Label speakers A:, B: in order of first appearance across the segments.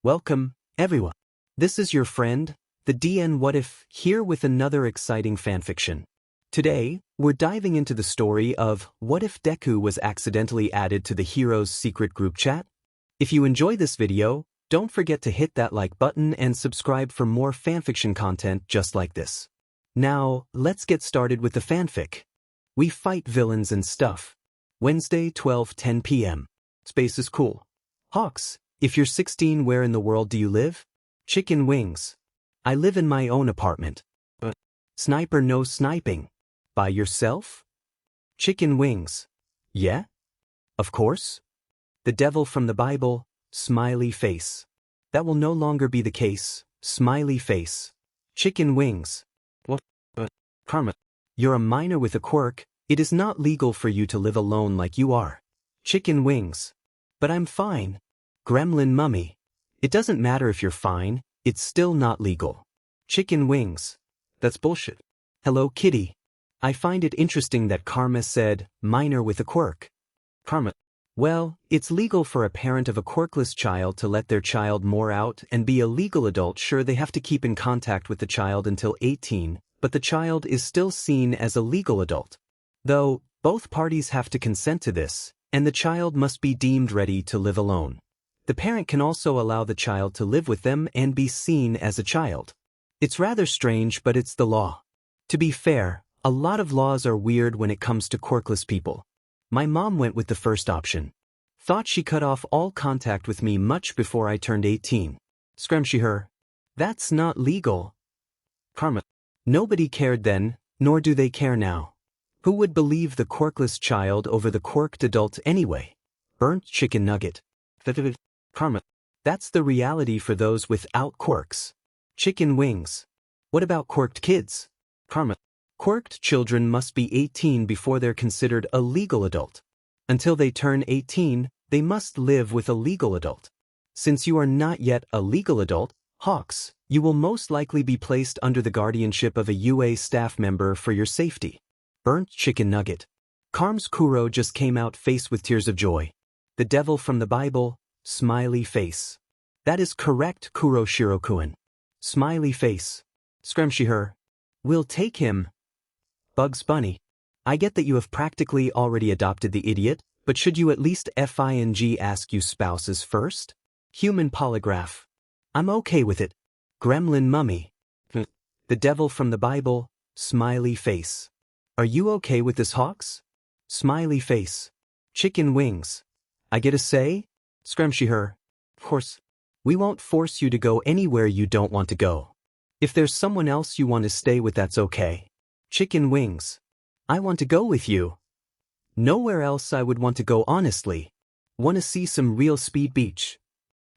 A: Welcome, everyone. This is your friend, the DN What If, here with another exciting fanfiction. Today, we're diving into the story of what if Deku was accidentally added to the hero's secret group chat? If you enjoy this video, don't forget to hit that like button and subscribe for more fanfiction content just like this. Now, let's get started with the fanfic. We fight villains and stuff. Wednesday, 12:10 p.m. Space is cool. Hawks, if you're 16, where in the world do you live? Chicken wings. I live in my own apartment. Sniper, no sniping. By yourself? Chicken wings. Yeah? Of course. The devil from the Bible, smiley face. That will no longer be the case, smiley face. Chicken wings. What? Karma. You're a minor with a quirk. It is not legal for you to live alone like you are. Chicken wings. But I'm fine. Gremlin mummy. It doesn't matter if you're fine, it's still not legal. Chicken wings. That's bullshit. Hello kitty. I find it interesting that Karma said, minor with a quirk. Karma. Well, it's legal for a parent of a quirkless child to let their child more out and be a legal adult. Sure, they have to keep in contact with the child until 18, but the child is still seen as a legal adult. Though, both parties have to consent to this, and the child must be deemed ready to live alone. The parent can also allow the child to live with them and be seen as a child. It's rather strange, but it's the law. To be fair, a lot of laws are weird when it comes to quirkless people. My mom went with the first option. Thought she cut off all contact with me much before I turned 18. Scrumshy her. That's not legal. Karma. Nobody cared then, nor do they care now. Who would believe the quirkless child over the quirked adult anyway? Burnt chicken nugget. Karma. That's the reality for those without quirks. Chicken wings. What about quirked kids? Karma. Quirked children must be 18 before they're considered a legal adult. Until they turn 18, they must live with a legal adult. Since you are not yet a legal adult, Hawks, you will most likely be placed under the guardianship of a UA staff member for your safety. Burnt chicken nugget. Karm's Kuro just came out face with tears of joy. The devil from the Bible, smiley face. That is correct, Kuro Shirokuen. Smiley face. Scrumshy her. We'll take him. Bugs Bunny. I get that you have practically already adopted the idiot, but should you at least FING ask you spouses first? Human polygraph. I'm okay with it. Gremlin mummy. The devil from the Bible, smiley face. Are you okay with this, Hawks? Smiley face. Chicken wings. I get a say? Scrumshy her. Of course. We won't force you to go anywhere you don't want to go. If there's someone else you want to stay with, that's okay. Chicken wings. I want to go with you. Nowhere else I would want to go, honestly. Want to see some real speed beach.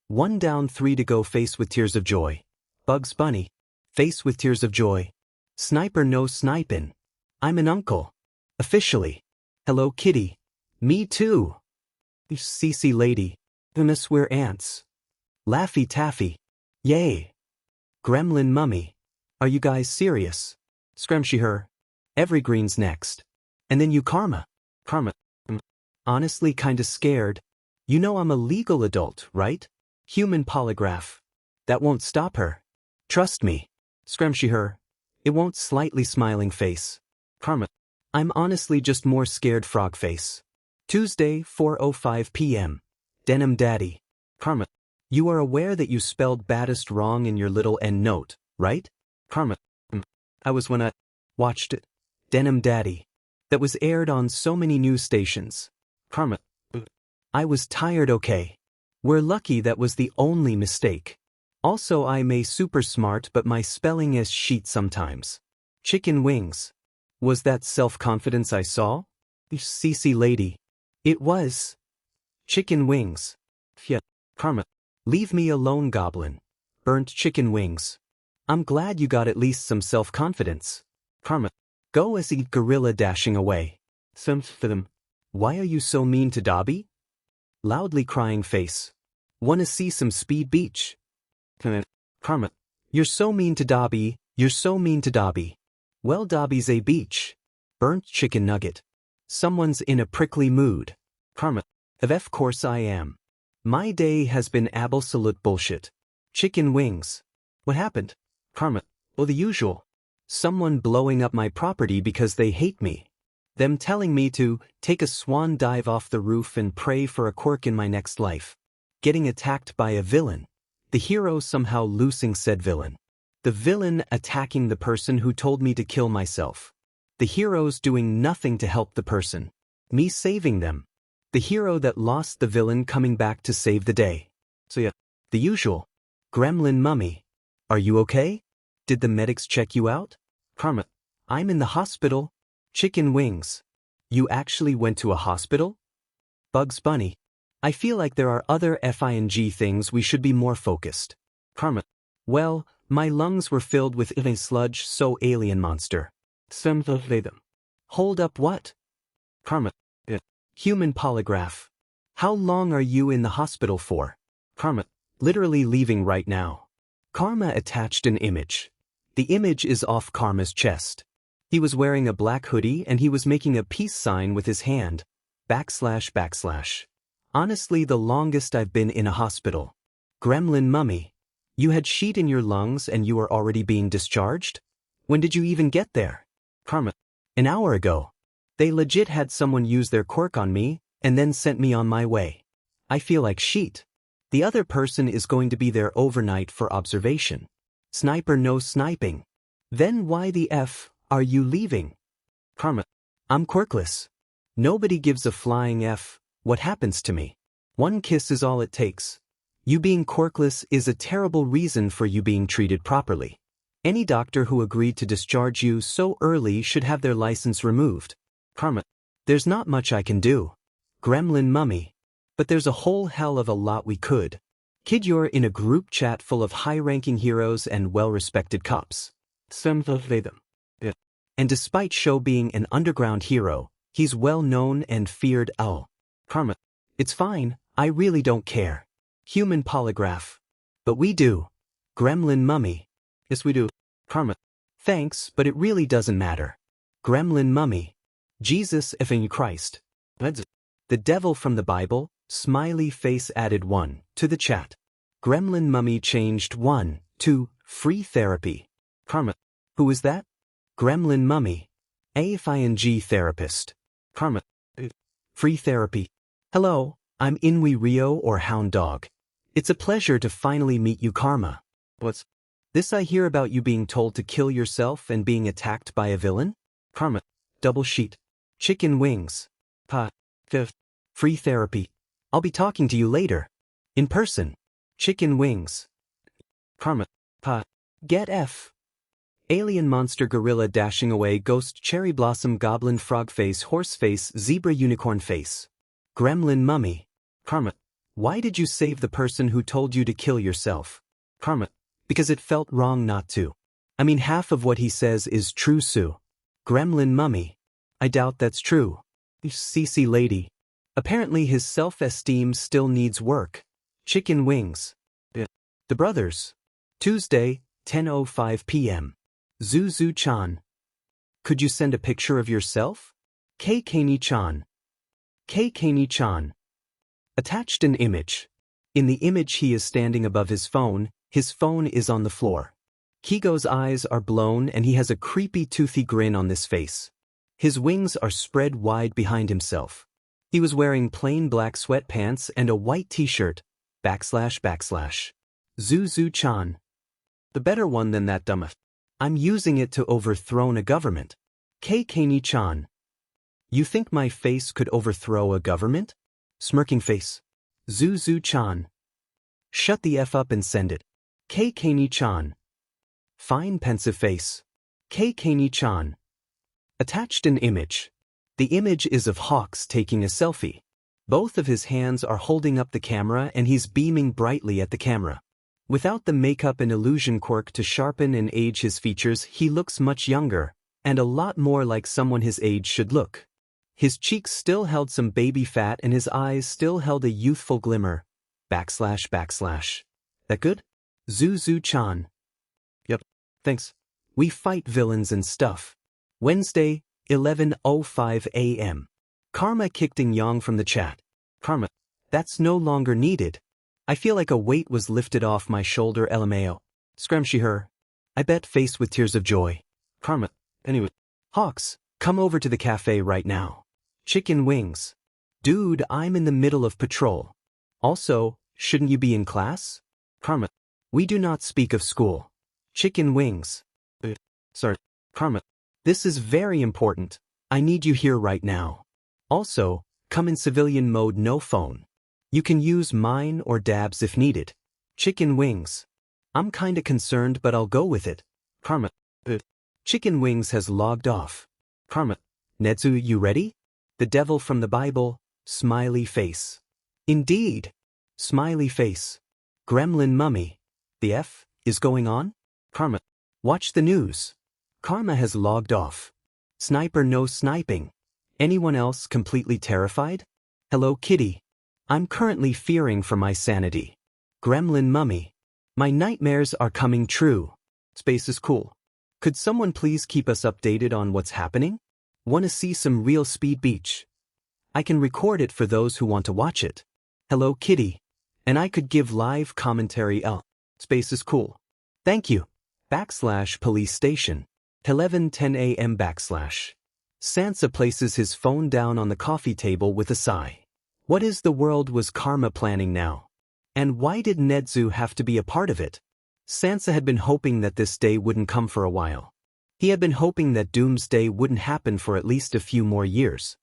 A: 1 down 3 to go, face with tears of joy. Bugs Bunny. Face with tears of joy. Sniper, no sniping. I'm an uncle. Officially. Hello kitty. Me too. CC lady. Goodness, we're ants. Laffy taffy. Yay. Gremlin mummy. Are you guys serious? Scrumshy her. Evergreen's next. And then you Karma. Karma. Honestly kinda scared. You know I'm a legal adult, right? Human polygraph. That won't stop her. Trust me. Scrumshy her. It won't. Slightly smiling face. Karma. I'm honestly just more scared, frog face. Tuesday, 4:05 p.m. Denim Daddy. Karma. You are aware that you spelled baddest wrong in your little end note, right? Karma. I was when I watched it. Denim Daddy. That was aired on so many news stations. Karma. I was tired, okay. We're lucky that was the only mistake. Also, I'm a super smart, but my spelling is shit sometimes. Chicken wings. Was that self-confidence I saw? CC lady. It was. Chicken wings. Yeah. Karma. Leave me alone, goblin. Burnt chicken wings. I'm glad you got at least some self-confidence. Karma. Go as eat gorilla dashing away. Some for them. Why are you so mean to Dobby? Loudly crying face. Wanna see some speed beach? Karma. You're so mean to Dobby. You're so mean to Dobby. Well, Dobby's a beach. Burnt chicken nugget. Someone's in a prickly mood. Karma. Of course I am. My day has been absolute bullshit. Chicken wings. What happened? Karma. Well, the usual. Someone blowing up my property because they hate me. Them telling me to take a swan dive off the roof and pray for a quirk in my next life. Getting attacked by a villain. The hero somehow losing said villain. The villain attacking the person who told me to kill myself. The heroes doing nothing to help the person. Me saving them. The hero that lost the villain coming back to save the day. So yeah, the usual. Gremlin mummy. Are you okay? Did the medics check you out? Karma. I'm in the hospital. Chicken wings. You actually went to a hospital? Bugs Bunny. I feel like there are other FING things we should be more focused. Karma. Well, my lungs were filled with a sludge so alien monster. Hold up what? Karma. Human polygraph. How long are you in the hospital for? Karma. Literally leaving right now. Karma attached an image. The image is off Karma's chest. He was wearing a black hoodie and he was making a peace sign with his hand. //. Honestly, the longest I've been in a hospital. Gremlin mummy. You had sheet in your lungs and you were already being discharged? When did you even get there? Karma. An hour ago. They legit had someone use their quirk on me and then sent me on my way. I feel like sheet. The other person is going to be there overnight for observation. Sniper no sniping. Then why the F are you leaving? Karma. I'm quirkless. Nobody gives a flying F what happens to me. One kiss is all it takes. You being quirkless is a terrible reason for you being treated properly. Any doctor who agreed to discharge you so early should have their license removed. Karma. There's not much I can do. Gremlin mummy. But there's a whole hell of a lot we could. Kid, you're in a group chat full of high-ranking heroes and well-respected cops. Some of them. And despite Sho being an underground hero, he's well-known and feared. Karma. It's fine, I really don't care. Human polygraph. But we do. Gremlin mummy. Yes we do. Karma. Thanks, but it really doesn't matter. Gremlin mummy. Jesus effing Christ. The devil from the Bible, smiley face added 1 to the chat. Gremlin mummy changed 1 to free therapy. Karma. Who is that? Gremlin mummy. AFING therapist. Karma. Free therapy. Hello, I'm Inui Rio or Hound Dog. It's a pleasure to finally meet you, Karma. What's this I hear about you being told to kill yourself and being attacked by a villain? Karma. Double sheet. Chicken wings. Free therapy. I'll be talking to you later. In person. Chicken wings. Karma. Get F. Alien monster gorilla dashing away ghost cherry blossom goblin frog face horse face zebra unicorn face. Gremlin mummy. Karma. Why did you save the person who told you to kill yourself? Karma. Because it felt wrong not to. I mean, half of what he says is true, Sue. Gremlin mummy. I doubt that's true. CC lady. Apparently his self-esteem still needs work. Chicken wings. The brothers. Tuesday, 10:05 p.m. Zuzu-chan. Could you send a picture of yourself? Keikani-chan. Keikani-chan. Attached an image. In the image he is standing above his phone is on the floor. Kigo's eyes are blown and he has a creepy toothy grin on this face. His wings are spread wide behind himself. He was wearing plain black sweatpants and a white t-shirt. //. Zuzu-chan. The better one than that dumb. I'm using it to overthrow a government. Keikani-chan. You think my face could overthrow a government? Smirking face. Zuzu-chan. Shut the F up and send it. Keikani-chan. Fine pensive face. Keikani-chan. Attached an image. The image is of Hawks taking a selfie. Both of his hands are holding up the camera and he's beaming brightly at the camera. Without the makeup and illusion quirk to sharpen and age his features, he looks much younger, and a lot more like someone his age should look. His cheeks still held some baby fat and his eyes still held a youthful glimmer. //. That good? Zuzu-chan. Yep. Thanks. We fight villains and stuff. Wednesday, 11:05 a.m. Karma kicked Yang from the chat. Karma. That's no longer needed. I feel like a weight was lifted off my shoulder LMAO. Scrumshy her. I bet face with tears of joy. Karma. Anyway. Hawks, come over to the cafe right now. Chicken wings. Dude, I'm in the middle of patrol. Also, shouldn't you be in class? Karma. We do not speak of school. Chicken wings. Sorry. Karma. This is very important. I need you here right now. Also, come in civilian mode, no phone. You can use mine or Dab's if needed. Chicken wings. I'm kinda concerned but I'll go with it. Karma. Chicken wings has logged off. Karma. Nedzu, you ready? The devil from the Bible, smiley face. Indeed. Smiley face. Gremlin mummy. The F is going on? Karma. Watch the news. Karma has logged off. Sniper no sniping. Anyone else completely terrified? Hello Kitty. I'm currently fearing for my sanity. Gremlin mummy. My nightmares are coming true. Space is cool. Could someone please keep us updated on what's happening? Wanna see some real speed beach? I can record it for those who want to watch it. Hello Kitty. And I could give live commentary. Space is cool. Thank you. /police station. 11:10 a.m. /. Sansa places his phone down on the coffee table with a sigh. What is the world was Karma planning now? And why did Nedzu have to be a part of it? Sansa had been hoping that this day wouldn't come for a while. He had been hoping that Doomsday wouldn't happen for at least a few more years.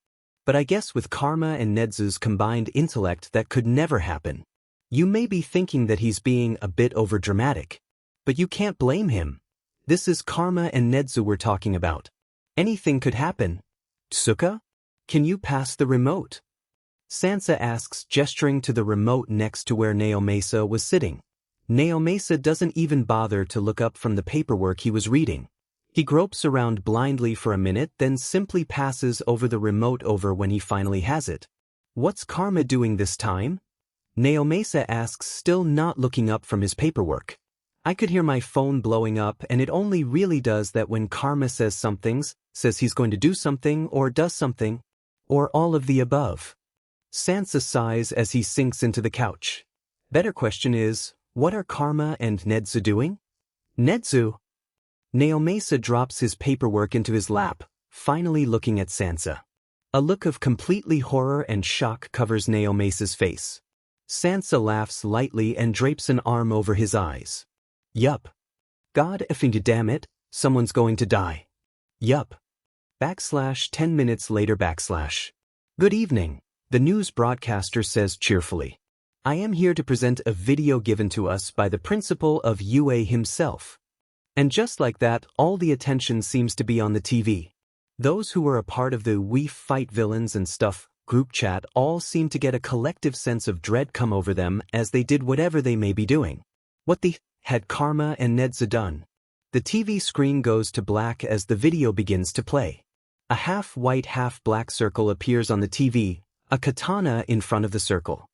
A: But I guess with Karma and Nedzu's combined intellect that could never happen. You may be thinking that he's being a bit overdramatic. But you can't blame him. This is Karma and Nedzu we're talking about. Anything could happen. Tsuka? Can you pass the remote? Sansa asks, gesturing to the remote next to where Naomasa was sitting. Naomasa doesn't even bother to look up from the paperwork he was reading. He gropes around blindly for a minute, then simply passes over the remote when he finally has it. What's Karma doing this time? Naomasa asks, still not looking up from his paperwork. I could hear my phone blowing up, and it only really does that when Karma says says he's going to do something or does something, or all of the above. Sansa sighs as he sinks into the couch. Better question is, what are Karma and Nedzu doing? Nedzu? Naomasa drops his paperwork into his lap, finally looking at Sansa. A look of completely horror and shock covers Naomasa's face. Sansa laughs lightly and drapes an arm over his eyes. Yup. God effing damn it, someone's going to die. Yup. /10 minutes later /. Good evening, the news broadcaster says cheerfully. I am here to present a video given to us by the principal of UA himself. And just like that, all the attention seems to be on the TV. Those who were a part of the "We Fight Villains and Stuff" group chat all seem to get a collective sense of dread come over them as they did whatever they may be doing. What the had Karma and Nedzu done? The TV screen goes to black as the video begins to play. A half-white, half-black circle appears on the TV, a katana in front of the circle.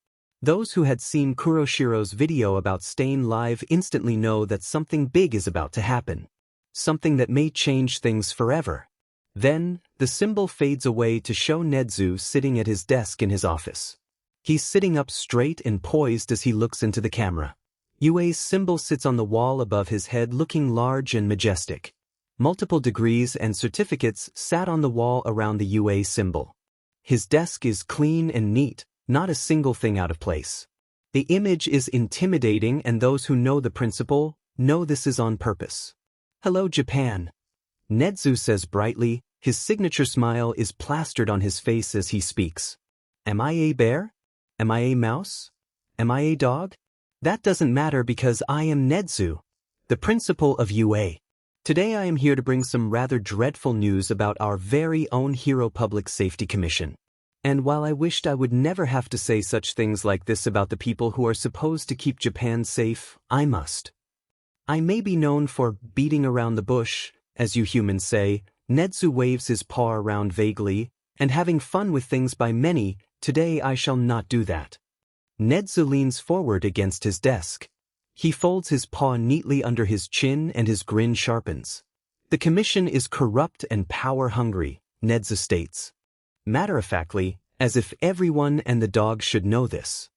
A: Those who had seen Kuroshiro's video about staying live instantly know that something big is about to happen. Something that may change things forever. Then, the symbol fades away to show Nedzu sitting at his desk in his office. He's sitting up straight and poised as he looks into the camera. UA's symbol sits on the wall above his head looking large and majestic. Multiple degrees and certificates sat on the wall around the UA symbol. His desk is clean and neat, not a single thing out of place. The image is intimidating, and those who know the principal know this is on purpose. Hello Japan. Nedzu says brightly, his signature smile is plastered on his face as he speaks. Am I a bear? Am I a mouse? Am I a dog? That doesn't matter because I am Nedzu, the principal of UA. Today I am here to bring some rather dreadful news about our very own Hero Public Safety Commission. And while I wished I would never have to say such things like this about the people who are supposed to keep Japan safe, I must. I may be known for beating around the bush, as you humans say. Nedzu waves his paw around vaguely, and having fun with things by many, today I shall not do that. Nedzu leans forward against his desk. He folds his paw neatly under his chin and his grin sharpens. The commission is corrupt and power-hungry, Nedzu states. Matter-of-factly, as if everyone and the dog should know this.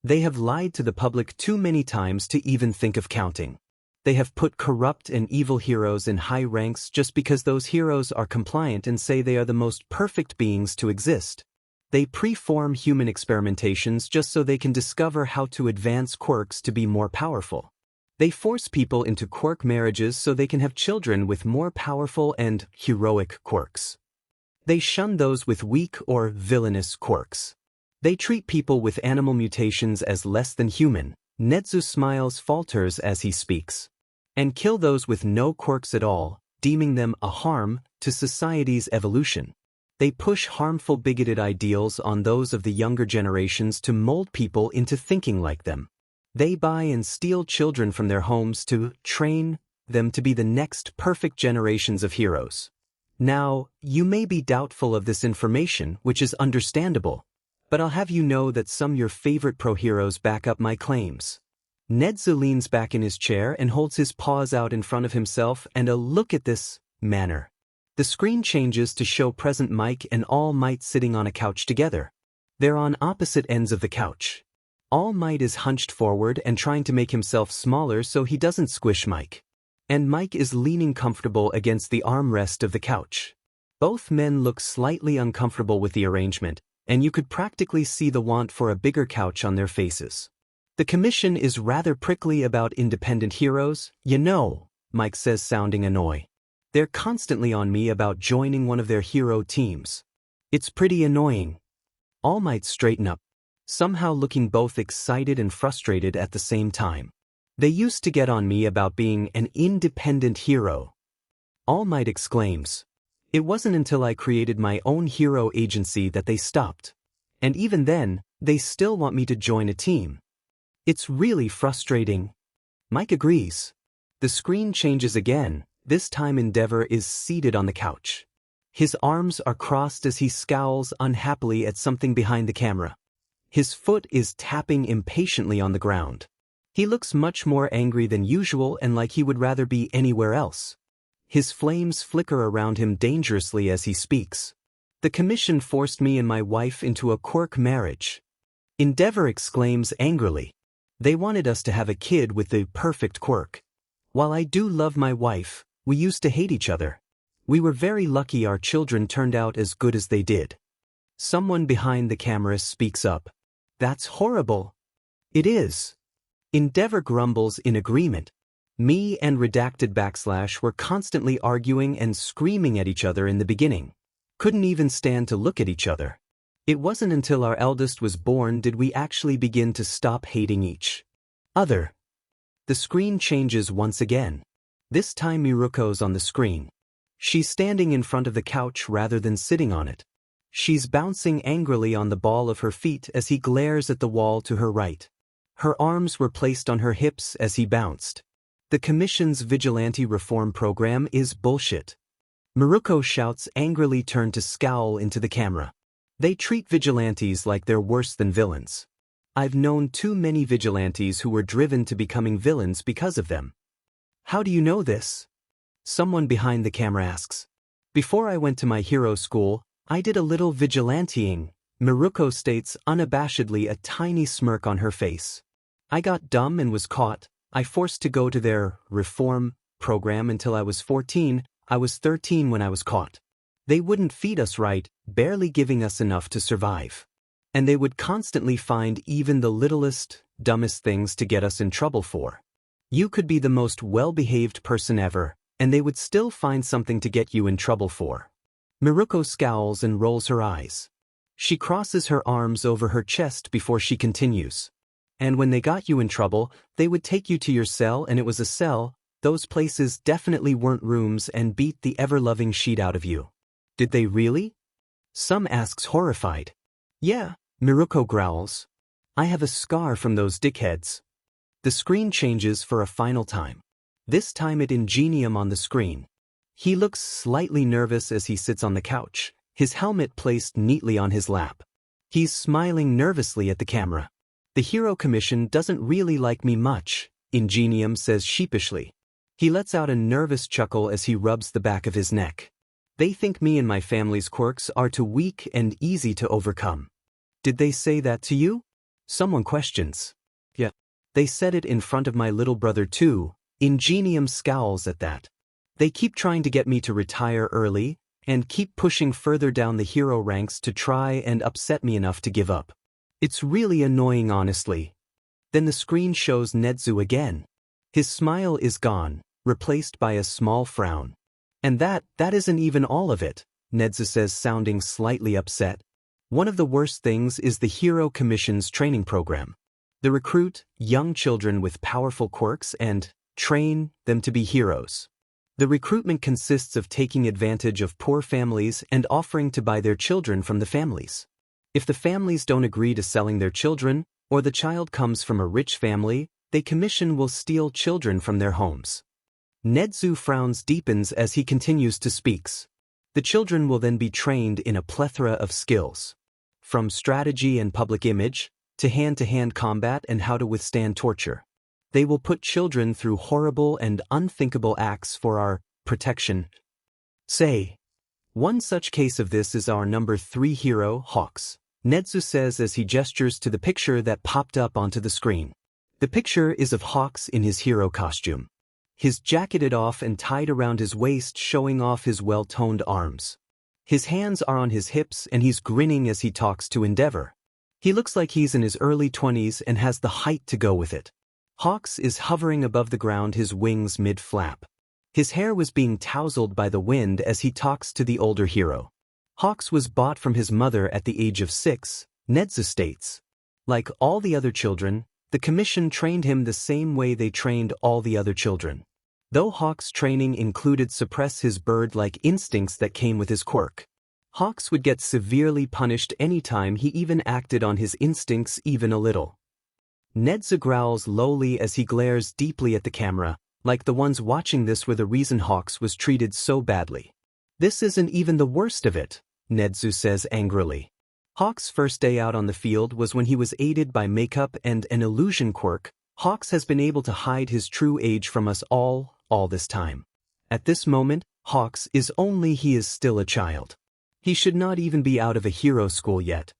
A: They have lied to the public too many times to even think of counting. They have put corrupt and evil heroes in high ranks just because those heroes are compliant and say they are the most perfect beings to exist. They preform human experimentations just so they can discover how to advance quirks to be more powerful. They force people into quirk marriages so they can have children with more powerful and heroic quirks. They shun those with weak or villainous quirks. They treat people with animal mutations as less than human. Netsu smiles, falters as he speaks. And kill those with no quirks at all, deeming them a harm to society's evolution. They push harmful bigoted ideals on those of the younger generations to mold people into thinking like them. They buy and steal children from their homes to train them to be the next perfect generations of heroes. Now, you may be doubtful of this information, which is understandable, but I'll have you know that some of your favorite pro-heroes back up my claims. Netsu leans back in his chair and holds his paws out in front of himself and a look at this manner. The screen changes to show present Mike and All Might sitting on a couch together. They're on opposite ends of the couch. All Might is hunched forward and trying to make himself smaller so he doesn't squish Mike. And Mike is leaning comfortable against the armrest of the couch. Both men look slightly uncomfortable with the arrangement, and you could practically see the want for a bigger couch on their faces. The commission is rather prickly about independent heroes, you know, Mike says, sounding annoyed. They're constantly on me about joining one of their hero teams. It's pretty annoying. All Might straighten up, somehow looking both excited and frustrated at the same time. They used to get on me about being an independent hero. All Might exclaims. It wasn't until I created my own hero agency that they stopped. And even then, they still want me to join a team. It's really frustrating. Mike agrees. The screen changes again. This time Endeavor is seated on the couch. His arms are crossed as he scowls unhappily at something behind the camera. His foot is tapping impatiently on the ground. He looks much more angry than usual and like he would rather be anywhere else. His flames flicker around him dangerously as he speaks. The commission forced me and my wife into a quirk marriage. Endeavor exclaims angrily. They wanted us to have a kid with the perfect quirk. While I do love my wife, we used to hate each other. We were very lucky our children turned out as good as they did. Someone behind the camera speaks up. That's horrible. It is. Endeavor grumbles in agreement. Me and Redacted / were constantly arguing and screaming at each other in the beginning. Couldn't even stand to look at each other. It wasn't until our eldest was born did we actually begin to stop hating each other. The screen changes once again. This time Miruko's on the screen. She's standing in front of the couch rather than sitting on it. She's bouncing angrily on the ball of her feet as he glares at the wall to her right. Her arms were placed on her hips as he bounced. The commission's vigilante reform program is bullshit. Miruko shouts angrily, turned to scowl into the camera. They treat vigilantes like they're worse than villains. I've known too many vigilantes who were driven to becoming villains because of them. How do you know this? Someone behind the camera asks. Before I went to my hero school, I did a little vigilanteing, Miruko states unabashedly, a tiny smirk on her face. I got dumb and was caught. I forced to go to their reform program until I was 14. I was 13 when I was caught. They wouldn't feed us right, barely giving us enough to survive. And they would constantly find even the littlest, dumbest things to get us in trouble for. You could be the most well-behaved person ever, and they would still find something to get you in trouble for. Miruko scowls and rolls her eyes. She crosses her arms over her chest before she continues. And when they got you in trouble, they would take you to your cell, and it was a cell. Those places definitely weren't rooms, and beat the ever-loving shit out of you. Did they really? Some asks, horrified. Yeah, Miruko growls. I have a scar from those dickheads. The screen changes for a final time. This time at Ingenium on the screen. He looks slightly nervous as he sits on the couch, his helmet placed neatly on his lap. He's smiling nervously at the camera. The Hero Commission doesn't really like me much, Ingenium says sheepishly. He lets out a nervous chuckle as he rubs the back of his neck. They think me and my family's quirks are too weak and easy to overcome. Did they say that to you? Someone questions. Yeah. They said it in front of my little brother too. Ingenium scowls at that. They keep trying to get me to retire early, and keep pushing further down the hero ranks to try and upset me enough to give up. It's really annoying, honestly. Then the screen shows Nezu again. His smile is gone, replaced by a small frown. And that isn't even all of it, Nezu says, sounding slightly upset. One of the worst things is the Hero Commission's training program. They recruit young children with powerful quirks and train them to be heroes. The recruitment consists of taking advantage of poor families and offering to buy their children from the families. If the families don't agree to selling their children, or the child comes from a rich family, the commission will steal children from their homes. Nezu frowns deepens as he continues to speak. The children will then be trained in a plethora of skills. From strategy and public image, to hand-to-hand combat and how to withstand torture. They will put children through horrible and unthinkable acts for our protection. Say. One such case of this is our number 3 hero, Hawks. Nezu says as he gestures to the picture that popped up onto the screen. The picture is of Hawks in his hero costume. His jacketed off and tied around his waist, showing off his well-toned arms. His hands are on his hips and he's grinning as he talks to Endeavor. He looks like he's in his early 20s and has the height to go with it. Hawks is hovering above the ground, his wings mid-flap. His hair was being tousled by the wind as he talks to the older hero. Hawks was bought from his mother at the age of 6, Nezu states. Like all the other children, the commission trained him the same way they trained all the other children. Though Hawks' training included suppress his bird-like instincts that came with his quirk. Hawks would get severely punished anytime he even acted on his instincts even a little. Nezu growls lowly as he glares deeply at the camera, like the ones watching this were the reason Hawks was treated so badly. This isn't even the worst of it, Nezu says angrily. Hawks' first day out on the field was when he was aided by makeup and an illusion quirk. Hawks has been able to hide his true age from us all this time. At this moment, Hawks is still a child. He should not even be out of a hero school yet.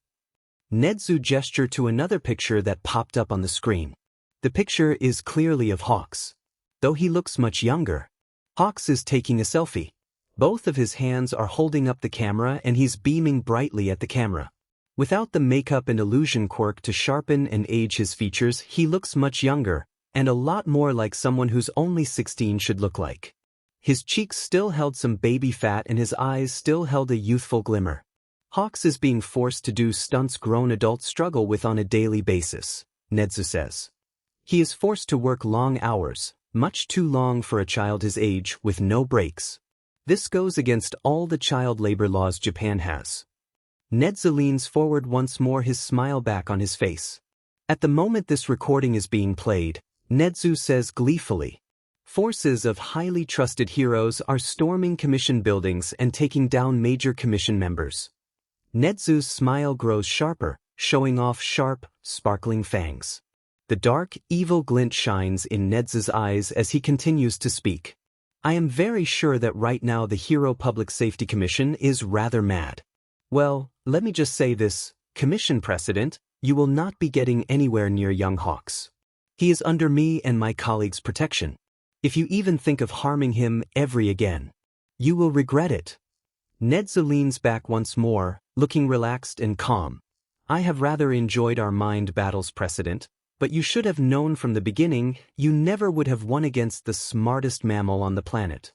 A: Nezu gestured to another picture that popped up on the screen. The picture is clearly of Hawks. Though he looks much younger. Hawks is taking a selfie. Both of his hands are holding up the camera and he's beaming brightly at the camera. Without the makeup and illusion quirk to sharpen and age his features, he looks much younger, and a lot more like someone who's only 16 should look like. His cheeks still held some baby fat and his eyes still held a youthful glimmer. Hawks is being forced to do stunts grown adults struggle with on a daily basis, Nezu says. He is forced to work long hours, much too long for a child his age, with no breaks. This goes against all the child labor laws Japan has. Nezu leans forward once more, his smile back on his face. At the moment this recording is being played, Nezu says gleefully. Forces of highly trusted heroes are storming commission buildings and taking down major commission members. Nezu's smile grows sharper, showing off sharp, sparkling fangs. The dark, evil glint shines in Nezu's eyes as he continues to speak. I am very sure that right now the Hero Public Safety Commission is rather mad. Well, let me just say this, Commission President, you will not be getting anywhere near young Hawks. He is under me and my colleagues' protection. If you even think of harming him ever again, you will regret it. Nezu leans back once more, looking relaxed and calm. I have rather enjoyed our mind battles, President, but you should have known from the beginning you never would have won against the smartest mammal on the planet.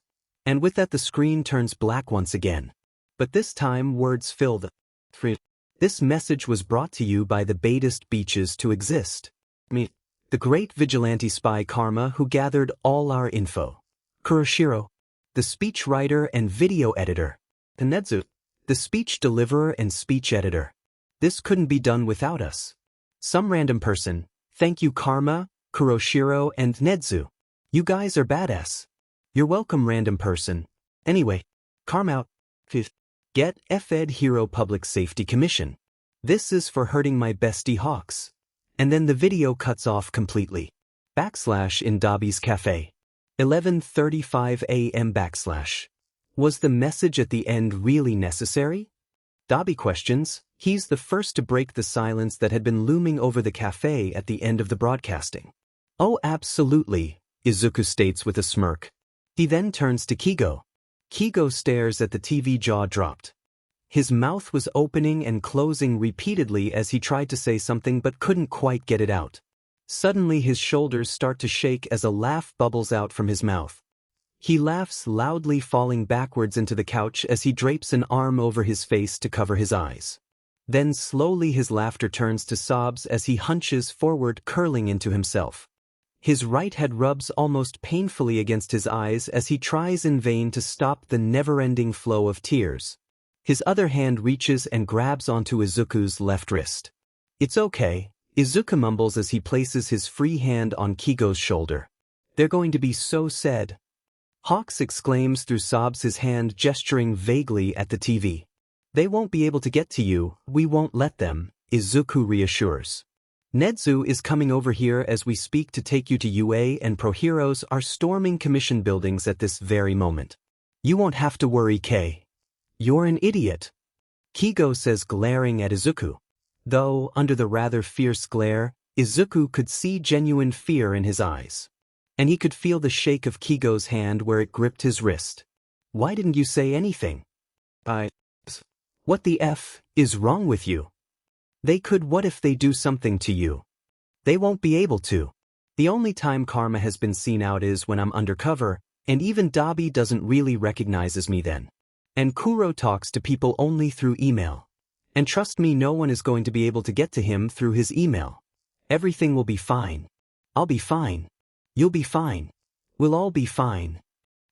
A: And with that the screen turns black once again. But this time words fill the screen. This message was brought to you by the baddest beaches to exist. The great vigilante spy Karma who gathered all our info. Kuroshiro, the speech writer and video editor. Nezu, the speech deliverer and speech editor. This couldn't be done without us. Some random person. Thank you Karma, Kuroshiro and Nezu. You guys are badass. You're welcome random person. Anyway, Karma out. Get FED Hero Public Safety Commission. This is for hurting my bestie Hawks. And then the video cuts off completely. / in Dobby's cafe. 11:35 a.m. / Was the message at the end really necessary? Dobby questions. He's the first to break the silence that had been looming over the cafe at the end of the broadcasting. "Oh, absolutely," Izuku states with a smirk. He then turns to Kigo. Kigo stares at the TV, jaw dropped. His mouth was opening and closing repeatedly as he tried to say something but couldn't quite get it out. Suddenly his shoulders start to shake as a laugh bubbles out from his mouth. He laughs loudly, falling backwards into the couch as he drapes an arm over his face to cover his eyes. Then slowly his laughter turns to sobs as he hunches forward, curling into himself. His right head rubs almost painfully against his eyes as he tries in vain to stop the never-ending flow of tears. His other hand reaches and grabs onto Izuku's left wrist. "It's okay," Izuku mumbles as he places his free hand on Kigo's shoulder. "They're going to be so sad." Hawks exclaims through sobs, his hand gesturing vaguely at the TV. "They won't be able to get to you, we won't let them," Izuku reassures. "Nedzu is coming over here as we speak to take you to UA, and pro heroes are storming commission buildings at this very moment. You won't have to worry, Kei." "You're an idiot," Kigo says, glaring at Izuku. Though, under the rather fierce glare, Izuku could see genuine fear in his eyes. And he could feel the shake of Kigo's hand where it gripped his wrist. "Why didn't you say anything?" What the F is wrong with you?" "They could. What if they do something to you?" "They won't be able to. The only time Karma has been seen out is when I'm undercover, and even Dabi doesn't really recognize me then. And Kuro talks to people only through email. And trust me, no one is going to be able to get to him through his email. Everything will be fine. I'll be fine. You'll be fine. We'll all be fine."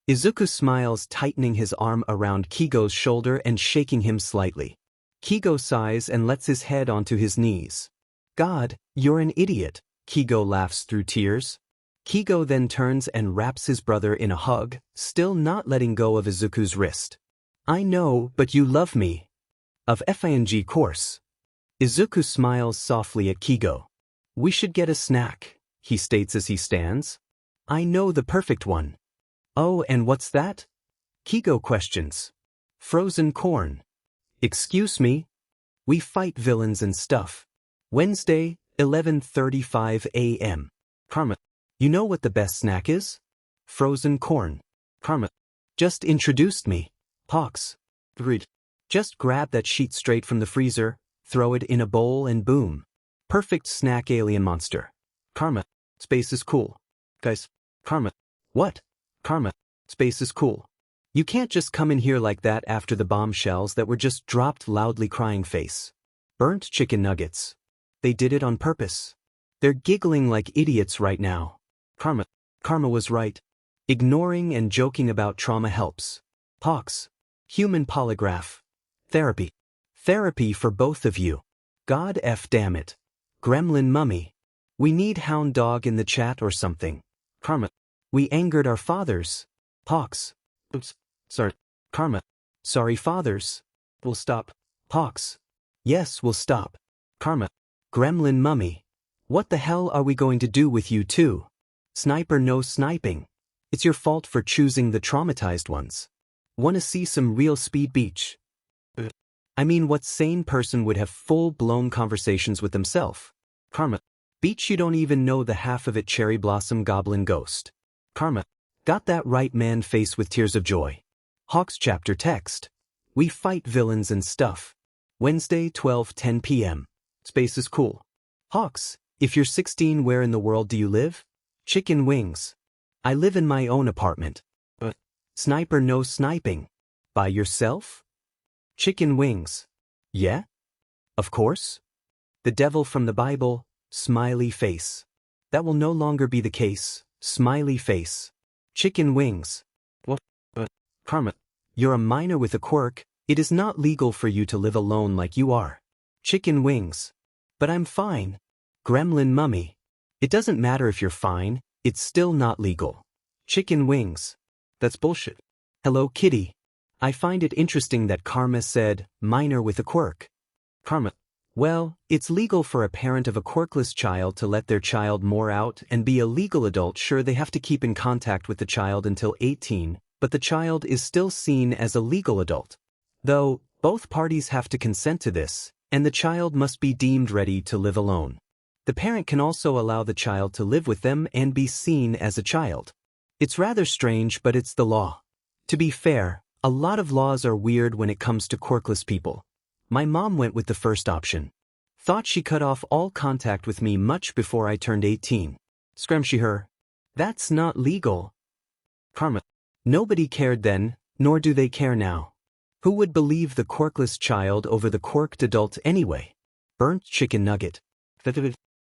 A: Izuku smiles, tightening his arm around Kigo's shoulder and shaking him slightly. Kigo sighs and lets his head onto his knees. "God, you're an idiot," Kigo laughs through tears. Kigo then turns and wraps his brother in a hug, still not letting go of Izuku's wrist. "I know, but you love me." "Of FING course." Izuku smiles softly at Kigo. "We should get a snack," he states as he stands. "I know the perfect one." "Oh, and what's that?" Kigo questions. "Frozen corn." "Excuse me?" "We fight villains and stuff." Wednesday, 11:35 a.m. "Karma, you know what the best snack is?" "Frozen corn." "Karma just introduced me." "Hawks. Read. Just grab that sheet straight from the freezer, throw it in a bowl and boom. Perfect snack, alien monster." "Karma, space is cool." "Guys." "Karma. What?" "Karma, space is cool. You can't just come in here like that after the bombshells that were just dropped." Loudly crying face. "Burnt chicken nuggets. They did it on purpose. They're giggling like idiots right now." "Karma. Karma was right. Ignoring and joking about trauma helps." "Hawks. Human polygraph. Therapy. Therapy for both of you." "God F damn it. Gremlin mummy. We need hound dog in the chat or something." "Karma. We angered our fathers." "Hawks. Oops. Sorry." "Karma. Sorry fathers. We'll stop." "Hawks. Yes, we'll stop." "Karma. Gremlin mummy. What the hell are we going to do with you two?" "Sniper, no sniping. It's your fault for choosing the traumatized ones. Wanna see some real speed beach?" I mean, what sane person would have full-blown conversations with themselves?" "Karma. Beach, you don't even know the half of it. Cherry blossom goblin ghost." "Karma. Got that right, man." Face with tears of joy. Hawks chapter text. We fight villains and stuff. Wednesday, 12:10 p.m. Space is cool. Hawks, if you're 16, where in the world do you live? Chicken wings. I live in my own apartment. Sniper, no sniping. By yourself? Chicken wings. Yeah? Of course. The devil from the Bible, smiley face. That will no longer be the case, smiley face. Chicken wings. What? Karma. You're a minor with a quirk. It is not legal for you to live alone like you are. Chicken wings. But I'm fine. Gremlin mummy. It doesn't matter if you're fine, it's still not legal. Chicken wings. That's bullshit. Hello Kitty. I find it interesting that Karma said, minor with a quirk. Karma. Well, it's legal for a parent of a quirkless child to let their child more out and be a legal adult. Sure, they have to keep in contact with the child until 18, but the child is still seen as a legal adult. Though, both parties have to consent to this, and the child must be deemed ready to live alone. The parent can also allow the child to live with them and be seen as a child. It's rather strange, but it's the law. To be fair, a lot of laws are weird when it comes to quirkless people. My mom went with the first option. Thought she cut off all contact with me much before I turned 18. Scrumshy her. That's not legal. Karma. Nobody cared then, nor do they care now. Who would believe the quirkless child over the quirked adult anyway? Burnt chicken nugget.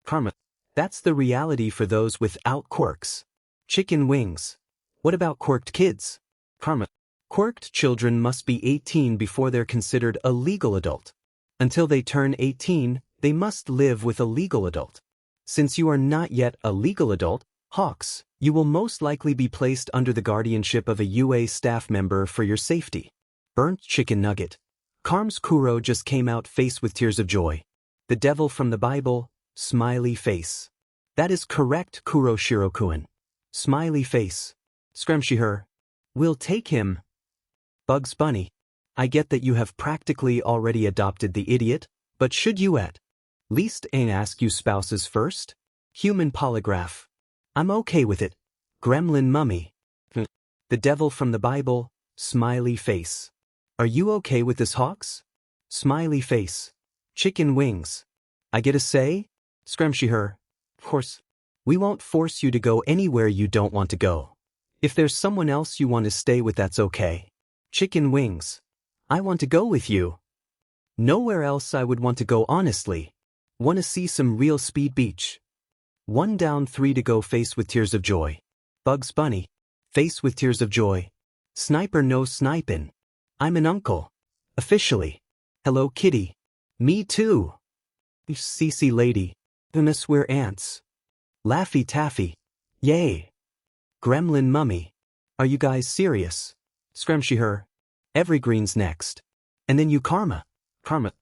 A: Karma. That's the reality for those without quirks. Chicken wings. What about quirked kids? Karma. Quirked children must be 18 before they're considered a legal adult. Until they turn 18, they must live with a legal adult. Since you are not yet a legal adult, Hawks, you will most likely be placed under the guardianship of a UA staff member for your safety. Burnt chicken nugget. Karm's Kuro just came out face with tears of joy. The devil from the Bible, smiley face. That is correct, Kuro Shirokuen. Smiley face. Scrumshy her. We'll take him. Bugs Bunny. I get that you have practically already adopted the idiot, but should you at least ask you spouses first? Human polygraph. I'm okay with it. Gremlin mummy. The devil from the Bible, smiley face. Are you okay with this, Hawks? Smiley face. Chicken wings. I get a say? Scrumshy her. Of course. We won't force you to go anywhere you don't want to go. If there's someone else you want to stay with, that's okay. Chicken wings. I want to go with you. Nowhere else I would want to go, honestly. Want to see some real speed beach. 1 down 3 to go, face with tears of joy. Bugs Bunny. Face with tears of joy. Sniper no snipin'. I'm an uncle. Officially. Hello Kitty. Me too. CC lady. Goodness, we're ants. Laffy Taffy. Yay. Gremlin mummy. Are you guys serious? Scrumshy her. Evergreen's next. And then you Karma. Karma.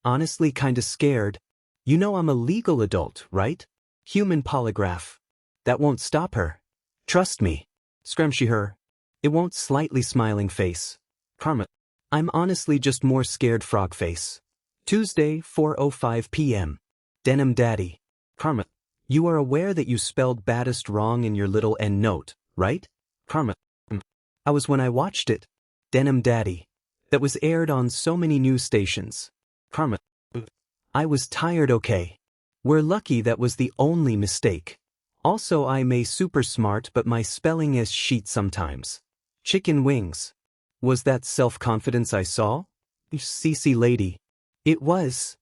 A: Honestly kinda scared. You know I'm a legal adult, right? Human polygraph. That won't stop her. Trust me. Scrumshy her. It won't, slightly smiling face. Karma. I'm honestly just more scared, frog face. Tuesday, 4:05 p.m. Denim Daddy. Karma. You are aware that you spelled baddest wrong in your little end note, right? Karma. I was when I watched it. Denim Daddy. That was aired on so many news stations. Karma. I was tired, okay. We're lucky that was the only mistake. Also, I may super smart, but my spelling is shit sometimes. Chicken wings. Was that self-confidence I saw? CC lady. It was.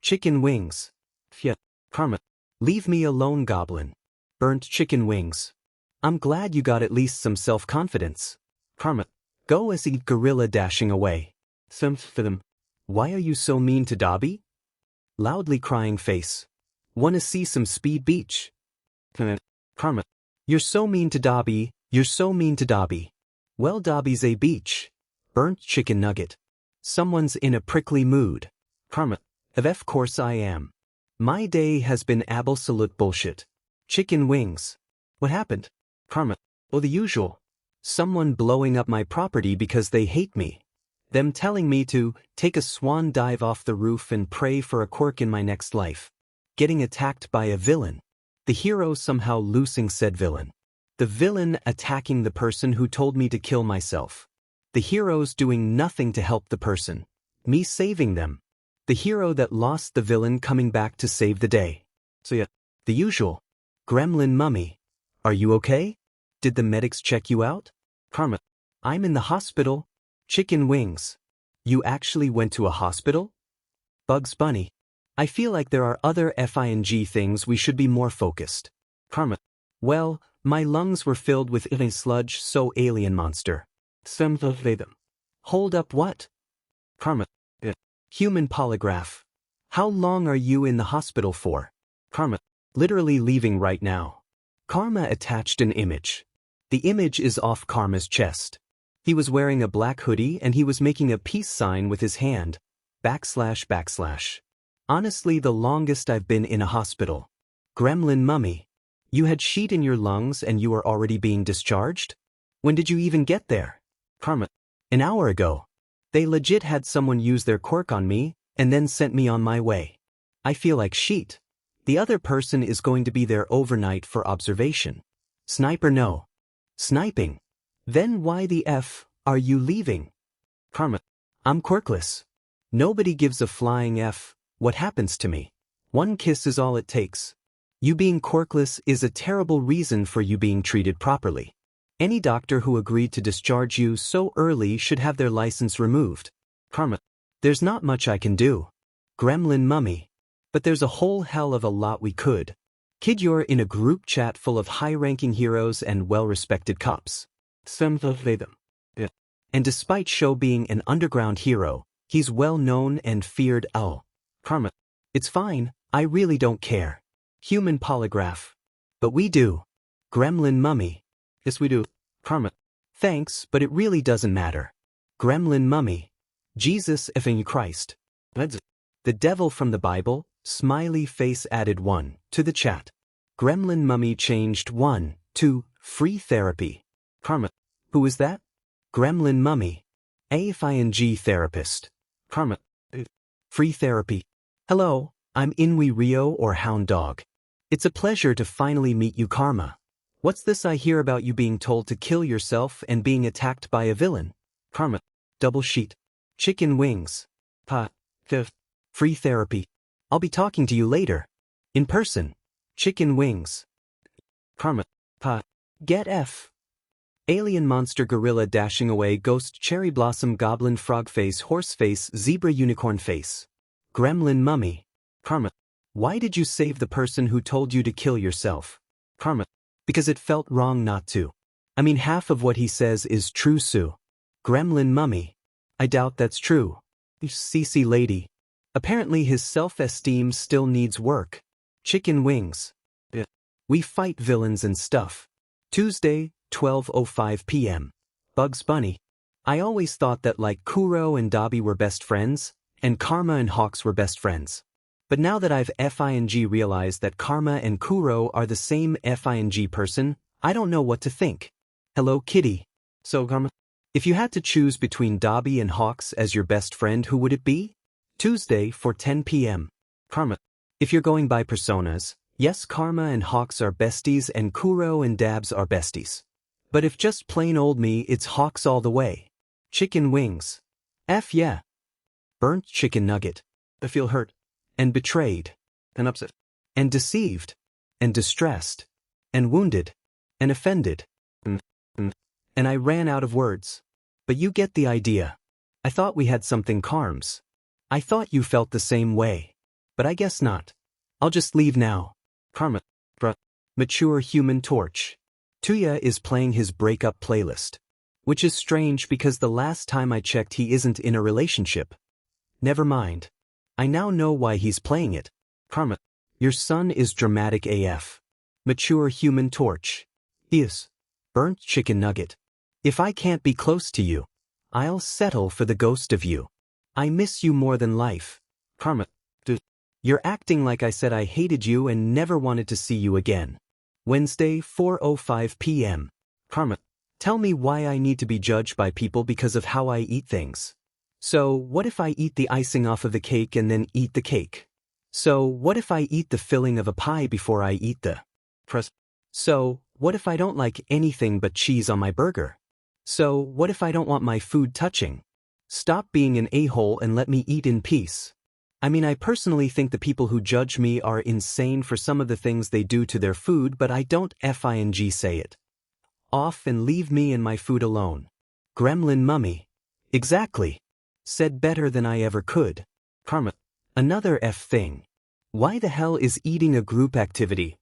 A: Chicken wings. Fya. Karma. Leave me alone, goblin. Burnt chicken wings. I'm glad you got at least some self-confidence. Karma. Go as eat gorilla dashing away. Some for them. Why are you so mean to Dobby? Loudly crying face. Wanna see some speed beach? Karma. You're so mean to Dobby, you're so mean to Dobby. Well, Dobby's a beach. Burnt chicken nugget. Someone's in a prickly mood. Karma. Of course I am. My day has been absolute bullshit. Chicken wings. What happened? Karma. Oh, the usual. Someone blowing up my property because they hate me. Them telling me to take a swan dive off the roof and pray for a quirk in my next life. Getting attacked by a villain. The hero somehow losing said villain. The villain attacking the person who told me to kill myself. The heroes doing nothing to help the person. Me saving them. The hero that lost the villain coming back to save the day. So yeah, the usual. Gremlin mummy. Are you okay? Did the medics check you out? Karma. I'm in the hospital. Chicken wings. You actually went to a hospital? Bugs Bunny. I feel like there are other FING things we should be more focused. Karma. Well, my lungs were filled with sludge, so alien monster. Some of them. Hold up, what? Karma. Human polygraph. How long are you in the hospital for? Karma. Literally leaving right now. Karma attached an image. The image is off Karma's chest. He was wearing a black hoodie and he was making a peace sign with his hand. //. Honestly, the longest I've been in a hospital. Gremlin mummy. You had sheet in your lungs and you were already being discharged? When did you even get there? Karma. An hour ago. They legit had someone use their quirk on me, and then sent me on my way. I feel like shit. The other person is going to be there overnight for observation. Sniper no. Sniping. Then why the F are you leaving? Karma. I'm quirkless. Nobody gives a flying F what happens to me. One kiss is all it takes. You being quirkless is a terrible reason for you being treated properly. Any doctor who agreed to discharge you so early should have their license removed. Karma. There's not much I can do. Gremlin mummy. But there's a whole hell of a lot we could. Kid, you're in a group chat full of high-ranking heroes and well-respected cops. Some of them. Yeah. And despite Sho being an underground hero, he's well-known and feared. Oh. Karma. It's fine, I really don't care. Human polygraph. But we do. Gremlin mummy. Yes we do. Karma. Thanks, but it really doesn't matter. Gremlin mummy. Jesus effing Christ. That's it. The devil from the Bible, smiley face added 1 to the chat. Gremlin mummy changed 1 to free therapy. Karma. Who is that? Gremlin mummy. AFING therapist. Karma. Free therapy. Hello, I'm Inui Rio or Hound Dog. It's a pleasure to finally meet you, Karma. What's this I hear about you being told to kill yourself and being attacked by a villain? Karma. Double sheet. Chicken wings. Free therapy. I'll be talking to you later. In person. Chicken wings. Karma. Get F. Alien monster gorilla dashing away ghost cherry blossom goblin frog face horse face zebra unicorn face. Gremlin mummy. Karma. Why did you save the person who told you to kill yourself? Karma. Because it felt wrong not to. I mean, half of what he says is true, Sue. Gremlin mummy. I doubt that's true. CC lady. Apparently his self-esteem still needs work. Chicken wings. Yeah. We fight villains and stuff. Tuesday, 12:05 p.m. Bugs Bunny. I always thought that like Kuro and Dobby were best friends, and Karma and Hawks were best friends. But now that I've FING realized that Karma and Kuro are the same FING person, I don't know what to think. Hello Kitty. So Karma, if you had to choose between Dobby and Hawks as your best friend, who would it be? Tuesday, 4:10 p.m. Karma. If you're going by personas, yes, Karma and Hawks are besties and Kuro and Dabs are besties. But if just plain old me, it's Hawks all the way. Chicken wings. F yeah. Burnt chicken nugget. I feel hurt. And betrayed. And upset. And deceived. And distressed. And wounded. And offended. And I ran out of words. But you get the idea. I thought we had something Karms. I thought you felt the same way. But I guess not. I'll just leave now. Karma. Mature human torch. Tuya is playing his breakup playlist. Which is strange because the last time I checked he isn't in a relationship. Never mind. I now know why he's playing it. Karma. Your son is dramatic AF. Mature human torch. He is. Burnt chicken nugget. If I can't be close to you, I'll settle for the ghost of you. I miss you more than life. Karma. You're acting like I said I hated you and never wanted to see you again. Wednesday, 4:05 p.m. Karma. Tell me why I need to be judged by people because of how I eat things. So, what if I eat the icing off of the cake and then eat the cake? So, what if I eat the filling of a pie before I eat the crust? So, what if I don't like anything but cheese on my burger? So, what if I don't want my food touching? Stop being an a-hole and let me eat in peace. I mean, I personally think the people who judge me are insane for some of the things they do to their food, but I don't FING say it. Off and leave me and my food alone. Gremlin mummy. Exactly. Said better than I ever could. Karma. Another F thing. Why the hell is eating a group activity?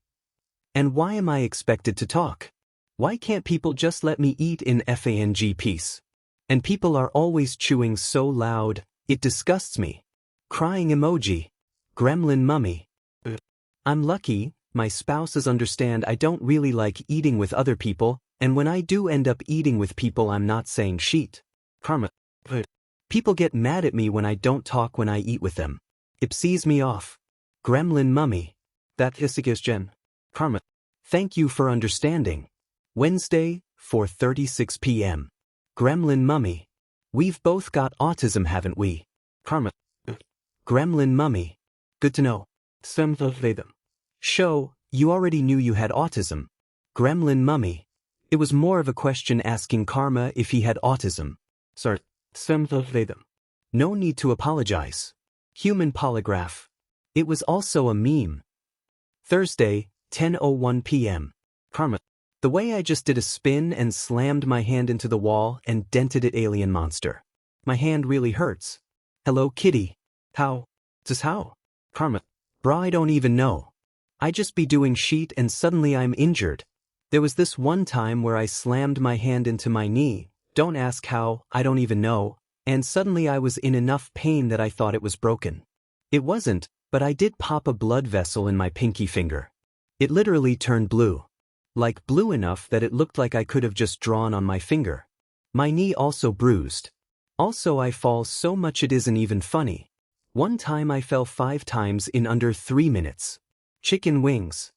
A: And why am I expected to talk? Why can't people just let me eat in FANG peace? And people are always chewing so loud, it disgusts me. Crying emoji. Gremlin mummy. I'm lucky, my spouses understand I don't really like eating with other people, and when I do end up eating with people I'm not saying shit. Karma. People get mad at me when I don't talk when I eat with them. It sees me off. Gremlin mummy. That is Jen. Karma. Thank you for understanding. Wednesday, 4:36 p.m. Gremlin mummy. We've both got autism, haven't we? Karma. Gremlin mummy. Good to know. Them. Show, you already knew you had autism. Gremlin mummy. It was more of a question asking Karma if he had autism. Sorry. Them. No need to apologize. Human polygraph. It was also a meme. Thursday, 10:01 p.m. Karma. The way I just did a spin and slammed my hand into the wall and dented it, alien monster. My hand really hurts. Hello kitty. How? Just how? Karma. Brah, I don't even know. I just be doing sheet and suddenly I'm injured. There was this one time where I slammed my hand into my knee, don't ask how, I don't even know, and suddenly I was in enough pain that I thought it was broken. It wasn't, but I did pop a blood vessel in my pinky finger. It literally turned blue. Like blue enough that it looked like I could have just drawn on my finger. My knee also bruised. Also I fall so much it isn't even funny. One time I fell 5 times in under 3 minutes. Chicken wings.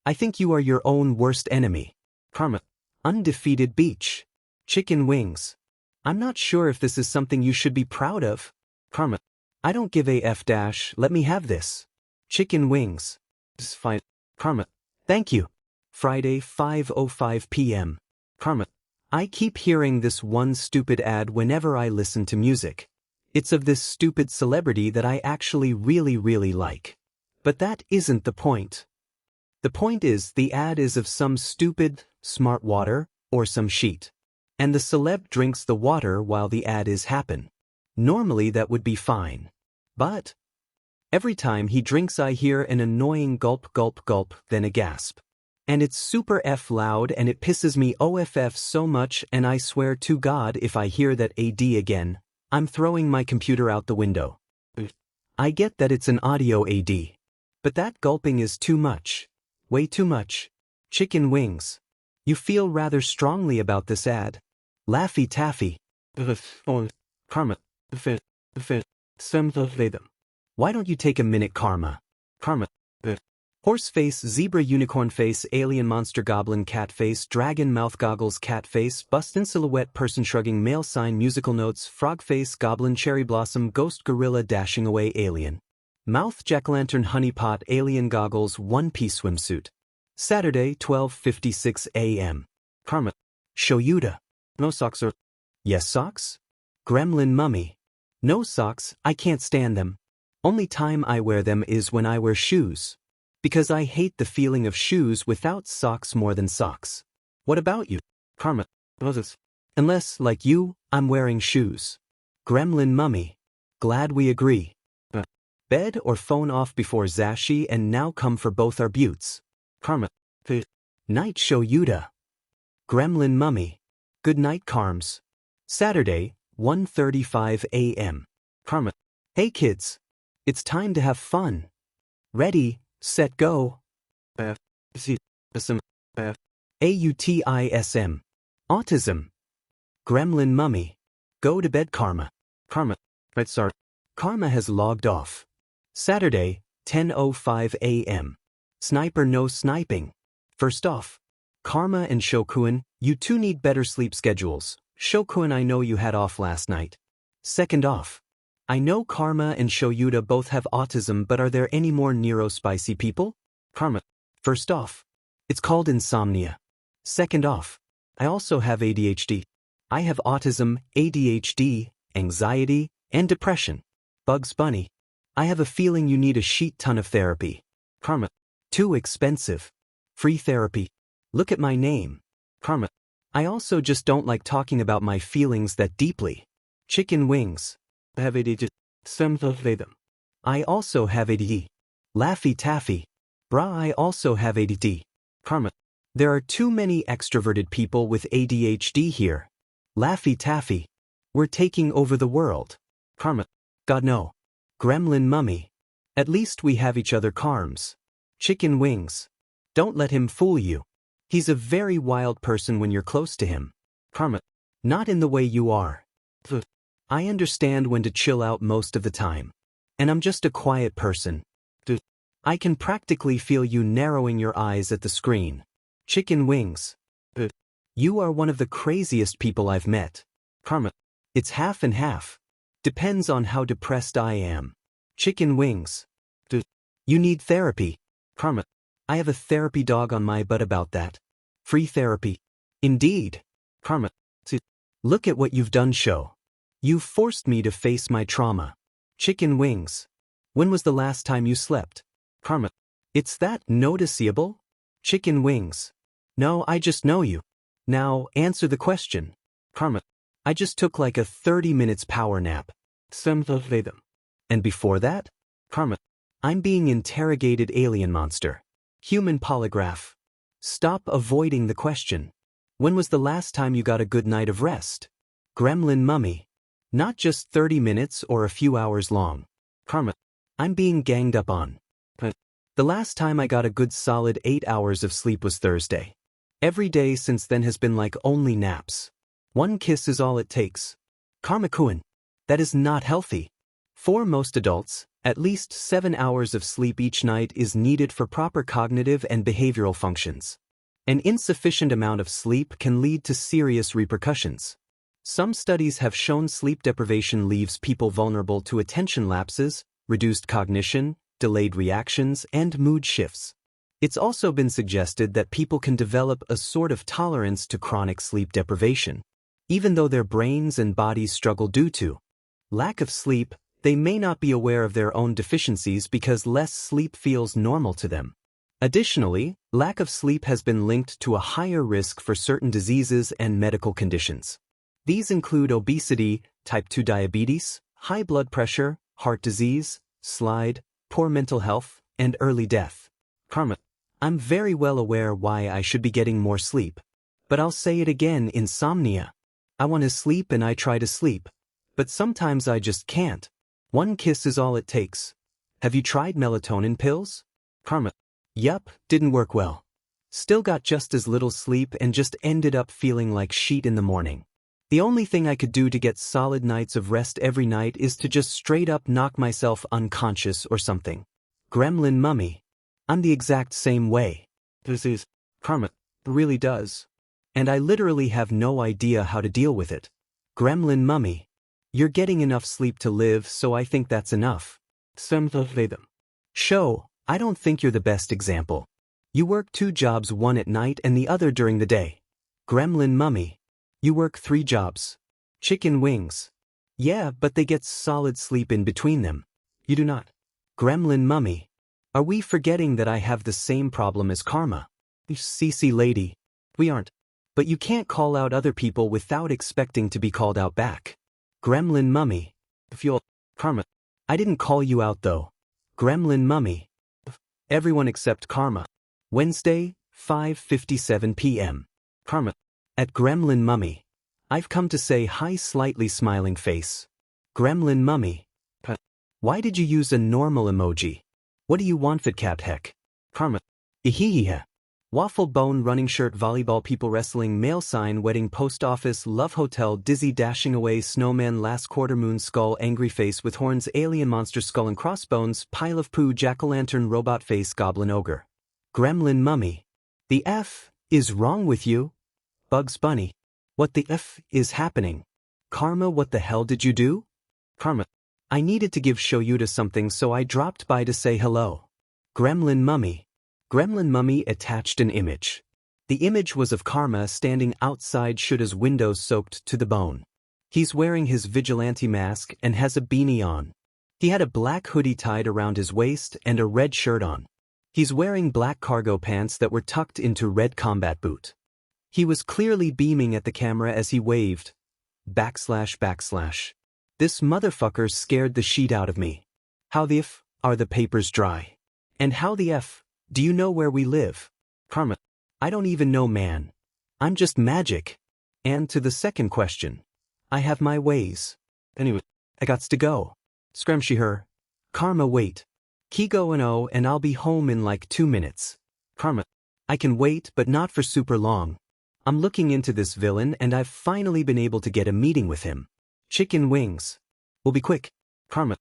A: I think you are your own worst enemy. Karma. Undefeated beach. Chicken wings. I'm not sure if this is something you should be proud of. Karma. I don't give a f dash, let me have this. Chicken wings. Fine. Karma. Thank you. Friday, 5:05 p.m. Karma. I keep hearing this one stupid ad whenever I listen to music. It's of this stupid celebrity that I actually really like. But that isn't the point. The point is the ad is of some stupid, smart water, or some sheet. And the celeb drinks the water while the ad is happen. Normally that would be fine. But every time he drinks I hear an annoying gulp gulp gulp, then a gasp. And it's super F loud and it pisses me off so much, and I swear to God if I hear that AD again, I'm throwing my computer out the window. I get that it's an audio AD. But that gulping is too much. Way too much. Chicken wings. You feel rather strongly about this ad. Laffy Taffy. Karma. Why don't you take a minute, Karma? Karma. Horse face, zebra, unicorn face, alien monster, goblin, cat face, dragon, mouth, goggles, cat face, bust in silhouette, person shrugging, male sign, musical notes, frog face, goblin, cherry blossom, ghost, gorilla, dashing away, alien. Mouth, jack-o'-lantern, honeypot, alien goggles, one-piece swimsuit. Saturday, 12:56 a.m. Karma. Shoyuta. No socks or... Yes socks? Gremlin mummy. No socks, I can't stand them. Only time I wear them is when I wear shoes. Because I hate the feeling of shoes without socks more than socks. What about you? Karma. Unless, like you, I'm wearing shoes. Gremlin mummy. Glad we agree. Bed or phone off before Zashi and now come for both our buttes. Karma. Night show Yuta. Gremlin mummy. Good night, Carms. Saturday, 1:35 a.m. Karma. Hey kids. It's time to have fun. Ready, set, go. AUTISM. Autism. Gremlin mummy. Go to bed, Karma. Karma. Karma has logged off. Saturday, 10:05 a.m. Sniper no sniping. First off, Karma and Shokuin, you two need better sleep schedules. Shokuin, I know you had off last night. Second off, I know Karma and Shoyuta both have autism, but are there any more neurospicy people? Karma. First off, it's called insomnia. Second off, I also have ADHD. I have autism, ADHD, anxiety, and depression. Bugs Bunny. I have a feeling you need a sheet ton of therapy. Karma. Too expensive. Free therapy. Look at my name. Karma. I also just don't like talking about my feelings that deeply. Chicken wings. I have ADHD. I also have ADD. Laffy Taffy. Brah, I also have ADD. Karma. There are too many extroverted people with ADHD here. Laffy Taffy. We're taking over the world. Karma. God no. Gremlin mummy. At least we have each other, Carms. Chicken wings. Don't let him fool you. He's a very wild person when you're close to him. Karma. Not in the way you are. I understand when to chill out most of the time. And I'm just a quiet person. I can practically feel you narrowing your eyes at the screen. Chicken wings. You are one of the craziest people I've met. Karma. It's half and half. Depends on how depressed I am. Chicken wings. You need therapy. Karma. I have a therapy dog on my butt about that. Free therapy. Indeed. Karma. Look at what you've done, show. You've forced me to face my trauma. Chicken wings. When was the last time you slept? Karma. It's that noticeable? Chicken wings. No, I just know you. Now, answer the question. Karma. I just took like a 30 minutes power nap. And before that? Karma. I'm being interrogated, alien monster. Human polygraph. Stop avoiding the question. When was the last time you got a good night of rest? Gremlin mummy. Not just 30 minutes or a few hours long. Karma. I'm being ganged up on. The last time I got a good solid 8 hours of sleep was Thursday. Every day since then has been like only naps. One kiss is all it takes. Karma-kun. That is not healthy. For most adults, at least 7 hours of sleep each night is needed for proper cognitive and behavioral functions. An insufficient amount of sleep can lead to serious repercussions. Some studies have shown sleep deprivation leaves people vulnerable to attention lapses, reduced cognition, delayed reactions, and mood shifts. It's also been suggested that people can develop a sort of tolerance to chronic sleep deprivation. Even though their brains and bodies struggle due to lack of sleep, they may not be aware of their own deficiencies because less sleep feels normal to them. Additionally, lack of sleep has been linked to a higher risk for certain diseases and medical conditions. These include obesity, type 2 diabetes, high blood pressure, heart disease, SLID, poor mental health, and early death. Karma. I'm very well aware why I should be getting more sleep. But I'll say it again, insomnia. I want to sleep and I try to sleep. But sometimes I just can't. One kiss is all it takes. Have you tried melatonin pills? Karma. Yup, didn't work well. Still got just as little sleep and just ended up feeling like shit in the morning. The only thing I could do to get solid nights of rest every night is to just straight up knock myself unconscious or something. Gremlin mummy. I'm the exact same way. This is karma. Really does. And I literally have no idea how to deal with it. Gremlin mummy. You're getting enough sleep to live, so I think that's enough. Show, I don't think you're the best example. You work 2 jobs, one at night and the other during the day. Gremlin mummy. You work 3 jobs. Chicken wings. Yeah, but they get solid sleep in between them. You do not. Gremlin mummy. Are we forgetting that I have the same problem as karma? CC lady. We aren't. But you can't call out other people without expecting to be called out back. Gremlin mummy. Fuel. Karma. I didn't call you out though. Gremlin mummy. Everyone except karma. Wednesday, 5:57 p.m. Karma. At Gremlin mummy. I've come to say hi, slightly smiling face. Gremlin mummy. Why did you use a normal emoji? What do you want, FitCap heck? Karma. Ihihiha. Waffle bone, running shirt, volleyball, people wrestling, mail sign, wedding, post office, love hotel, dizzy, dashing away, snowman, last quarter, moon, skull, angry face with horns, alien monster, skull and crossbones, pile of poo, jack-o'-lantern, robot face, goblin ogre. Gremlin mummy. The F is wrong with you? Bugs Bunny. What the F is happening? Karma, what the hell did you do? Karma. I needed to give Shoyuta something, so I dropped by to say hello. Gremlin mummy. Gremlin mummy attached an image. The image was of Karma standing outside Shuta's window, soaked to the bone. He's wearing his vigilante mask and has a beanie on. He had a black hoodie tied around his waist and a red shirt on. He's wearing black cargo pants that were tucked into red combat boot. He was clearly beaming at the camera as he waved. //. This motherfucker scared the shit out of me. How the F are the papers dry? And how the F do you know where we live? Karma. I don't even know, man. I'm just magic. And to the second question. I have my ways. Anyway, I gots to go. Scrumshy her. Karma, wait. Kigo and I'll be home in like 2 minutes. Karma. I can wait, but not for super long. I'm looking into this villain and I've finally been able to get a meeting with him. Chicken wings. We'll be quick. Karma.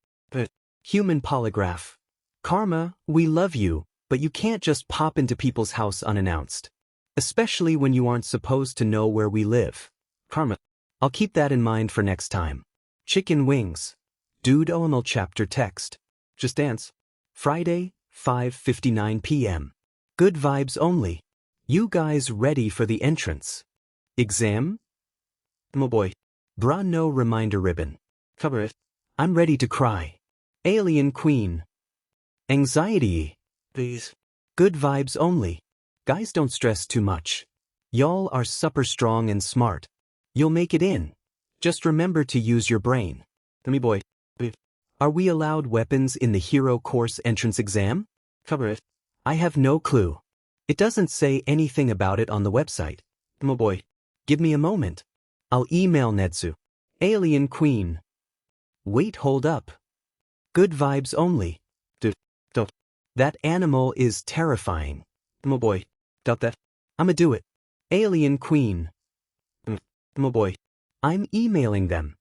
A: Human polygraph. Karma, we love you. But you can't just pop into people's house unannounced. Especially when you aren't supposed to know where we live. Karma. I'll keep that in mind for next time. Chicken wings. Dude OML chapter text. Just Dance. Friday, 5:59 p.m. Good vibes only. You guys ready for the entrance exam? Oh boy. Bra no reminder ribbon. Cover it. I'm ready to cry. Alien Queen. Anxiety. Please. Good vibes only. Guys, don't stress too much. Y'all are super strong and smart. You'll make it in. Just remember to use your brain. Me boy. Are we allowed weapons in the hero course entrance exam? Cover it. I have no clue. It doesn't say anything about it on the website. Oh boy. Give me a moment. I'll email Netsu. Alien Queen. Wait, hold up. Good vibes only. Don't. That animal is terrifying. Oh boy. Doubt that. I'ma do it. Alien Queen. Oh boy. I'm emailing them.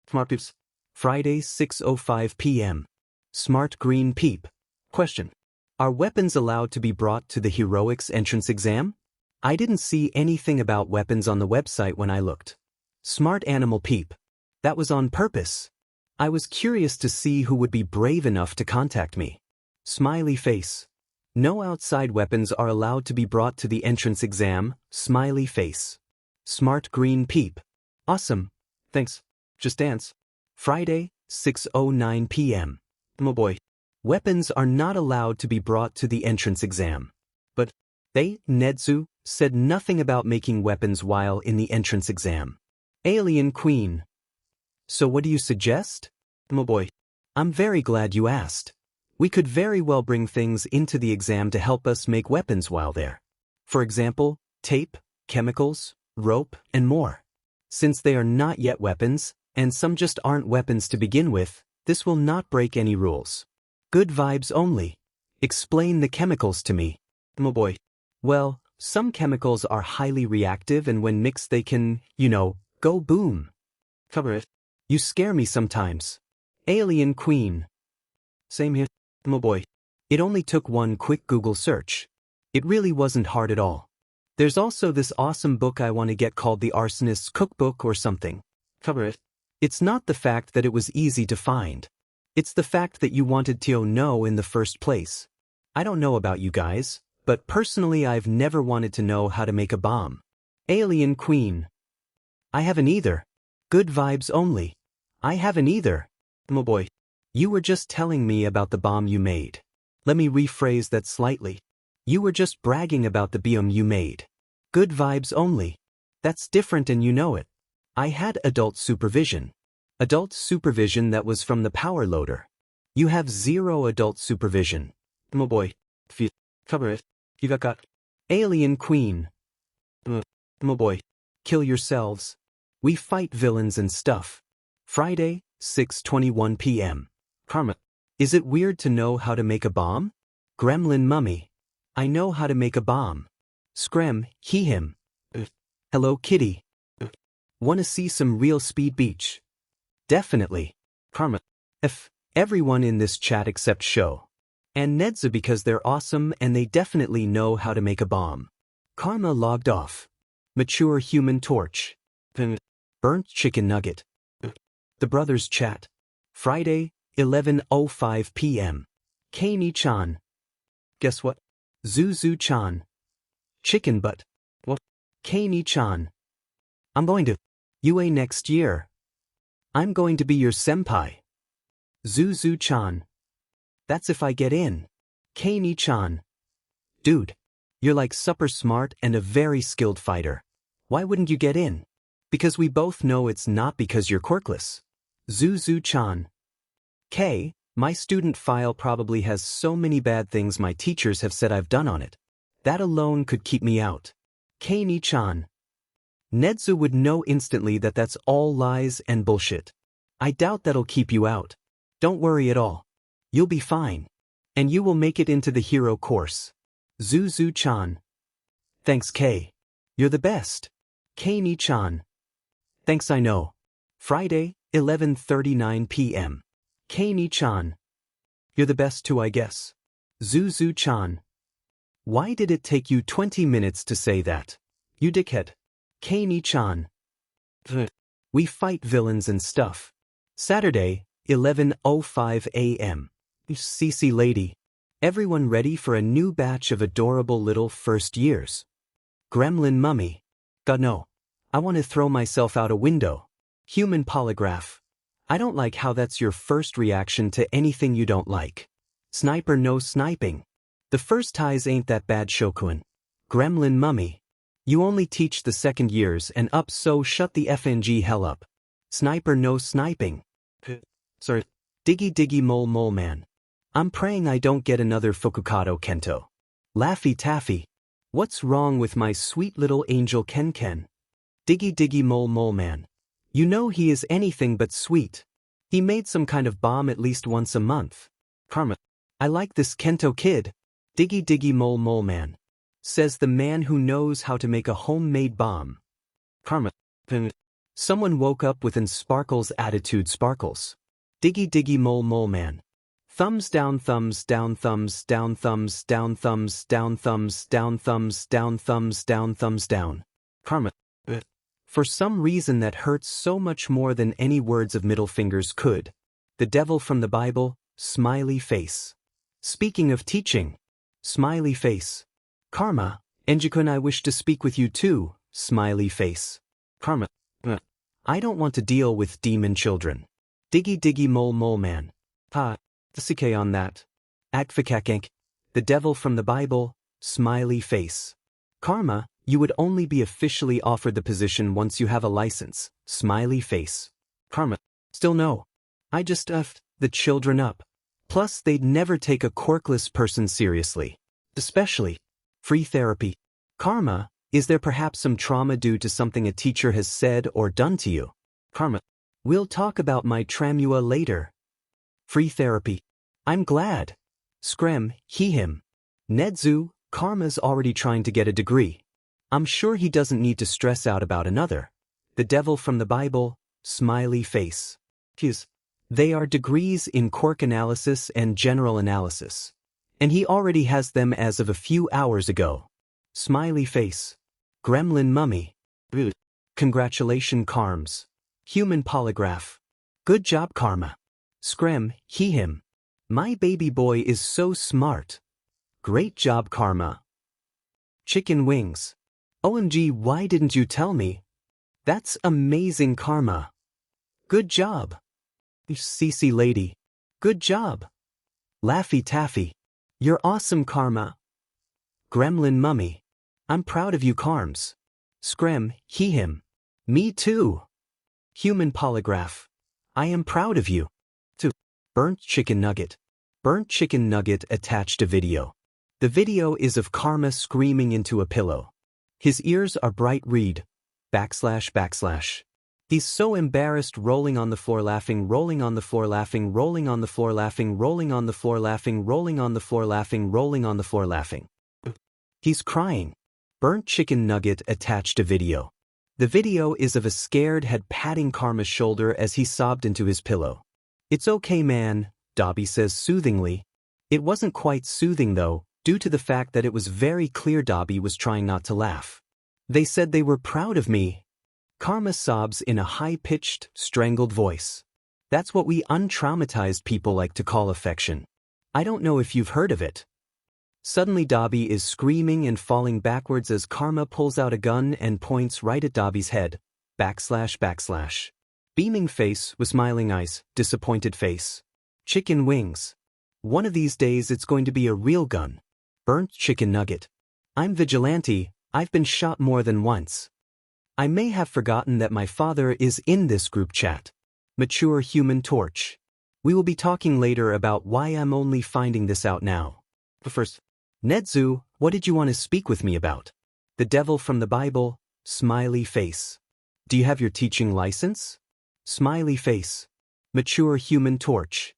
A: Smart peeps. Friday, 6:05 p.m. Smart Green Peep. Question. Are weapons allowed to be brought to the heroics entrance exam? I didn't see anything about weapons on the website when I looked. Smart Animal Peep. That was on purpose. I was curious to see who would be brave enough to contact me. Smiley face. No outside weapons are allowed to be brought to the entrance exam. Smiley face. Smart Green Peep. Awesome. Thanks. Just Dance. Friday, 6:09 p.m. Oh boy. Weapons are not allowed to be brought to the entrance exam. But Netsu, said nothing about making weapons while in the entrance exam. Alien Queen. So what do you suggest? Oh boy. I'm very glad you asked. We could very well bring things into the exam to help us make weapons while there. For example, tape, chemicals, rope, and more. Since they are not yet weapons, and some just aren't weapons to begin with, this will not break any rules. Good vibes only. Explain the chemicals to me. Oh boy. Well, some chemicals are highly reactive and when mixed they can, go boom. Cover it. You scare me sometimes. Alien Queen. Same here. Oh boy. It only took one quick Google search. It really wasn't hard at all. There's also this awesome book I want to get called The Arsonist's Cookbook or something. Cover it. It's not the fact that it was easy to find. It's the fact that you wanted to know in the first place. I don't know about you guys, but personally I've never wanted to know how to make a bomb. Alien Queen. I haven't either. Good vibes only. I haven't either. Oh boy. You were just telling me about the bomb you made. Let me rephrase that slightly. You were just bragging about the bomb you made. Good vibes only. That's different and you know it. I had adult supervision. Adult supervision that was from the power loader. You have zero adult supervision. Oh boy. Cover it. You've got Alien Queen. Oh boy. Kill yourselves. We fight villains and stuff. Friday, 6:21 p.m. Karma. Is it weird to know how to make a bomb? Gremlin Mummy. I know how to make a bomb. Screm, he him. Hello Kitty. Wanna see some real speed beach? Definitely. Karma. If everyone in this chat except Sho and Nedza because they're awesome and they definitely know how to make a bomb. Karma logged off. Mature Human Torch. Burnt Chicken Nugget. The Brothers Chat. Friday, 11:05 p.m. Kani-chan. Guess what? Zuzu-chan. Chicken butt. What? Kani-chan. I'm going to UA next year. I'm going to be your senpai. Zuzu-chan. That's if I get in. Kani-chan. Dude, you're like super smart and a very skilled fighter. Why wouldn't you get in? Because we both know it's not because you're quirkless. Zuzu-chan. K, my student file probably has so many bad things my teachers have said I've done on it. That alone could keep me out. Kani-chan. Nedzu would know instantly that that's all lies and bullshit. I doubt that'll keep you out. Don't worry at all. You'll be fine. And you will make it into the hero course. Zuzu-chan. Thanks K. You're the best. Kani-chan. Thanks I know. Friday, 11:39 p.m. Kani-chan. You're the best too I guess. Zuzu-chan. Why did it take you 20 minutes to say that? You dickhead. Kani-chan. We fight villains and stuff. Saturday, 11:05 a.m. CC lady. Everyone ready for a new batch of adorable little first years? Gremlin mummy. God no. I want to throw myself out a window. Human polygraph. I don't like how that's your first reaction to anything you don't like. Sniper no sniping. The first ties ain't that bad Shokuin. Gremlin mummy. You only teach the second years and up, so shut the FNG hell up. Sniper no sniping. Sir. Diggy mole mole man. I'm praying I don't get another Fukukado Kento. Laffy Taffy. What's wrong with my sweet little angel Ken Ken? Diggy mole mole man. You know he is anything but sweet. He made some kind of bomb at least once a month. Karma. I like this Kento kid. Diggy mole mole man. Says the man who knows how to make a homemade bomb. Karma. Someone woke up with an Sparkles attitude Sparkles. Diggy mole mole man. Thumbs down thumbs down thumbs down thumbs down thumbs down thumbs down thumbs down thumbs down thumbs down. Karma. For some reason that hurts so much more than any words of middle fingers could. The devil from the Bible, smiley face. Speaking of teaching. Smiley face. Karma, Enjikun I wish to speak with you too, smiley face. Karma. I don't want to deal with demon children. Diggy mole mole man. Ha. The on that. Akfikakank. The devil from the Bible, smiley face. Karma, you would only be officially offered the position once you have a license, smiley face. Karma. Still no. I just effed the children up. Plus they'd never take a quirkless person seriously. Especially free therapy. Karma, is there perhaps some trauma due to something a teacher has said or done to you? Karma. We'll talk about my tramua later. Free therapy. I'm glad. Screm, he him. Nedzu, Karma's already trying to get a degree. I'm sure he doesn't need to stress out about another. The devil from the Bible, smiley face. They are degrees in quirk analysis and general analysis. And he already has them as of a few hours ago. Smiley face. Gremlin mummy. Congratulations Karms. Human polygraph. Good job Karma. Screm, he him. My baby boy is so smart. Great job Karma. Chicken wings. OMG, why didn't you tell me? That's amazing Karma. Good job. CC lady. Good job. Laffy Taffy. You're awesome Karma. Gremlin mummy. I'm proud of you Karms. Screm, he him. Me too. Human polygraph. I am proud of you. Burnt chicken nugget. Burnt chicken nugget attached a video. The video is of Karma screaming into a pillow. His ears are bright red. //. He's so embarrassed rolling on the floor laughing rolling on the floor laughing rolling on the floor laughing rolling on the floor laughing rolling on the floor laughing rolling on the floor laughing. He's crying. Burnt chicken nugget attached a video. The video is of a scared head patting Karma's shoulder as he sobbed into his pillow. It's okay man, Dobby says soothingly. It wasn't quite soothing though, due to the fact that it was very clear Dobby was trying not to laugh. They said they were proud of me. Karma sobs in a high-pitched, strangled voice. That's what we untraumatized people like to call affection. I don't know if you've heard of it. Suddenly Dobby is screaming and falling backwards as Karma pulls out a gun and points right at Dobby's head. //. Beaming face with smiling eyes, disappointed face. Chicken wings. One of these days it's going to be a real gun. Burnt chicken nugget. I'm vigilante, I've been shot more than once. I may have forgotten that my father is in this group chat. Mature human torch. We will be talking later about why I'm only finding this out now. But first, Nedzu, what did you want to speak with me about? The devil from the Bible, smiley face. Do you have your teaching license? Smiley face. Mature human torch.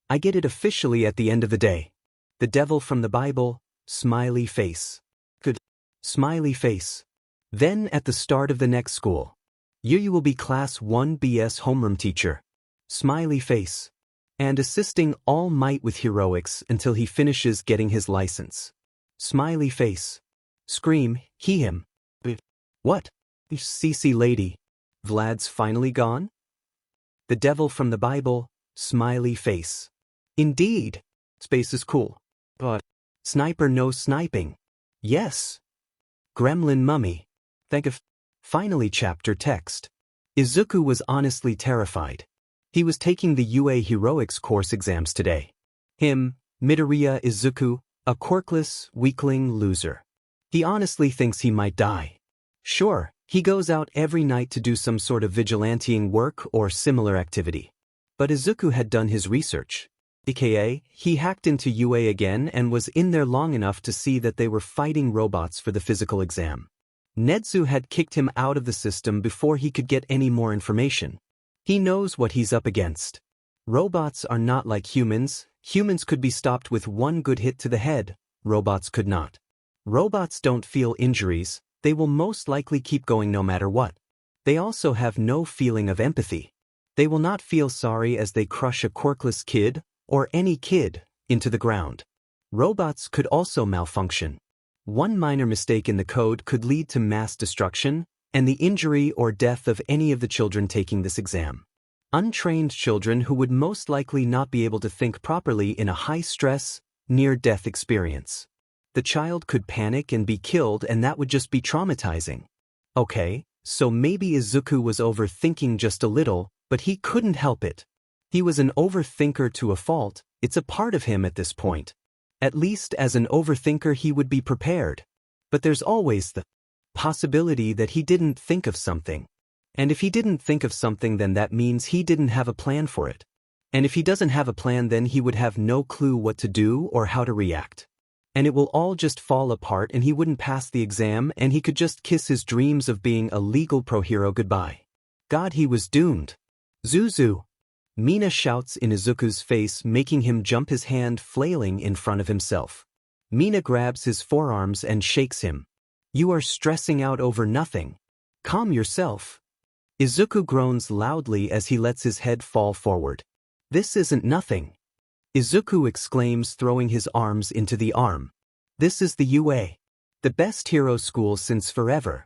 A: I get it officially at the end of the day. The devil from the Bible, smiley face. Good. Smiley face. Then at the start of the next school year you will be class 1 BS homeroom teacher. Smiley face. And assisting All Might with heroics until he finishes getting his license. Smiley face. Scream, he him. What? CC lady. Vlad's finally gone? The devil from the Bible, smiley face. Indeed. Space is cool. But sniper no sniping. Yes. Gremlin mummy. Think of. Finally chapter text. Izuku was honestly terrified. He was taking the UA Heroics course exams today. Him, Midoriya Izuku, a quirkless, weakling loser. He honestly thinks he might die. Sure, he goes out every night to do some sort of vigilanteing work or similar activity. But Izuku had done his research. AKA, he hacked into UA again and was in there long enough to see that they were fighting robots for the physical exam. Netsu had kicked him out of the system before he could get any more information. He knows what he's up against. Robots are not like humans. Humans could be stopped with one good hit to the head. Robots could not. Robots don't feel injuries. They will most likely keep going no matter what. They also have no feeling of empathy. They will not feel sorry as they crush a quirkless kid, or any kid, into the ground. Robots could also malfunction. One minor mistake in the code could lead to mass destruction and the injury or death of any of the children taking this exam. Untrained children who would most likely not be able to think properly in a high-stress, near-death experience. The child could panic and be killed, and that would just be traumatizing. Okay, so maybe Izuku was overthinking just a little, but he couldn't help it. He was an overthinker to a fault. It's a part of him at this point. At least as an overthinker he would be prepared. But there's always the possibility that he didn't think of something. And if he didn't think of something, then that means he didn't have a plan for it. And if he doesn't have a plan, then he would have no clue what to do or how to react. And it will all just fall apart and he wouldn't pass the exam and he could just kiss his dreams of being a legal pro-hero goodbye. God, he was doomed. Zuzu. Mina shouts in Izuku's face, making him jump, his hand flailing in front of himself. Mina grabs his forearms and shakes him. You are stressing out over nothing. Calm yourself. Izuku groans loudly as he lets his head fall forward. This isn't nothing. Izuku exclaims, throwing his arms into the arm. This is the UA. The best hero school since forever.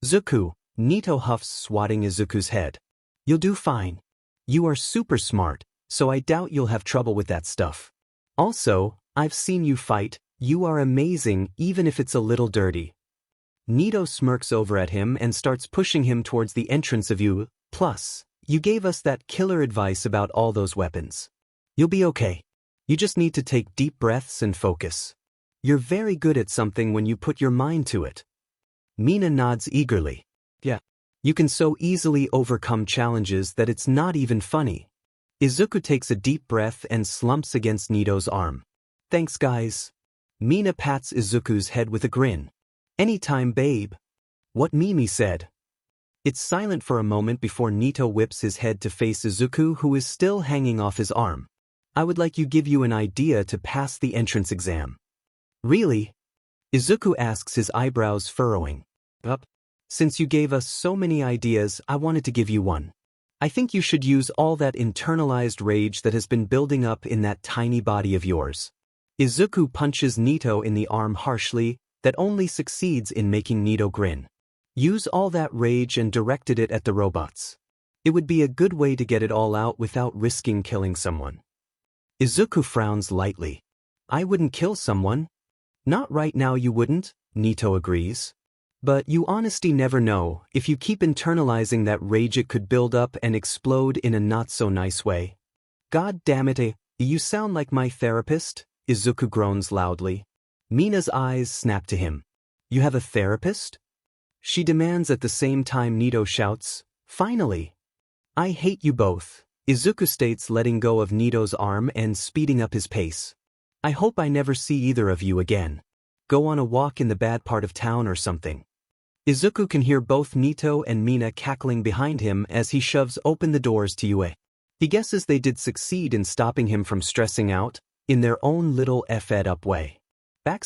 A: Zuku, Nito huffs, swatting Izuku's head. You'll do fine. You are super smart, so I doubt you'll have trouble with that stuff. Also, I've seen you fight. You are amazing, even if it's a little dirty. Nito smirks over at him and starts pushing him towards the entrance of you. Plus, you gave us that killer advice about all those weapons. You'll be okay. You just need to take deep breaths and focus. You're very good at something when you put your mind to it. Mina nods eagerly. Yeah. You can so easily overcome challenges that it's not even funny. Izuku takes a deep breath and slumps against Nito's arm. Thanks, guys. Mina pats Izuku's head with a grin. Anytime, babe. What Mimi said. It's silent for a moment before Nito whips his head to face Izuku, who is still hanging off his arm. I would like you give you an idea to pass the entrance exam. Really? Izuku asks, his eyebrows furrowing. Up. Since you gave us so many ideas, I wanted to give you one. I think you should use all that internalized rage that has been building up in that tiny body of yours. Izuku punches Nito in the arm harshly, that only succeeds in making Nito grin. Use all that rage and directed it at the robots. It would be a good way to get it all out without risking killing someone. Izuku frowns lightly. I wouldn't kill someone. Not right now, you wouldn't, Nito agrees. But you honestly never know. If you keep internalizing that rage, it could build up and explode in a not-so-nice way. God damn it, you sound like my therapist, Izuku groans loudly. Mina's eyes snap to him. You have a therapist? She demands. At the same time, Nito shouts, finally. I hate you both, Izuku states, letting go of Nito's arm and speeding up his pace. I hope I never see either of you again. Go on a walk in the bad part of town or something. Izuku can hear both Nito and Mina cackling behind him as he shoves open the doors to UA. He guesses they did succeed in stopping him from stressing out, in their own little F-ed-up way. / Show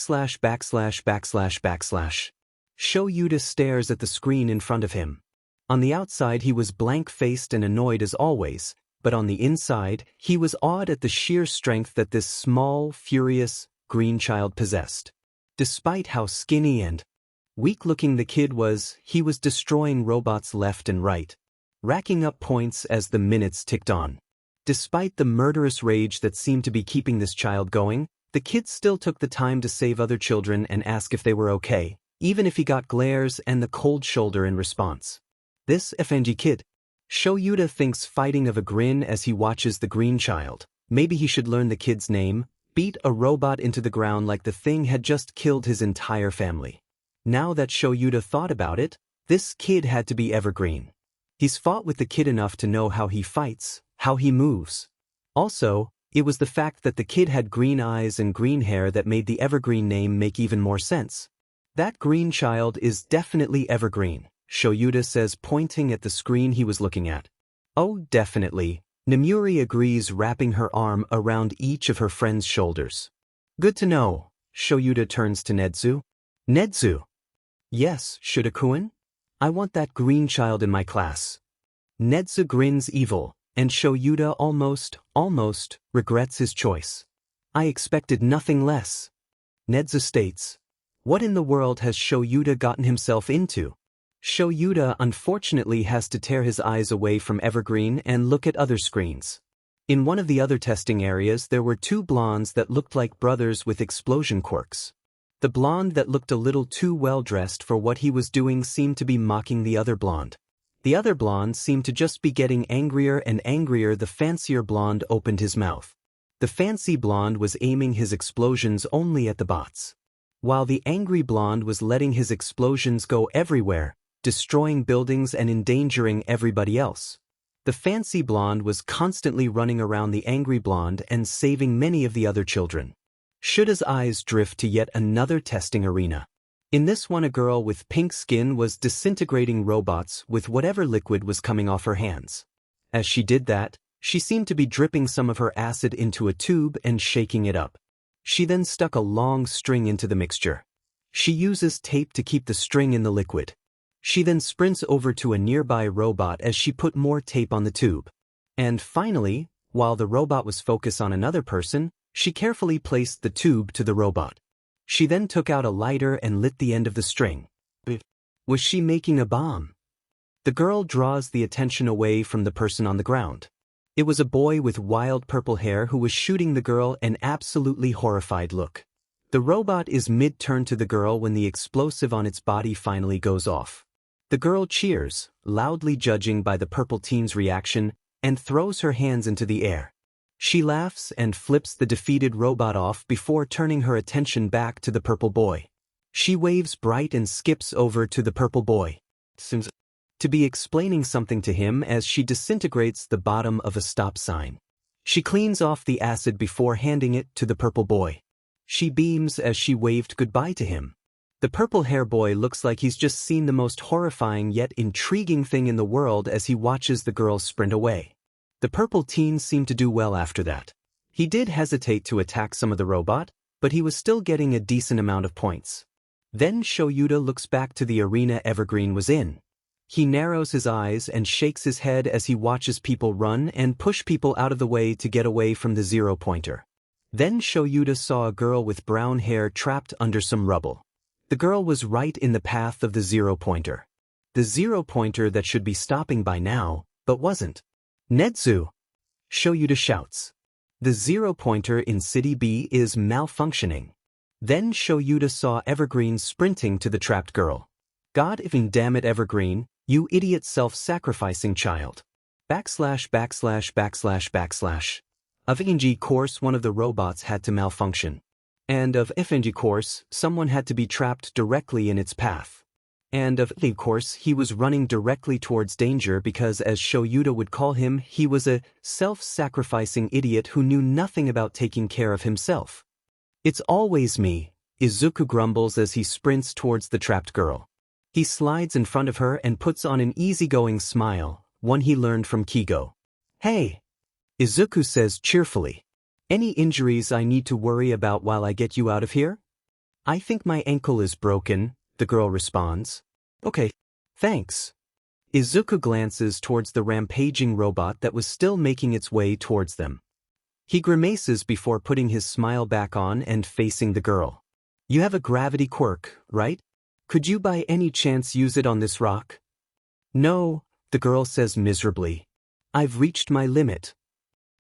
A: Yuta stares at the screen in front of him. On the outside he was blank-faced and annoyed as always, but on the inside he was awed at the sheer strength that this small, furious, green child possessed. Despite how skinny and weak-looking the kid was, he was destroying robots left and right, racking up points as the minutes ticked on. Despite the murderous rage that seemed to be keeping this child going, the kid still took the time to save other children and ask if they were okay, even if he got glares and the cold shoulder in response. This FNG kid. Shoyuta thinks fighting of a grin as he watches the green child. Maybe he should learn the kid's name, beat a robot into the ground like the thing had just killed his entire family. Now that Shoyuta thought about it, this kid had to be evergreen. He's fought with the kid enough to know how he fights, how he moves. Also, it was the fact that the kid had green eyes and green hair that made the evergreen name make even more sense. That green child is definitely evergreen, Shoyuta says, pointing at the screen he was looking at. Oh, definitely. Nemuri agrees, wrapping her arm around each of her friend's shoulders. Good to know. Shoyuta turns to Nedzu. Nedzu. Yes, Shuda-kun? I want that green child in my class. Nedzu grins evil, and Shoyuta almost regrets his choice. I expected nothing less. Nedzu states. What in the world has Shoyuta gotten himself into? Shoyuta unfortunately has to tear his eyes away from Evergreen and look at other screens. In one of the other testing areas there were two blondes that looked like brothers with explosion quirks. The blonde that looked a little too well-dressed for what he was doing seemed to be mocking the other blonde. The other blonde seemed to just be getting angrier and angrier. The fancier blonde opened his mouth. The fancy blonde was aiming his explosions only at the bots, while the angry blonde was letting his explosions go everywhere, destroying buildings and endangering everybody else. The fancy blonde was constantly running around the angry blonde and saving many of the other children. Shuda's eyes drift to yet another testing arena. In this one, a girl with pink skin was disintegrating robots with whatever liquid was coming off her hands. As she did that, she seemed to be dripping some of her acid into a tube and shaking it up. She then stuck a long string into the mixture. She uses tape to keep the string in the liquid. She then sprints over to a nearby robot as she put more tape on the tube. And finally, while the robot was focused on another person, she carefully placed the tube to the robot. She then took out a lighter and lit the end of the string. Was she making a bomb? The girl draws the attention away from the person on the ground. It was a boy with wild purple hair who was shooting the girl an absolutely horrified look. The robot is mid-turn to the girl when the explosive on its body finally goes off. The girl cheers, loudly judging by the purple teen's reaction, and throws her hands into the air. She laughs and flips the defeated robot off before turning her attention back to the purple boy. She waves bright and skips over to the purple boy. Seems to be explaining something to him as she disintegrates the bottom of a stop sign. She cleans off the acid before handing it to the purple boy. She beams as she waved goodbye to him. The purple hair boy looks like he's just seen the most horrifying yet intriguing thing in the world as he watches the girls sprint away. The purple teen seemed to do well after that. He did hesitate to attack some of the robot, but he was still getting a decent amount of points. Then Shoyuta looks back to the arena Evergreen was in. He narrows his eyes and shakes his head as he watches people run and push people out of the way to get away from the zero-pointer. Then Shoyuta saw a girl with brown hair trapped under some rubble. The girl was right in the path of the zero-pointer. The zero-pointer that should be stopping by now, but wasn't. Nedzu! Shoyuta shouts. The zero-pointer in City B is malfunctioning. Then Shoyuta saw Evergreen sprinting to the trapped girl. God effing damn it, Evergreen, you idiot self-sacrificing child. / Of FNG course, one of the robots had to malfunction. And of FNG course, someone had to be trapped directly in its path. And of course, he was running directly towards danger because, as Shoyuta would call him, he was a self-sacrificing idiot who knew nothing about taking care of himself. It's always me, Izuku grumbles as he sprints towards the trapped girl. He slides in front of her and puts on an easygoing smile, one he learned from Kigo. Hey! Izuku says cheerfully. Any injuries I need to worry about while I get you out of here? I think my ankle is broken, the girl responds. Okay, thanks. Izuku glances towards the rampaging robot that was still making its way towards them. He grimaces before putting his smile back on and facing the girl. You have a gravity quirk, right? Could you by any chance use it on this rock? No, the girl says miserably. I've reached my limit.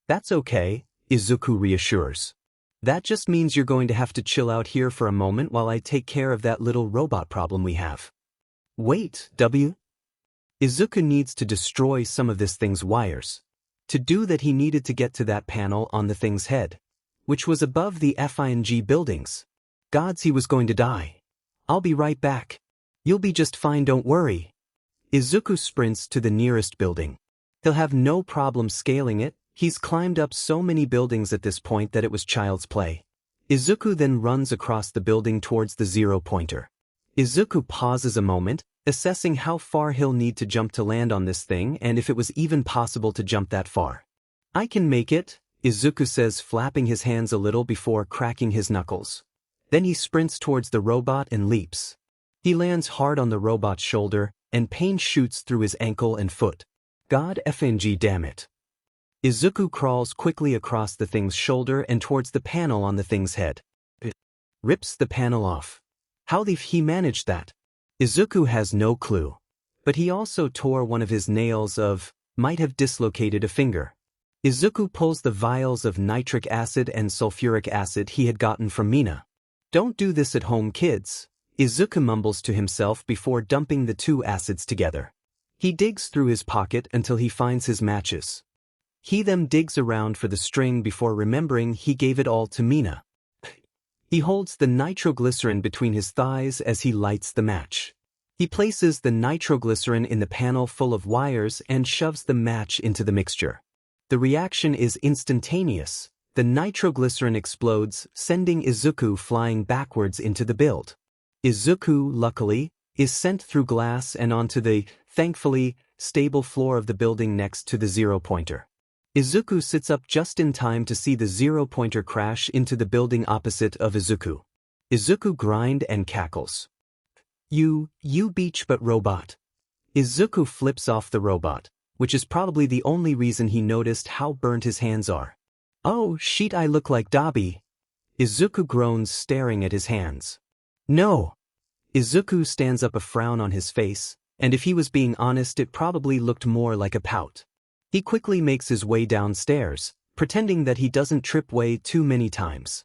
A: That's okay, Izuku reassures. That just means you're going to have to chill out here for a moment while I take care of that little robot problem we have. Wait, Izuku needs to destroy some of this thing's wires. To do that he needed to get to that panel on the thing's head, which was above the FING buildings. Gods, he was going to die. I'll be right back. You'll be just fine, don't worry. Izuku sprints to the nearest building. He'll have no problem scaling it. He's climbed up so many buildings at this point that it was child's play. Izuku then runs across the building towards the zero-pointer. Izuku pauses a moment, assessing how far he'll need to jump to land on this thing and if it was even possible to jump that far. I can make it, Izuku says, flapping his hands a little before cracking his knuckles. Then he sprints towards the robot and leaps. He lands hard on the robot's shoulder, and pain shoots through his ankle and foot. God FNG, damn it. Izuku crawls quickly across the thing's shoulder and towards the panel on the thing's head. It rips the panel off. How he managed that? Izuku has no clue. But he also tore one of his nails might have dislocated a finger. Izuku pulls the vials of nitric acid and sulfuric acid he had gotten from Mina. Don't do this at home, kids, Izuku mumbles to himself before dumping the two acids together. He digs through his pocket until he finds his matches. He then digs around for the string before remembering he gave it all to Mina. He holds the nitroglycerin between his thighs as he lights the match. He places the nitroglycerin in the panel full of wires and shoves the match into the mixture. The reaction is instantaneous. The nitroglycerin explodes, sending Izuku flying backwards into the build. Izuku, luckily, is sent through glass and onto the, thankfully, stable floor of the building next to the zero-pointer. Izuku sits up just in time to see the zero-pointer crash into the building opposite of Izuku. Izuku grinds and cackles. You beach butt robot. Izuku flips off the robot, which is probably the only reason he noticed how burnt his hands are. Oh shit, I look like Dobby. Izuku groans, staring at his hands. No. Izuku stands up, a frown on his face, and if he was being honest, it probably looked more like a pout. He quickly makes his way downstairs, pretending that he doesn't trip way too many times.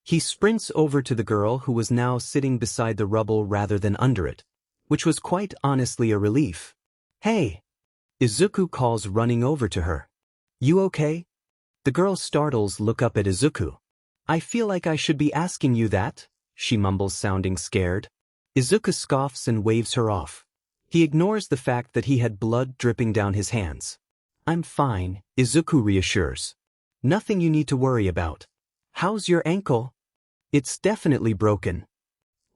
A: He sprints over to the girl who was now sitting beside the rubble rather than under it, which was quite honestly a relief. Hey! Izuku calls, running over to her. You okay? The girl startles, look up at Izuku. I feel like I should be asking you that, she mumbles, sounding scared. Izuku scoffs and waves her off. He ignores the fact that he had blood dripping down his hands. I'm fine, Izuku reassures. Nothing you need to worry about. How's your ankle? It's definitely broken.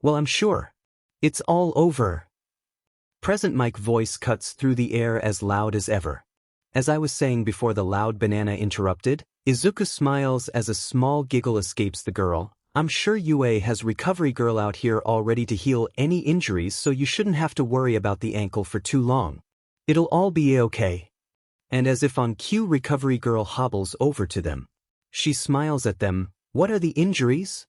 A: Well, I'm sure. It's all over. Present Mike voice cuts through the air as loud as ever. As I was saying before the loud banana interrupted, Izuku smiles as a small giggle escapes the girl. I'm sure UA has recovery girl out here all ready to heal any injuries, so you shouldn't have to worry about the ankle for too long. It'll all be okay. And as if on cue, recovery girl hobbles over to them. She smiles at them. What are the injuries?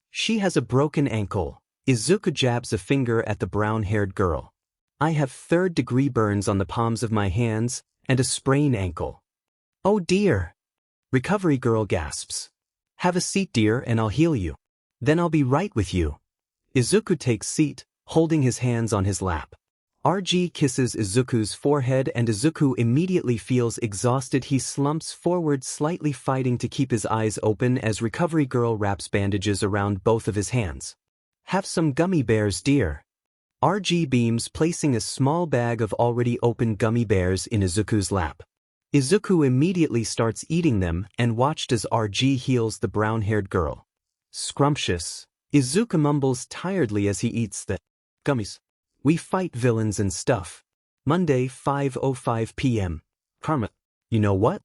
A: She has a broken ankle. Izuku jabs a finger at the brown-haired girl. I have third-degree burns on the palms of my hands and a sprained ankle. Oh dear. Recovery girl gasps. Have a seat, dear, and I'll heal you. Then I'll be right with you. Izuku takes seat, holding his hands on his lap. RG kisses Izuku's forehead and Izuku immediately feels exhausted. He slumps forward, slightly fighting to keep his eyes open as recovery girl wraps bandages around both of his hands. Have some gummy bears, dear. RG beams, placing a small bag of already opened gummy bears in Izuku's lap. Izuku immediately starts eating them and watched as RG heals the brown-haired girl. Scrumptious. Izuku mumbles tiredly as he eats the gummies. We fight villains and stuff. Monday, 5:05 p.m. Karma. You know what?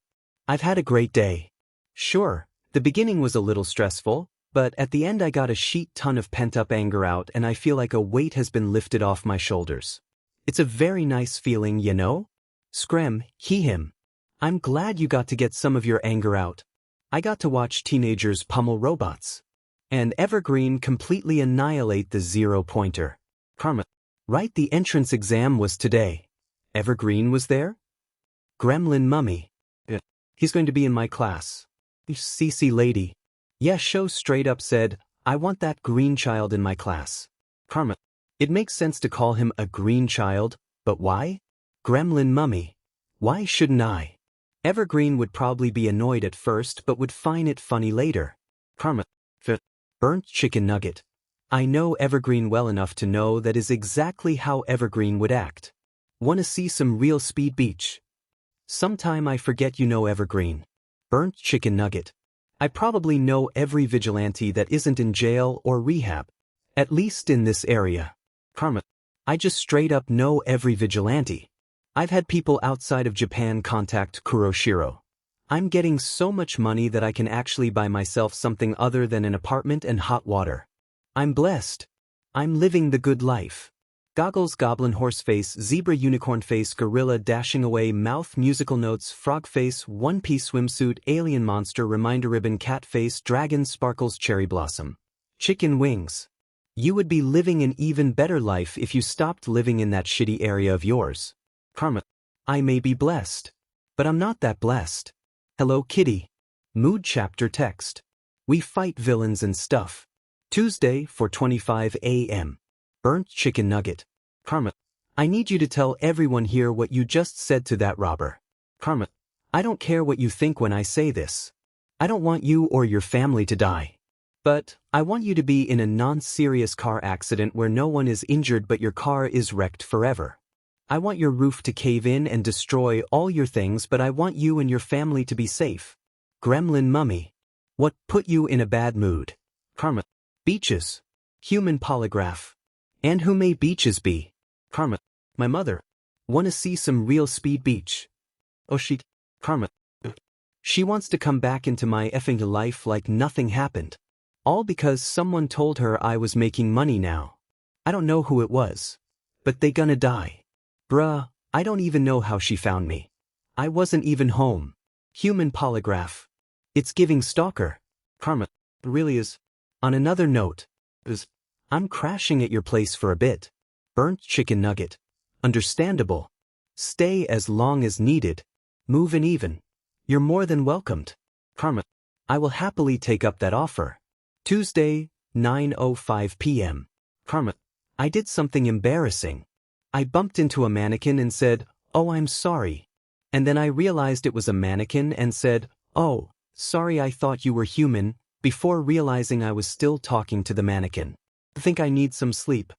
A: I've had a great day. Sure, the beginning was a little stressful, but at the end I got a shit ton of pent-up anger out and I feel like a weight has been lifted off my shoulders. It's a very nice feeling, you know? Scram, him. I'm glad you got to get some of your anger out. I got to watch teenagers pummel robots. And Evergreen completely annihilate the zero-pointer. Karma. Right, the entrance exam was today. Evergreen was there? Gremlin mummy. He's going to be in my class. CC lady. Yeah, Show straight up said, I want that green child in my class. Karma. It makes sense to call him a green child, but why? Gremlin mummy. Why shouldn't I? Evergreen would probably be annoyed at first but would find it funny later. Karma. Burnt chicken nugget. I know Evergreen well enough to know that is exactly how Evergreen would act. Wanna see some real speed beach? Sometime I forget you know Evergreen. Burnt chicken nugget. I probably know every vigilante that isn't in jail or rehab. At least in this area. Karma. I just straight up know every vigilante. I've had people outside of Japan contact Kuroshiro. I'm getting so much money that I can actually buy myself something other than an apartment and hot water. I'm blessed. I'm living the good life. Goggles, goblin, horse face, zebra, unicorn face, gorilla, dashing away, mouth, musical notes, frog face, One Piece swimsuit, alien monster, reminder ribbon, cat face, dragon, sparkles, cherry blossom. Chicken wings. You would be living an even better life if you stopped living in that shitty area of yours. Karma. I may be blessed. But I'm not that blessed. Hello Kitty. Mood chapter text. We fight villains and stuff. Tuesday, 4:25 a.m. Burnt chicken nugget. Karma. I need you to tell everyone here what you just said to that robber. Karma. I don't care what you think when I say this. I don't want you or your family to die. But I want you to be in a non-serious car accident where no one is injured but your car is wrecked forever. I want your roof to cave in and destroy all your things, but I want you and your family to be safe. Gremlin mummy. What put you in a bad mood? Karma. Beaches. Human polygraph. And who may beaches be? Karma. My mother. Wanna see some real speed beach? Oh she. Karma. She wants to come back into my effing life like nothing happened. All because someone told her I was making money now. I don't know who it was. But they gonna die. Bruh, I don't even know how she found me. I wasn't even home. Human polygraph. It's giving stalker. Karma. Really is. On another note. I'm crashing at your place for a bit. Burnt chicken nugget. Understandable. Stay as long as needed. Move in even. You're more than welcomed. Karma. I will happily take up that offer. Tuesday, 9:05 p.m. Karma. I did something embarrassing. I bumped into a mannequin and said, oh I'm sorry. And then I realized it was a mannequin and said, oh, sorry I thought you were human, before realizing I was still talking to the mannequin. Think I need some sleep.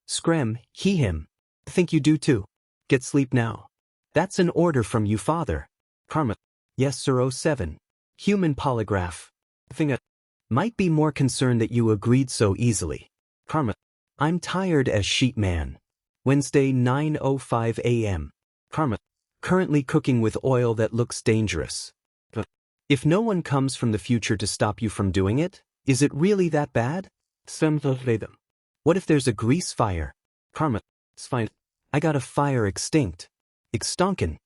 A: Screm, he him. Think you do too. Get sleep now. That's an order from you father. Karma. Yes sir 07. Human polygraph. Think might be more concerned that you agreed so easily. Karma. I'm tired as sheep man. Wednesday 9:05 a.m. Karma. Currently cooking with oil that looks dangerous. If no one comes from the future to stop you from doing it, is it really that bad? What if there's a grease fire? Karma. It's fine. I got a fire extinct. Extonken.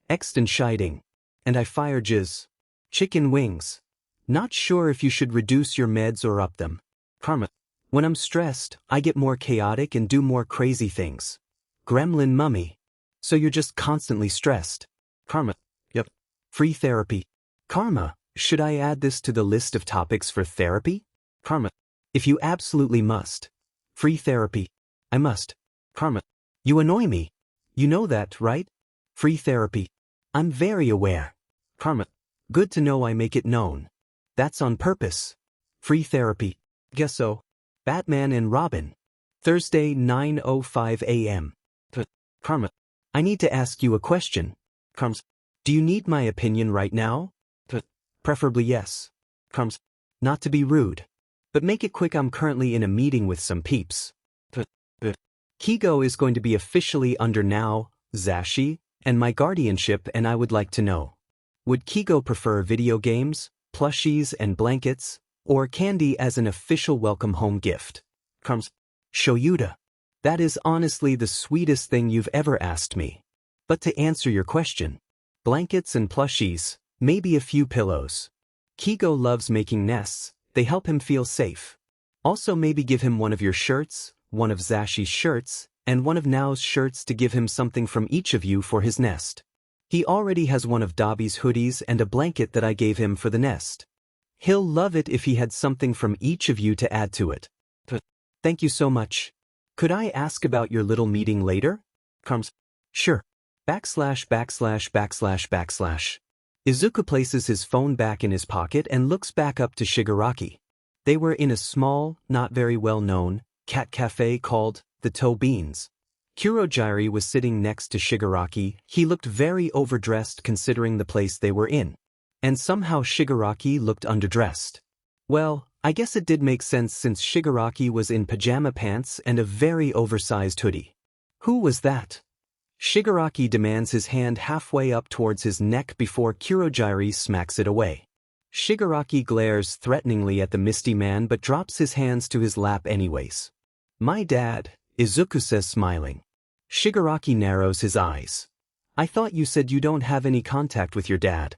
A: Extenscheiding. And I fire jizz. Chicken wings. Not sure if you should reduce your meds or up them. Karma. When I'm stressed, I get more chaotic and do more crazy things. Gremlin mummy. So you're just constantly stressed. Karma. Yep. Free therapy. Karma. Should I add this to the list of topics for therapy? Karma. If you absolutely must. Free therapy. I must. Karma. You annoy me. You know that, right? Free therapy. I'm very aware. Karma. Good to know I make it known. That's on purpose. Free therapy. Guess so. Batman and Robin. Thursday 9:05 a.m. Karma. I need to ask you a question. Karms. Do you need my opinion right now? Preferably yes. Karms. Not to be rude. But make it quick, I'm currently in a meeting with some peeps. Kigo is going to be officially under now, Zashi, and my guardianship, and I would like to know. Would Kigo prefer video games, plushies and blankets, or candy as an official welcome home gift? Karms. Shoyuta. That is honestly the sweetest thing you've ever asked me. But to answer your question, blankets and plushies, maybe a few pillows. Kigo loves making nests, they help him feel safe. Also maybe give him one of your shirts, one of Zashi's shirts, and one of Nao's shirts to give him something from each of you for his nest. He already has one of Dobby's hoodies and a blanket that I gave him for the nest. He'll love it if he had something from each of you to add to it. Thank you so much. Could I ask about your little meeting later? Comes. Sure. /////. Izuku places his phone back in his pocket and looks back up to Shigaraki. They were in a small, not very well-known, cat cafe called the Toe Beans. Kurogiri was sitting next to Shigaraki. He looked very overdressed considering the place they were in. And somehow Shigaraki looked underdressed. Well, I guess it did make sense since Shigaraki was in pajama pants and a very oversized hoodie. Who was that? Shigaraki demands his hand halfway up towards his neck before Kurogiri smacks it away. Shigaraki glares threateningly at the misty man but drops his hands to his lap anyways. My dad, Izuku says smiling. Shigaraki narrows his eyes. I thought you said you don't have any contact with your dad.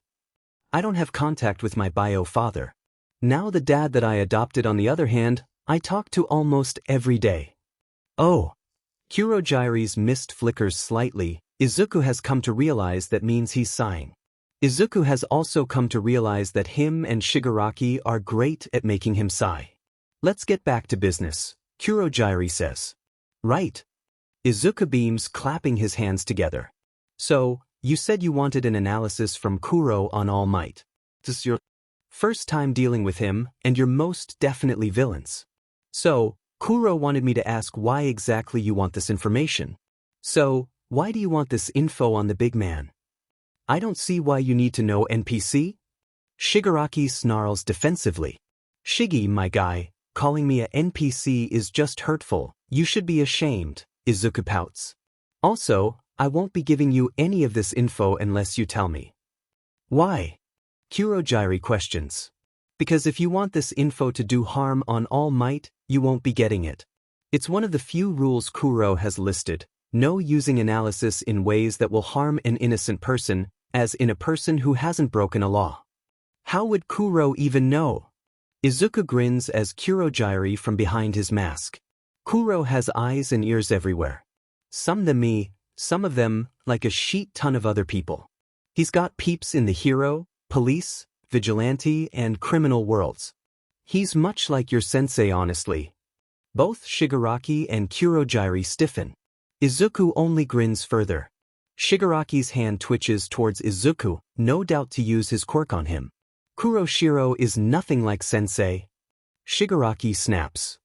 A: I don't have contact with my bio father. Now the dad that I adopted on the other hand, I talk to almost every day. Oh. Kurogiri's mist flickers slightly. Izuku has come to realize that means he's sighing. Izuku has also come to realize that him and Shigaraki are great at making him sigh. Let's get back to business, Kurogiri says. Right. Izuku beams, clapping his hands together. So, you said you wanted an analysis from Kuro on All Might. This is your first time dealing with him, and you're most definitely villains. So, Kuro wanted me to ask why exactly you want this information. So, why do you want this info on the big man? I don't see why you need to know NPC? Shigaraki snarls defensively. Shiggy, my guy, calling me a NPC is just hurtful. You should be ashamed, Izuku pouts. Also, I won't be giving you any of this info unless you tell me. Why? Kurogiri questions. Because if you want this info to do harm on All Might, you won't be getting it. It's one of the few rules Kuro has listed. No using analysis in ways that will harm an innocent person, as in a person who hasn't broken a law. How would Kuro even know? Izuku grins as Kurogiri from behind his mask. Kuro has eyes and ears everywhere. Some of them, like a sheet ton of other people. He's got peeps in the hero, police, vigilante, and criminal worlds. He's much like your sensei honestly. Both Shigaraki and Kurogiri stiffen. Izuku only grins further. Shigaraki's hand twitches towards Izuku, no doubt to use his quirk on him. Kuroshiro is nothing like sensei. Shigaraki snaps.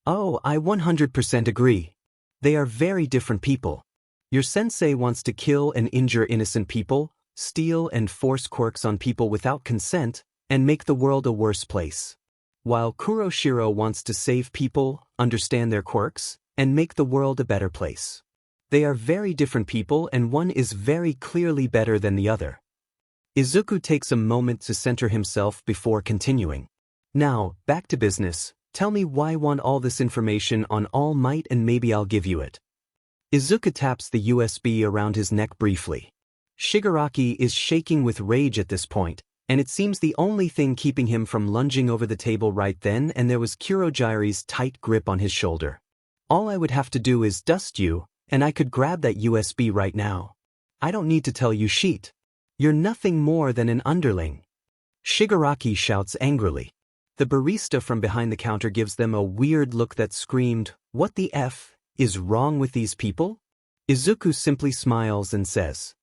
A: Oh, I 100% agree. They are very different people. Your sensei wants to kill and injure innocent people, steal and force quirks on people without consent, and make the world a worse place. While Kuroshiro wants to save people, understand their quirks, and make the world a better place. They are very different people and one is very clearly better than the other. Izuku takes a moment to center himself before continuing. Now, back to business. Tell me why want all this information on All Might and maybe I'll give you it. Izuku taps the USB around his neck briefly. Shigaraki is shaking with rage at this point, and it seems the only thing keeping him from lunging over the table right then and there was Kurogiri's tight grip on his shoulder. All I would have to do is dust you, and I could grab that USB right now. I don't need to tell you shit. You're nothing more than an underling. Shigaraki shouts angrily. The barista from behind the counter gives them a weird look that screamed, "What the F is wrong with these people?" Izuku simply smiles and says,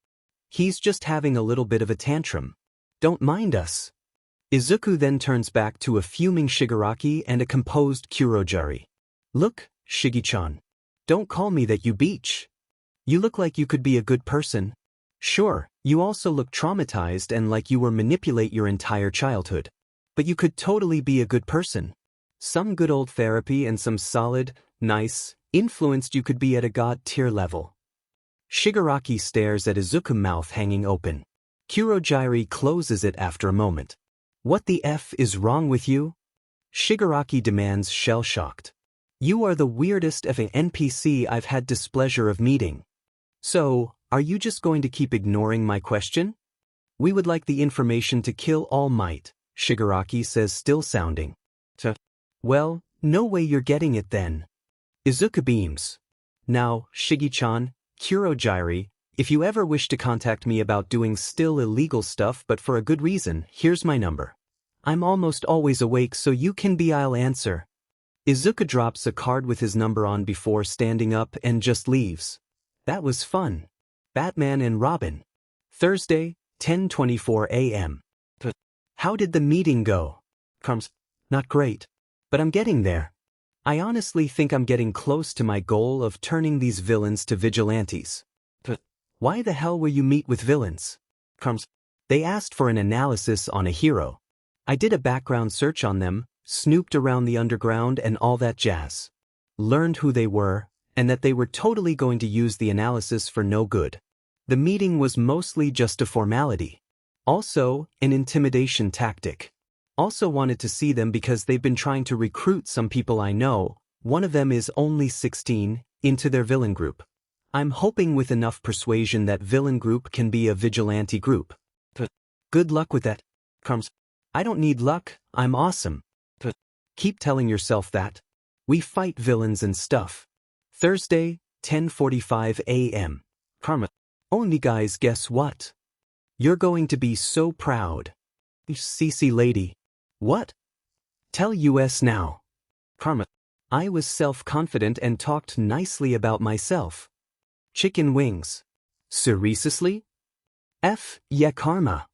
A: "He's just having a little bit of a tantrum. Don't mind us." Izuku then turns back to a fuming Shigaraki and a composed Kurogiri. "Look, Shigi-chan. Don't call me that, you beach. You look like you could be a good person. Sure, you also look traumatized and like you were manipulate your entire childhood. But you could totally be a good person. Some good old therapy and some solid, nice, influenced you could be at a god-tier level." Shigaraki stares at Izuku, mouth hanging open. Kurogiri closes it after a moment. "What the F is wrong with you?" Shigaraki demands, shell-shocked. "You are the weirdest of an NPC I've had displeasure of meeting. So, are you just going to keep ignoring my question? We would like the information to kill All Might," Shigaraki says, still sounding. Well, no way you're getting it then." Izuku beams. "Now, Shigi-chan, Kurogiri, If you ever wish to contact me about doing still illegal stuff but for a good reason, here's my number. I'm almost always awake so you can be I'll answer. Izuka drops a card with his number on before standing up and just leaves. That was fun. Batman and Robin. Thursday, 10:24 a.m. How did the meeting go? Carms. Not great. But I'm getting there. I honestly think I'm getting close to my goal of turning these villains to vigilantes. Why the hell will you meet with villains? Carms. They asked for an analysis on a hero. I did a background search on them, snooped around the underground and all that jazz. Learned who they were, and that they were totally going to use the analysis for no good. The meeting was mostly just a formality. Also, an intimidation tactic. Also wanted to see them because they've been trying to recruit some people I know, one of them is only 16, into their villain group. I'm hoping with enough persuasion that villain group can be a vigilante group. Good luck with that. Carms. I don't need luck, I'm awesome. Keep telling yourself that. We fight villains and stuff. Thursday, 10:45 a.m. Karma. Only guys, guess what? You're going to be so proud. CC lady. What? Tell us now. Karma. I was self-confident and talked nicely about myself. Chicken wings. Seriously? Yeah, Karma.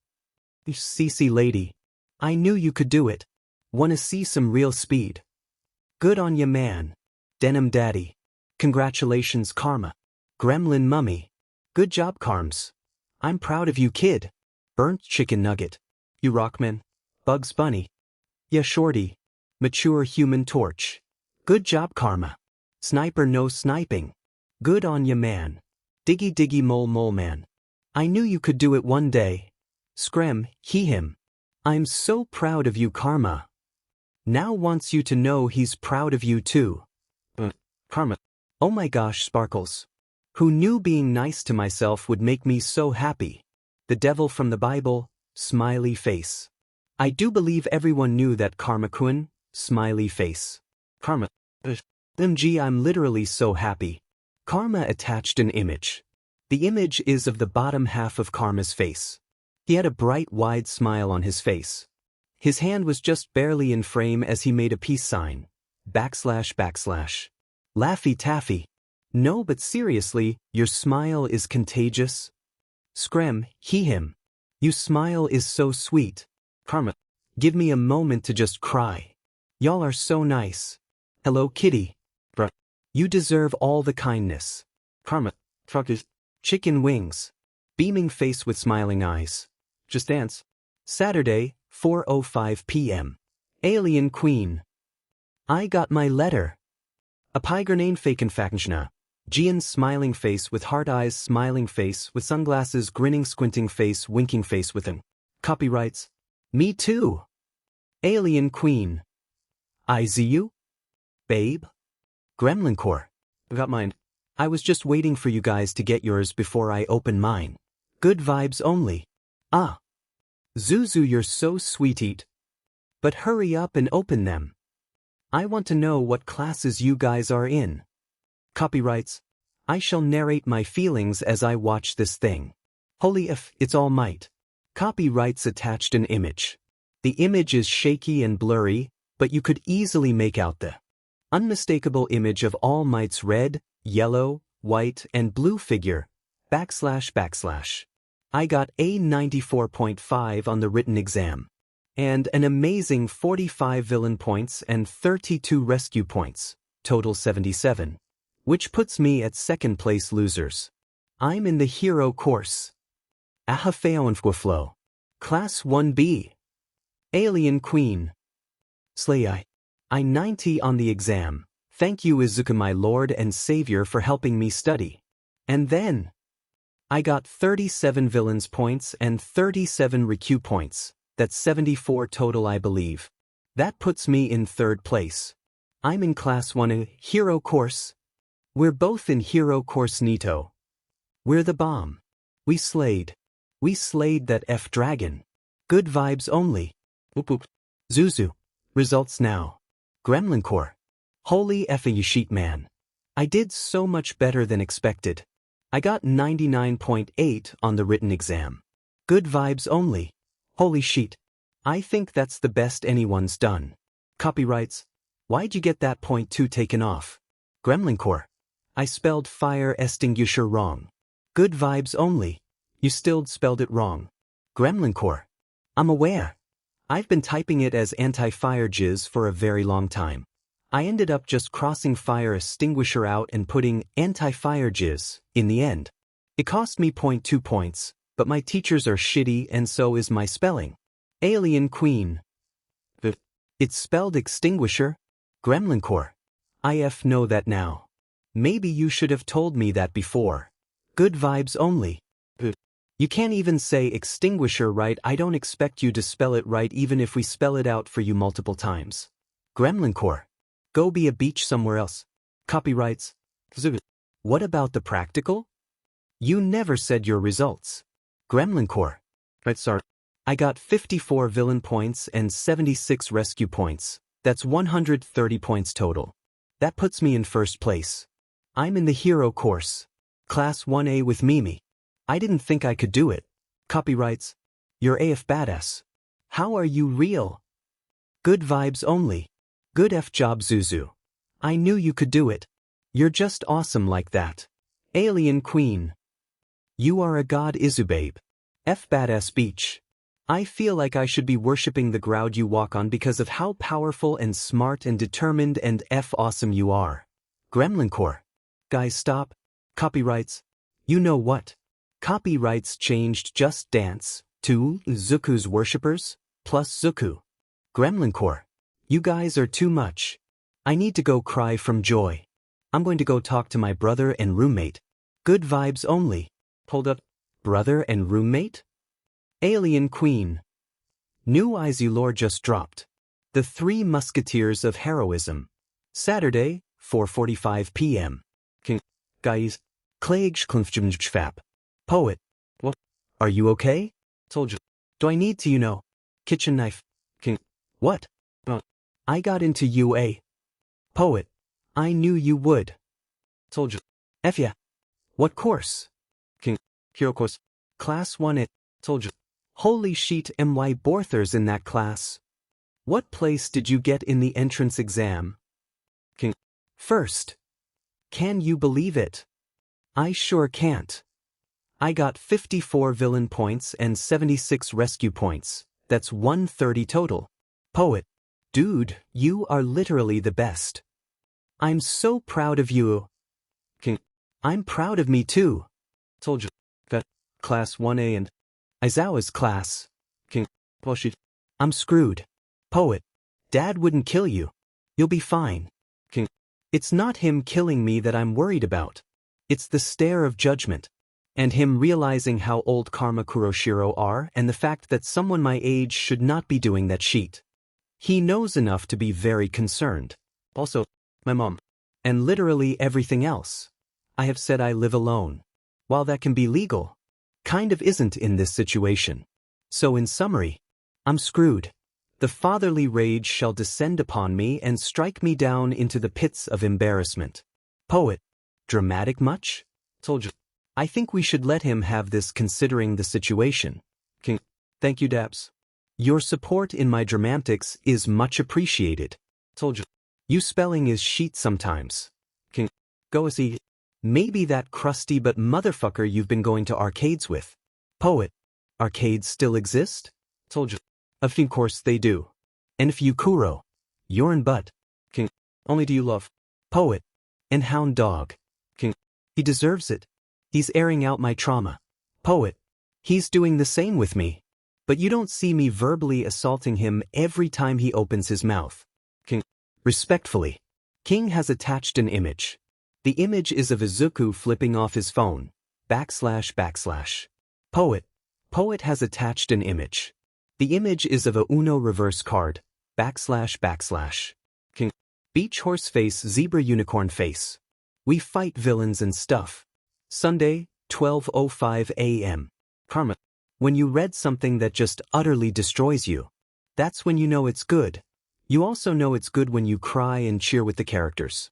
A: CC lady. I knew you could do it. Wanna see some real speed? Good on ya, man. Denim daddy. Congratulations, Karma. Gremlin mummy. Good job, Carms. I'm proud of you, kid. Burnt chicken nugget. You rockman. Bugs Bunny. Yeah, shorty. Mature human torch. Good job, Karma. Sniper no sniping. Good on ya, man. Diggy diggy mole mole man. I knew you could do it one day. Screm, he him. I'm so proud of you, Karma. Now wants you to know he's proud of you too. Karma. Oh my gosh, Sparkles. Who knew being nice to myself would make me so happy? The devil from the Bible, smiley face. I do believe everyone knew that, Karma-kun, smiley face. Karma. MG, I'm literally so happy. Karma attached an image. The image is of the bottom half of Karma's face. He had a bright, wide smile on his face. His hand was just barely in frame as he made a peace sign. / Laffy taffy. No, but seriously, your smile is contagious. Screm, he him. You smile is so sweet. Karma. Give me a moment to just cry. Y'all are so nice. Hello, kitty. Bruh. You deserve all the kindness. Karma. Truckers. Chicken wings. Beaming face with smiling eyes. Just dance. Saturday, 4:05 p.m. Alien Queen. I got my letter. A Pygernane Fakenfakensna. Gian smiling face with heart eyes, smiling face with sunglasses, grinning, squinting face, winking face with an. Copyrights. Me too. Alien Queen. I see you? Babe? Gremlin Core. Got mine. I was just waiting for you guys to get yours before I open mine. Good vibes only. Ah. Zuzu, you're so sweet. But hurry up and open them. I want to know what classes you guys are in. Copyrights. I shall narrate my feelings as I watch this thing. Holy if, it's all might. Copyrights attached an image. The image is shaky and blurry, but you could easily make out the unmistakable image of All Might's red, yellow, white, and blue figure. / I got a 94.5 on the written exam. And an amazing 45 villain points and 32 rescue points, total 77. Which puts me at second place losers. I'm in the hero course. Ahafeonfgwaflow. Class 1B. Alien Queen. Slay I 90 on the exam. Thank you, Izuka, my lord and savior, for helping me study. And then I got 37 villains points and 37 recu points. That's 74 total, I believe. That puts me in third place. I'm in class 1 hero course. We're both in hero course, Nito. We're the bomb. We slayed that F dragon. Good vibes only. Oop oop. Zuzu. Results now. Gremlin Core. Holy F, you sheet man. I did so much better than expected. I got 99.8 on the written exam. Good vibes only. Holy shit. I think that's the best anyone's done. Copyrights. Why'd you get that point 2 taken off? Gremlin Core. I spelled fire extinguisher wrong. Good vibes only. You still spelled it wrong. Gremlin Core. I'm aware. I've been typing it as anti-fire jizz for a very long time. I ended up just crossing fire extinguisher out and putting anti-fire jizz in the end. It cost me 0.2 points, but my teachers are shitty and so is my spelling. Alien Queen. It's spelled extinguisher. Gremlin Core. IF know that now. Maybe you should have told me that before. Good vibes only. You can't even say extinguisher right. I don't expect you to spell it right even if we spell it out for you multiple times. Gremlin Core. Go be a beach somewhere else. Copyrights. What about the practical? You never said your results. Gremlin Core. Right, sorry. I got 54 villain points and 76 rescue points. That's 130 points total. That puts me in first place. I'm in the hero course. Class 1A with Mimi. I didn't think I could do it. Copyrights. You're AF badass. How are you real? Good vibes only. Good F job Zuzu. I knew you could do it. You're just awesome like that. Alien Queen. You are a god Izubabe. F badass beach. I feel like I should be worshipping the ground you walk on because of how powerful and smart and determined and F awesome you are. Gremlin Core. Guys stop. Copyrights. You know what? Copyrights changed Just Dance to Zuku's worshippers plus Zuku. Gremlin Core. You guys are too much. I need to go cry from joy. I'm going to go talk to my brother and roommate. Good vibes only. Hold up. Brother and roommate? Alien Queen. New Izu lore just dropped. The Three Musketeers of Heroism. Saturday, 4:45 p.m. Guys. Klagschklunfjmjfap. Poet. What? Are you okay? Told you. Do I need to, kitchen knife? What? I got into UA. Poet. I knew you would. Told you. F yeah. What course? Hero course. Class 1 it. Told you. Holy shit, my Borthers in that class. What place did you get in the entrance exam? First. Can you believe it? I sure can't. I got 54 villain points and 76 rescue points. That's 130 total. Poet. Dude, you are literally the best. I'm so proud of you. I'm proud of me too. Told you. That class 1A and Aizawa's class. Well shit. I'm screwed. Poet. Dad wouldn't kill you. You'll be fine. It's not him killing me that I'm worried about. It's the stare of judgment. And him realizing how old Karma Kuroshiro are and the fact that someone my age should not be doing that shit. He knows enough to be very concerned. Also, my mom. And literally everything else. I have said I live alone. While that can be legal, kind of isn't in this situation. So in summary, I'm screwed. The fatherly rage shall descend upon me and strike me down into the pits of embarrassment. Poet. Dramatic much? Told you. I think we should let him have this considering the situation. Thank you, Daps. Your support in my dramatics is much appreciated. Told you. You spelling is sheet sometimes. Go see. Maybe that crusty but motherfucker you've been going to arcades with. Poet. Arcades still exist? Told you. Of course they do. And if you Kuro. You're in butt. Only do you love. Poet. And Hound Dog. He deserves it. He's airing out my trauma. Poet. He's doing the same with me. But you don't see me verbally assaulting him every time he opens his mouth. Respectfully. King has attached an image. The image is of Izuku flipping off his phone. //. Poet. Poet has attached an image. The image is of a Uno reverse card. //. Beach horse face zebra unicorn face. We fight villains and stuff. Sunday, 12:05 a.m. Karma. When you read something that just utterly destroys you, that's when you know it's good. You also know it's good when you cry and cheer with the characters.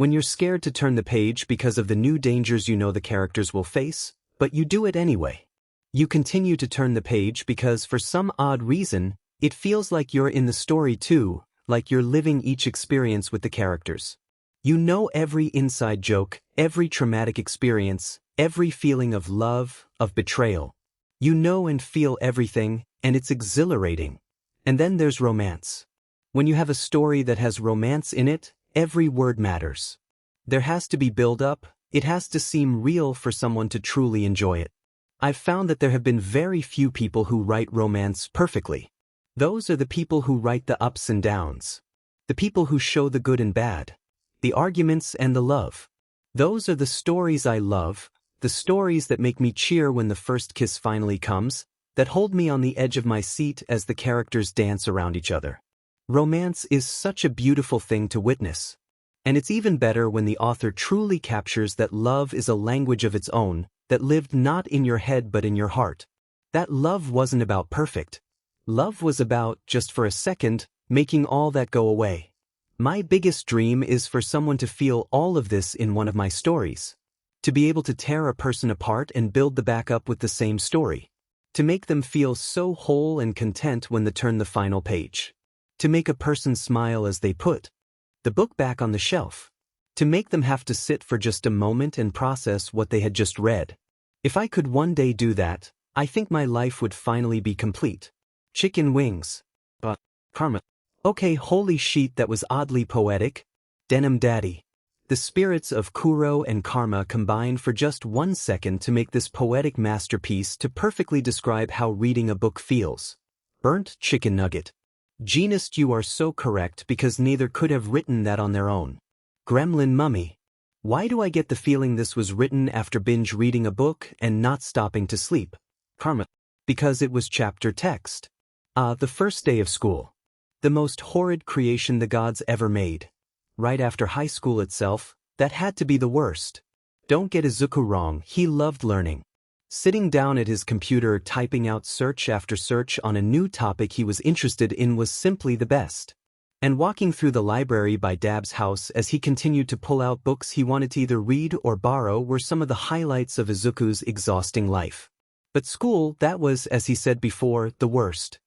A: When you're scared to turn the page because of the new dangers you know the characters will face, but you do it anyway. You continue to turn the page because for some odd reason, it feels like you're in the story too, like you're living each experience with the characters. You know every inside joke, every traumatic experience, every feeling of love, of betrayal. You know and feel everything, and it's exhilarating. And then there's romance. When you have a story that has romance in it, every word matters. There has to be build-up, it has to seem real for someone to truly enjoy it. I've found that there have been very few people who write romance perfectly. Those are the people who write the ups and downs. The people who show the good and bad. The arguments and the love. Those are the stories I love, the stories that make me cheer when the first kiss finally comes, that hold me on the edge of my seat as the characters dance around each other. Romance is such a beautiful thing to witness. And it's even better when the author truly captures that love is a language of its own, that lived not in your head but in your heart. That love wasn't about perfect. Love was about, just for a second, making all that go away. My biggest dream is for someone to feel all of this in one of my stories. To be able to tear a person apart and build the back up with the same story. To make them feel so whole and content when they turn the final page. To make a person smile as they put the book back on the shelf. To make them have to sit for just a moment and process what they had just read. If I could one day do that, I think my life would finally be complete. Chicken wings. But, karma. Okay, holy sheet, that was oddly poetic. Denim Daddy. The spirits of Kuro and Karma combined for just 1 second to make this poetic masterpiece to perfectly describe how reading a book feels. Burnt chicken nugget. Genist, you are so correct because neither could have written that on their own. Gremlin Mummy. Why do I get the feeling this was written after binge reading a book and not stopping to sleep? Karma. Because it was chapter text. The first day of school. The most horrid creation the gods ever made. Right after high school itself, that had to be the worst. Don't get Izuku wrong, he loved learning. Sitting down at his computer typing out search after search on a new topic he was interested in was simply the best. And walking through the library by Dab's house as he continued to pull out books he wanted to either read or borrow were some of the highlights of Izuku's exhausting life. But school, that was, as he said before, the worst.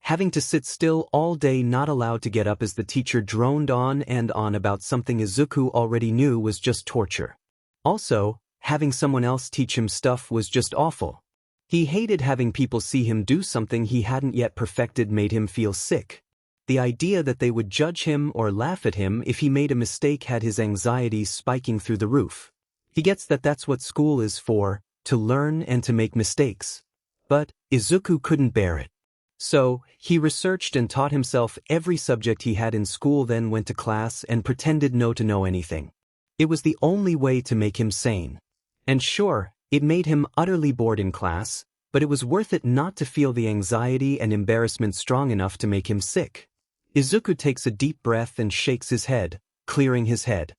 A: Having to sit still all day, not allowed to get up as the teacher droned on and on about something Izuku already knew was just torture. Also, having someone else teach him stuff was just awful. He hated having people see him do something he hadn't yet perfected, made him feel sick. The idea that they would judge him or laugh at him if he made a mistake had his anxiety spiking through the roof. He gets that that's what school is for, to learn and to make mistakes. But Izuku couldn't bear it. So, he researched and taught himself every subject he had in school, then went to class and pretended not to know anything. It was the only way to make him sane. And sure, it made him utterly bored in class, but it was worth it not to feel the anxiety and embarrassment strong enough to make him sick. Izuku takes a deep breath and shakes his head, clearing his head.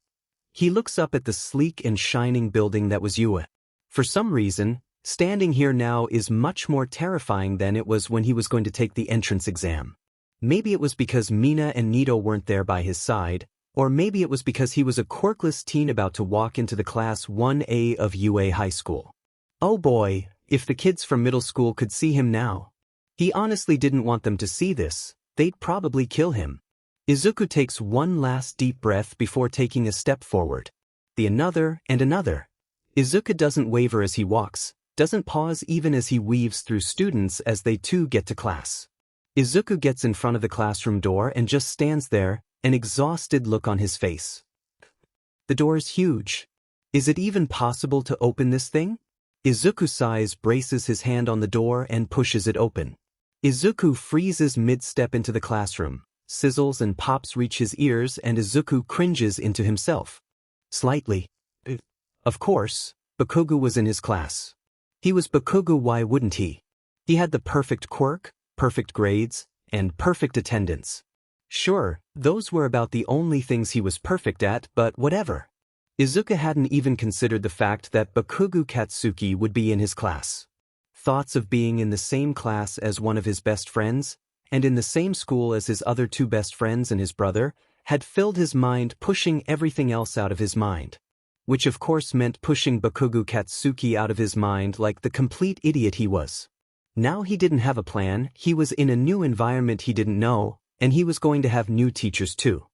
A: He looks up at the sleek and shining building that was UA. For some reason, standing here now is much more terrifying than it was when he was going to take the entrance exam. Maybe it was because Mina and Nito weren't there by his side, or maybe it was because he was a quirkless teen about to walk into the class 1A of UA High School. Oh boy, if the kids from middle school could see him now. He honestly didn't want them to see this, they'd probably kill him. Izuku takes one last deep breath before taking a step forward. Another and another. Izuku doesn't waver as he walks, doesn't pause even as he weaves through students as they too get to class. Izuku gets in front of the classroom door and just stands there, an exhausted look on his face. The door is huge. Is it even possible to open this thing? Izuku sighs, braces his hand on the door and pushes it open. Izuku freezes mid-step into the classroom. Sizzles and pops reach his ears and Izuku cringes into himself. Slightly. Of course, Bakugo was in his class. He was Bakugo, why wouldn't he? He had the perfect quirk, perfect grades, and perfect attendance. Sure, those were about the only things he was perfect at, but whatever. Izuku hadn't even considered the fact that Bakugo Katsuki would be in his class. Thoughts of being in the same class as one of his best friends, and in the same school as his other two best friends and his brother, had filled his mind, pushing everything else out of his mind. Which of course meant pushing Bakugo Katsuki out of his mind like the complete idiot he was. Now he didn't have a plan, he was in a new environment he didn't know, and he was going to have new teachers too.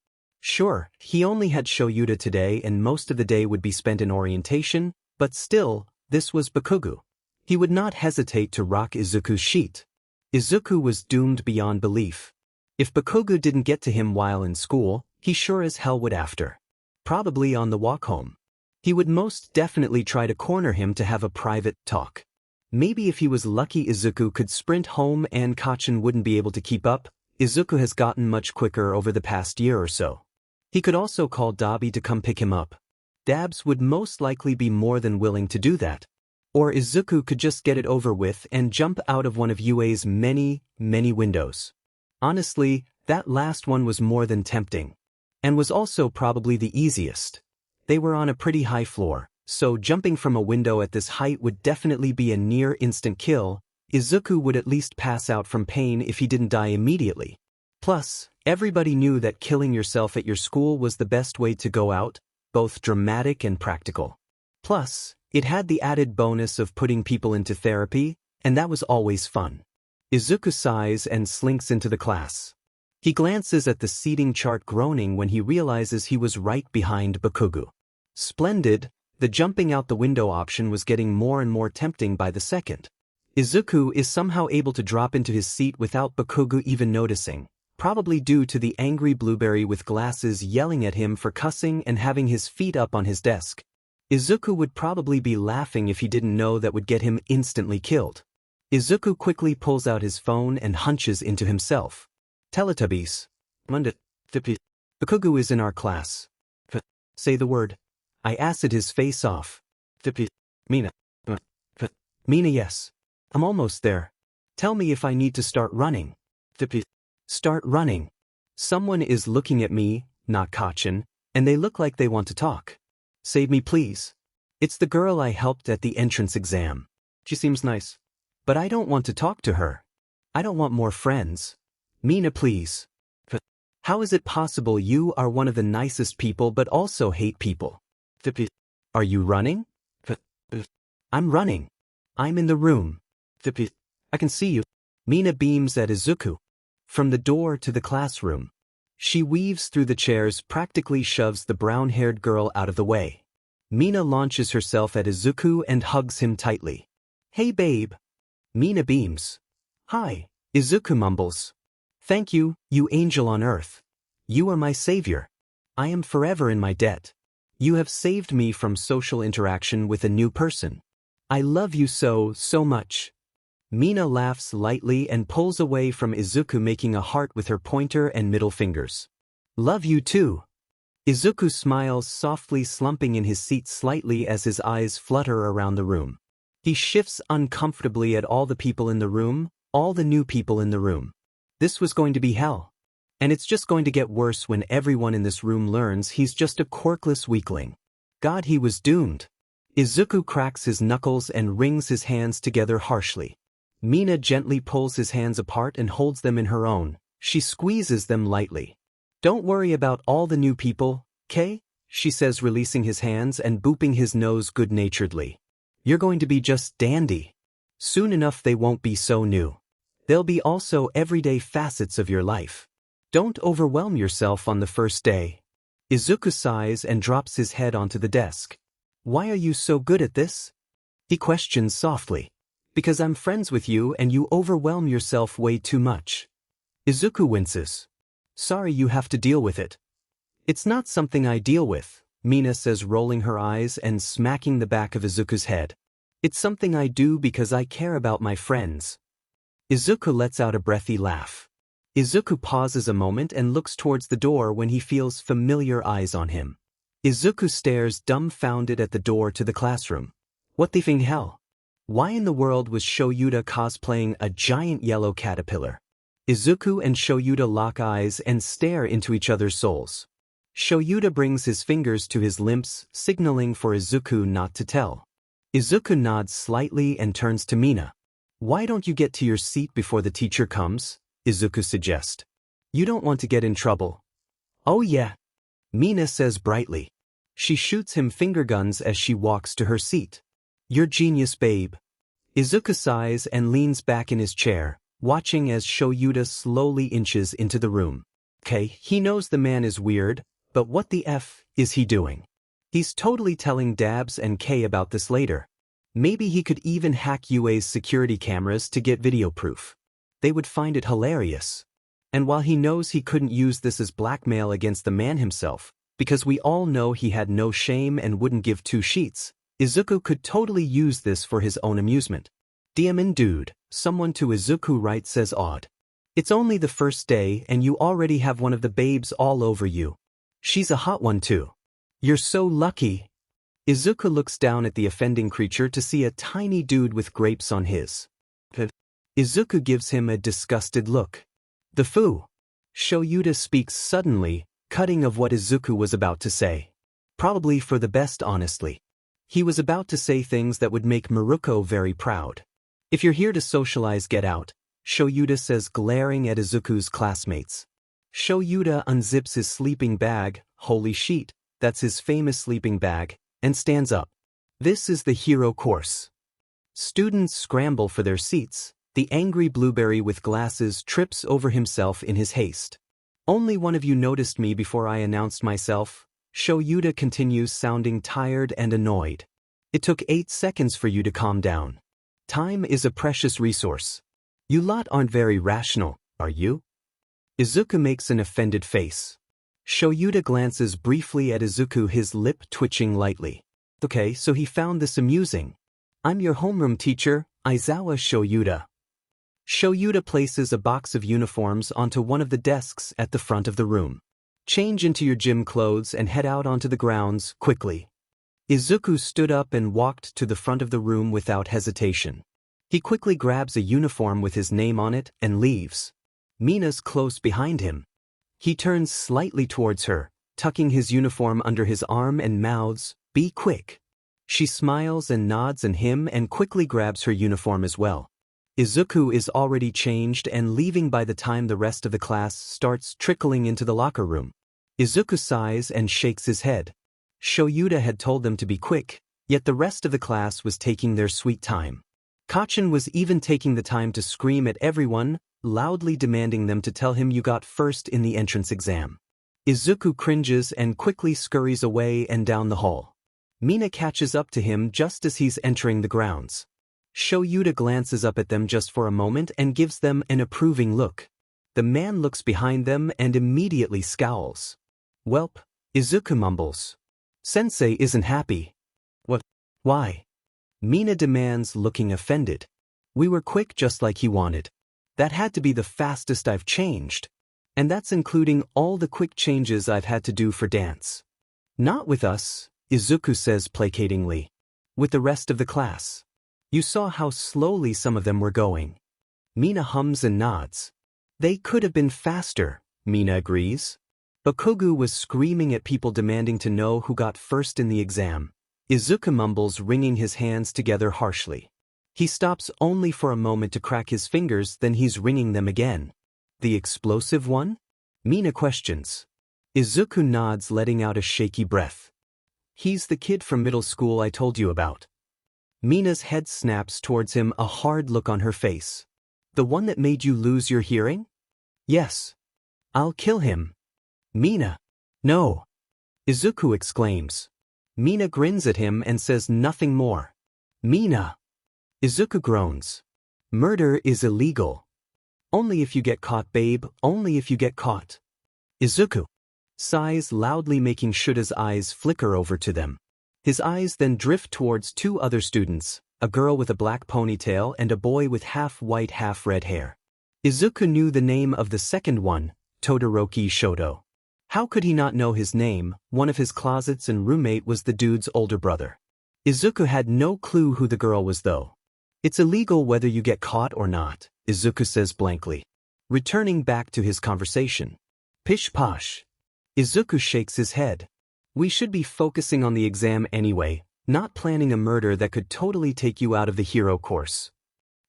A: Sure, he only had Shoyuta today and most of the day would be spent in orientation, but still, this was Bakugo. He would not hesitate to rock Izuku's sheet. Izuku was doomed beyond belief. If Bakugo didn't get to him while in school, he sure as hell would after. Probably on the walk home. He would most definitely try to corner him to have a private talk. Maybe if he was lucky Izuku could sprint home and Kacchan wouldn't be able to keep up. Izuku has gotten much quicker over the past year or so. He could also call Dabi to come pick him up. Dabs would most likely be more than willing to do that. Or Izuku could just get it over with and jump out of one of UA's many windows. Honestly, that last one was more than tempting. And was also probably the easiest. They were on a pretty high floor, so jumping from a window at this height would definitely be a near instant kill. Izuku would at least pass out from pain if he didn't die immediately. Plus, everybody knew that killing yourself at your school was the best way to go out, both dramatic and practical. Plus, it had the added bonus of putting people into therapy, and that was always fun. Izuku sighs and slinks into the class. He glances at the seating chart, groaning when he realizes he was right behind Bakugo. Splendid, the jumping out the window option was getting more and more tempting by the second. Izuku is somehow able to drop into his seat without Bakugo even noticing, probably due to the angry blueberry with glasses yelling at him for cussing and having his feet up on his desk. Izuku would probably be laughing if he didn't know that would get him instantly killed. Izuku quickly pulls out his phone and hunches into himself. Teletubbies. Bakugo is in our class. Say the word. I acid his face off. Mina. Mina, yes. I'm almost there. Tell me if I need to start running. Start running. Someone is looking at me, not Kacchan, and they look like they want to talk. Save me please. It's the girl I helped at the entrance exam. She seems nice. But I don't want to talk to her. I don't want more friends. Mina, please. How is it possible you are one of the nicest people but also hate people? Are you running? I'm running. I'm in the room. I can see you. Mina beams at Izuku. From the door to the classroom. She weaves through the chairs, practically shoves the brown-haired girl out of the way. Mina launches herself at Izuku and hugs him tightly. Hey babe. Mina beams. Hi. Izuku mumbles. Thank you, you angel on earth. You are my savior. I am forever in my debt. You have saved me from social interaction with a new person. I love you so much. Mina laughs lightly and pulls away from Izuku, making a heart with her pointer and middle fingers. Love you too. Izuku smiles softly, slumping in his seat slightly as his eyes flutter around the room. He shifts uncomfortably at all the people in the room, all the new people in the room. This was going to be hell. And it's just going to get worse when everyone in this room learns he's just a quirkless weakling. God, he was doomed. Izuku cracks his knuckles and wrings his hands together harshly. Mina gently pulls his hands apart and holds them in her own. She squeezes them lightly. Don't worry about all the new people, Kay? She says, releasing his hands and booping his nose good-naturedly. You're going to be just dandy. Soon enough they won't be so new. They'll be also everyday facets of your life. Don't overwhelm yourself on the first day. Izuku sighs and drops his head onto the desk. Why are you so good at this? He questions softly. Because I'm friends with you and you overwhelm yourself way too much. Izuku winces. Sorry you have to deal with it. It's not something I deal with, Mina says, rolling her eyes and smacking the back of Izuku's head. It's something I do because I care about my friends. Izuku lets out a breathy laugh. Izuku pauses a moment and looks towards the door when he feels familiar eyes on him. Izuku stares dumbfounded at the door to the classroom. What the f***ing hell? Why in the world was Shoyuta cosplaying a giant yellow caterpillar? Izuku and Shoyuta lock eyes and stare into each other's souls. Shoyuta brings his fingers to his lips, signaling for Izuku not to tell. Izuku nods slightly and turns to Mina. Why don't you get to your seat before the teacher comes? Izuku suggests. You don't want to get in trouble. Oh yeah, Mina says brightly. She shoots him finger guns as she walks to her seat. You're genius, babe. Izuku sighs and leans back in his chair, watching as Shoyuta slowly inches into the room. Okay, he knows the man is weird, but what the F is he doing? He's totally telling Dabs and Kay about this later. Maybe he could even hack UA's security cameras to get video proof. They would find it hilarious. And while he knows he couldn't use this as blackmail against the man himself, because we all know he had no shame and wouldn't give two sheets, Izuku could totally use this for his own amusement. Diamond dude, someone to Izuku right says odd. It's only the first day and you already have one of the babes all over you. She's a hot one too. You're so lucky. Izuku looks down at the offending creature to see a tiny dude with grapes on his. Izuku gives him a disgusted look. The foo. Shoyuta speaks suddenly, cutting of what Izuku was about to say. Probably for the best, honestly. He was about to say things that would make Maruko very proud. If you're here to socialize, get out, Shoyuta says, glaring at Izuku's classmates. Shoyuta unzips his sleeping bag, holy sheet, that's his famous sleeping bag, and stands up. This is the hero course. Students scramble for their seats. The angry blueberry with glasses trips over himself in his haste. Only one of you noticed me before I announced myself. Shoyuta continues, sounding tired and annoyed. It took 8 seconds for you to calm down. Time is a precious resource. You lot aren't very rational, are you? Izuku makes an offended face. Shoyuta glances briefly at Izuku, his lip twitching lightly. Okay, so he found this amusing. I'm your homeroom teacher, Aizawa Shoyuta. Shoyuta places a box of uniforms onto one of the desks at the front of the room. Change into your gym clothes and head out onto the grounds, quickly. Izuku stood up and walked to the front of the room without hesitation. He quickly grabs a uniform with his name on it and leaves. Mina's close behind him. He turns slightly towards her, tucking his uniform under his arm and mouths, "Be quick." She smiles and nods at him and quickly grabs her uniform as well. Izuku is already changed and leaving by the time the rest of the class starts trickling into the locker room. Izuku sighs and shakes his head. Shoyuta had told them to be quick, yet the rest of the class was taking their sweet time. Kacchan was even taking the time to scream at everyone, loudly demanding them to tell him you got first in the entrance exam. Izuku cringes and quickly scurries away and down the hall. Mina catches up to him just as he's entering the grounds. Shoyuta glances up at them just for a moment and gives them an approving look. The man looks behind them and immediately scowls. Welp, Izuku mumbles. Sensei isn't happy. What? Why? Mina demands, looking offended. We were quick just like he wanted. That had to be the fastest I've changed. And that's including all the quick changes I've had to do for dance. Not with us, Izuku says placatingly. With the rest of the class. You saw how slowly some of them were going. Mina hums and nods. They could have been faster, Mina agrees. Bakugu was screaming at people demanding to know who got first in the exam. Izuku mumbles, wringing his hands together harshly. He stops only for a moment to crack his fingers, then he's wringing them again. The explosive one? Mina questions. Izuku nods, letting out a shaky breath. He's the kid from middle school I told you about. Mina's head snaps towards him, a hard look on her face. The one that made you lose your hearing? Yes. I'll kill him. Mina. No. Izuku exclaims. Mina grins at him and says nothing more. Mina. Izuku groans. Murder is illegal. Only if you get caught, babe, only if you get caught. Izuku sighs loudly, making Shuta's eyes flicker over to them. His eyes then drift towards 2 other students, a girl with a black ponytail and a boy with half-white half-red hair. Izuku knew the name of the second one, Todoroki Shoto. How could he not know his name? One of his closets and roommate was the dude's older brother. Izuku had no clue who the girl was though. It's illegal whether you get caught or not, Izuku says blankly. Returning back to his conversation. Pish posh. Izuku shakes his head. We should be focusing on the exam anyway, not planning a murder that could totally take you out of the hero course.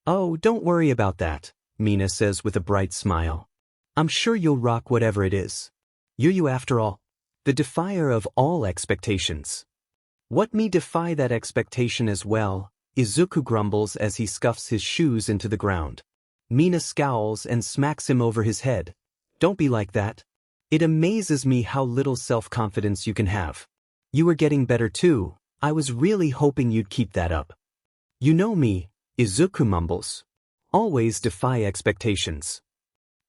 A: Oh, don't worry about that, Mina says with a bright smile. I'm sure you'll rock whatever it is. You're you after all. The defier of all expectations. What me defy that expectation as well, Izuku grumbles as he scuffs his shoes into the ground. Mina scowls and smacks him over his head. Don't be like that. It amazes me how little self-confidence you can have. You were getting better too. I was really hoping you'd keep that up. You know me, Izuku mumbles. Always defy expectations.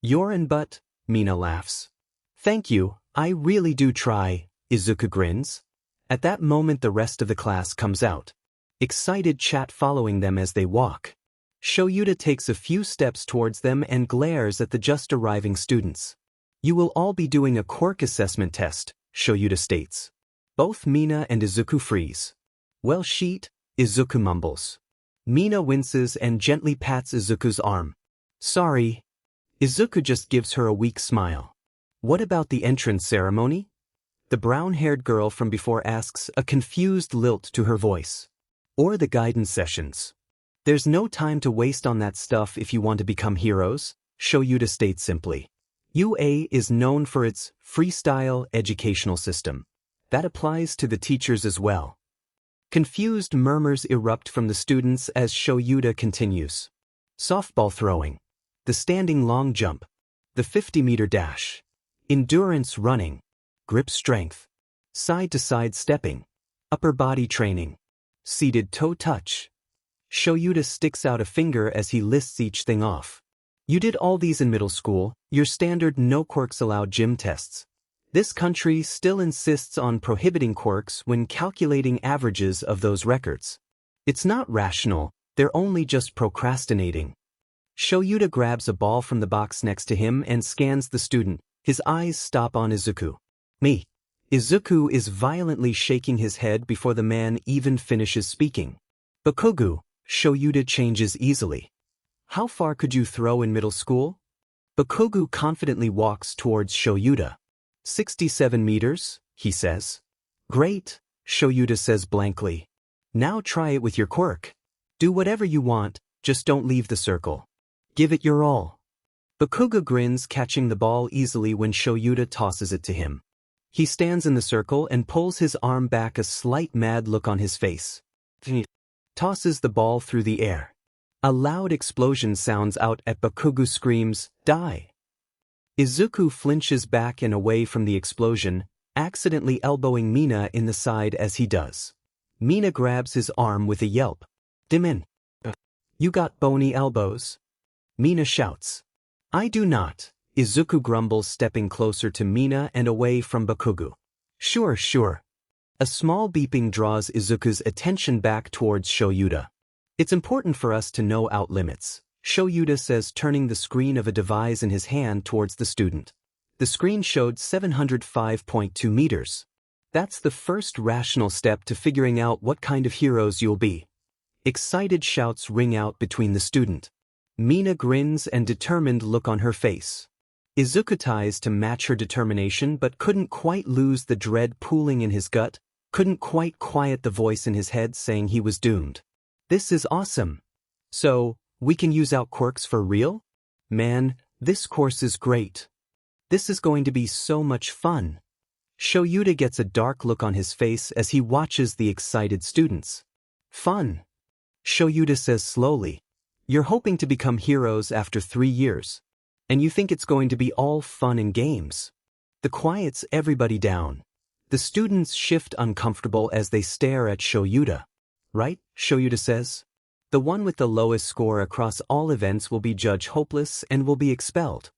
A: But, Mina laughs. Thank you, I really do try, Izuku grins. At that moment the rest of the class comes out. Excited chat following them as they walk. Shoyuta takes a few steps towards them and glares at the just arriving students. You will all be doing a quirk assessment test, Shoyuta states. Both Mina and Izuku freeze. Well sheet, Izuku mumbles. Mina winces and gently pats Izuku's arm. Sorry. Izuku just gives her a weak smile. What about the entrance ceremony? The brown-haired girl from before asks, a confused lilt to her voice. Or the guidance sessions. There's no time to waste on that stuff if you want to become heroes, Shoyuta states simply. UA is known for its freestyle educational system. That applies to the teachers as well. Confused murmurs erupt from the students as Shoyuta continues. Softball throwing. The standing long jump. The 50-meter dash. Endurance running. Grip strength. Side-to-side stepping. Upper body training. Seated toe touch. Shoyuta sticks out a finger as he lists each thing off. You did all these in middle school, your standard no quirks allowed gym tests. This country still insists on prohibiting quirks when calculating averages of those records. It's not rational, they're only just procrastinating. Shoyuta grabs a ball from the box next to him and scans the student. His eyes stop on Izuku. Me. Izuku is violently shaking his head before the man even finishes speaking. Bakugu, Shoyuta changes easily. How far could you throw in middle school? Bakugu confidently walks towards Shoyuta. 67 meters, he says. Great, Shoyuta says blankly. Now try it with your quirk. Do whatever you want, just don't leave the circle. Give it your all. Bakuga grins, catching the ball easily when Shoyuta tosses it to him. He stands in the circle and pulls his arm back, a slight mad look on his face. He tosses the ball through the air. A loud explosion sounds out at Bakugu screams, "Die!" Izuku flinches back and away from the explosion, accidentally elbowing Mina in the side as he does. Mina grabs his arm with a yelp. Dimin. You got bony elbows? Mina shouts. I do not, Izuku grumbles, stepping closer to Mina and away from Bakugu. Sure. A small beeping draws Izuku's attention back towards Shoyuta. It's important for us to know out limits, Shoyuta says, turning the screen of a device in his hand towards the student. The screen showed 705.2 meters. That's the first rational step to figuring out what kind of heroes you'll be. Excited shouts ring out between the student. Mina grins and determined look on her face. Izuku tries to match her determination but couldn't quite lose the dread pooling in his gut, couldn't quite quiet the voice in his head saying he was doomed. This is awesome. So, we can use out quirks for real? Man, this course is great. This is going to be so much fun. Shoyuta gets a dark look on his face as he watches the excited students. Fun. Shoyuta says slowly. You're hoping to become heroes after 3 years. And you think it's going to be all fun and games. The quiets everybody down. The students shift uncomfortable as they stare at Shoyuta. Right, Shoyuta says. The one with the lowest score across all events will be judged hopeless and will be expelled.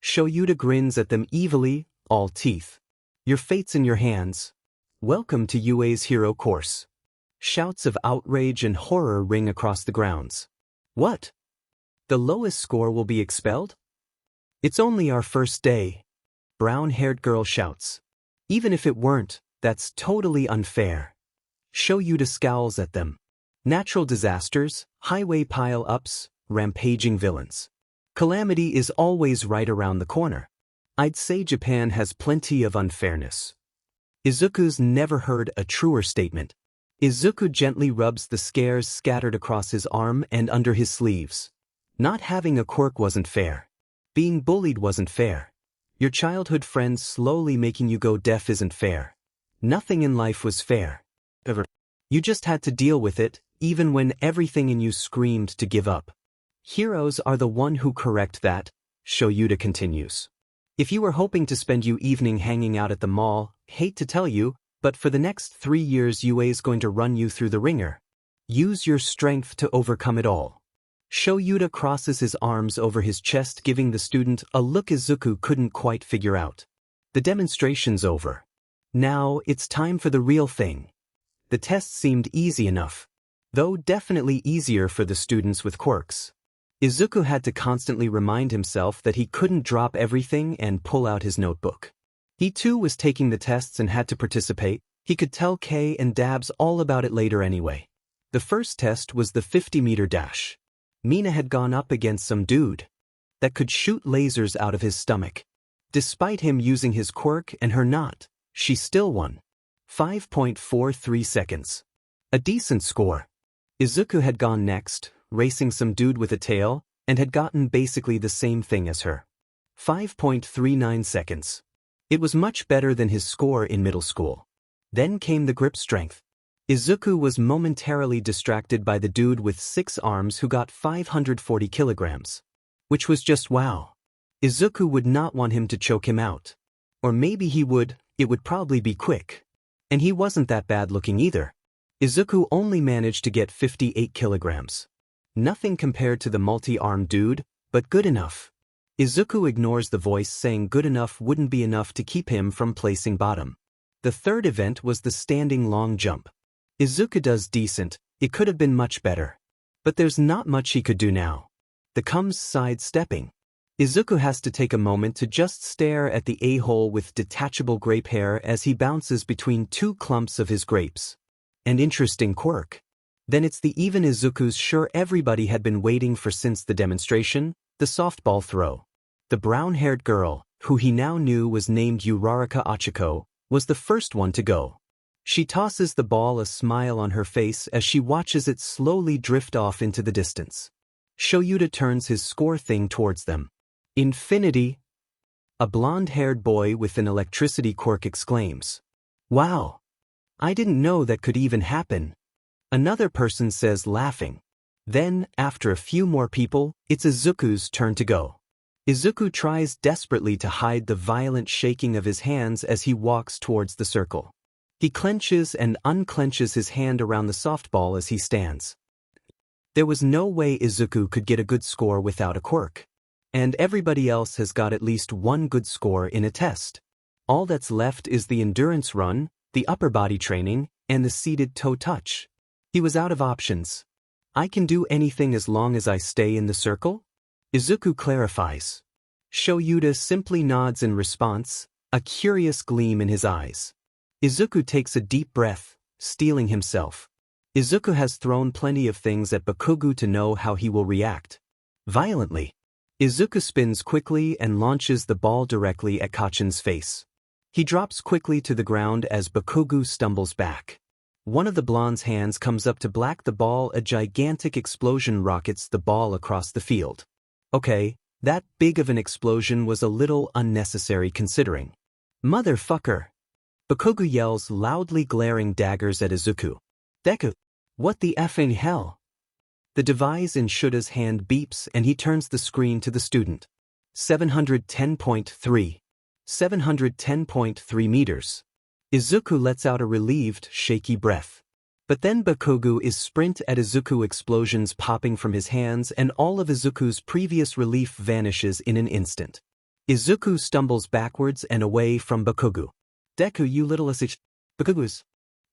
A: Shoyuta grins at them evilly, all teeth. Your fate's in your hands. Welcome to UA's hero course. Shouts of outrage and horror ring across the grounds. What? The lowest score will be expelled? It's only our first day. Brown-haired girl shouts. Even if it weren't, that's totally unfair. Shoyuta scowls at them. Natural disasters, highway pile-ups, rampaging villains. Calamity is always right around the corner. I'd say Japan has plenty of unfairness. Izuku's never heard a truer statement. Izuku gently rubs the scars scattered across his arm and under his sleeves. Not having a quirk wasn't fair. Being bullied wasn't fair. Your childhood friend slowly making you go deaf isn't fair. Nothing in life was fair. Ever. You just had to deal with it, even when everything in you screamed to give up. Heroes are the one who correct that, Shoyuta continues. If you were hoping to spend your evening hanging out at the mall, hate to tell you, but for the next 3 years UA's going to run you through the ringer. Use your strength to overcome it all. Shoyuta crosses his arms over his chest, giving the student a look Izuku couldn't quite figure out. The demonstration's over. Now it's time for the real thing. The test seemed easy enough, though definitely easier for the students with quirks. Izuku had to constantly remind himself that he couldn't drop everything and pull out his notebook. He too was taking the tests and had to participate. He could tell Kay and Dabs all about it later anyway. The first test was the 50-meter dash. Mina had gone up against some dude that could shoot lasers out of his stomach. Despite him using his quirk and her not, she still won. 5.43 seconds. A decent score. Izuku had gone next, racing some dude with a tail, and had gotten basically the same thing as her. 5.39 seconds. It was much better than his score in middle school. Then came the grip strength. Izuku was momentarily distracted by the dude with 6 arms who got 540 kilograms. Which was just wow. Izuku would not want him to choke him out. Or maybe he would, it would probably be quick. And he wasn't that bad looking either. Izuku only managed to get 58 kilograms. Nothing compared to the multi-armed dude, but good enough. Izuku ignores the voice saying good enough wouldn't be enough to keep him from placing bottom. The third event was the standing long jump. Izuku does decent, it could have been much better. But there's not much he could do now. The comes sidestepping. Izuku has to take a moment to just stare at the a-hole with detachable grape hair as he bounces between 2 clumps of his grapes. An interesting quirk. Then it's the even Izuku's sure everybody had been waiting for since the demonstration, the softball throw. The brown-haired girl, who he now knew was named Uraraka Achiko, was the first one to go. She tosses the ball, a smile on her face as she watches it slowly drift off into the distance. Shoyuta turns his score thing towards them. Infinity! A blonde-haired boy with an electricity quirk exclaims. Wow! I didn't know that could even happen. Another person says, laughing. Then, after a few more people, it's Izuku's turn to go. Izuku tries desperately to hide the violent shaking of his hands as he walks towards the circle. He clenches and unclenches his hand around the softball as he stands. There was no way Izuku could get a good score without a quirk. And everybody else has got at least one good score in a test. All that's left is the endurance run, the upper body training, and the seated toe touch. He was out of options. I can do anything as long as I stay in the circle? Izuku clarifies. Shoyuta simply nods in response, a curious gleam in his eyes. Izuku takes a deep breath, steeling himself. Izuku has thrown plenty of things at Bakugo to know how he will react. Violently. Izuku spins quickly and launches the ball directly at Kachin's face. He drops quickly to the ground as Bakugo stumbles back. One of the blonde's hands comes up to black the ball. A gigantic explosion rockets the ball across the field. Okay, that big of an explosion was a little unnecessary considering. Motherfucker! Bakugo yells, loudly glaring daggers at Izuku. Deku! What the effing hell? The device in Shuta's hand beeps and he turns the screen to the student. 710.3. 710.3 meters. Izuku lets out a relieved, shaky breath. But then Bakugo is sprint at Izuku, explosions popping from his hands and all of Izuku's previous relief vanishes in an instant. Izuku stumbles backwards and away from Bakugo. Deku, you little asich. Bakugo's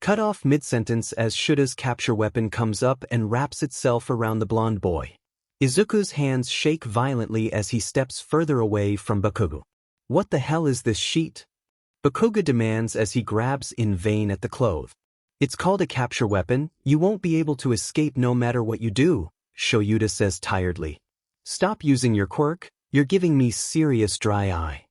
A: cut off mid-sentence as Shuta's capture weapon comes up and wraps itself around the blonde boy. Izuku's hands shake violently as he steps further away from Bakugo. What the hell is this sheet? Bakugo demands as he grabs in vain at the cloth. It's called a capture weapon, you won't be able to escape no matter what you do, Shoyuta says tiredly. Stop using your quirk, you're giving me serious dry eye.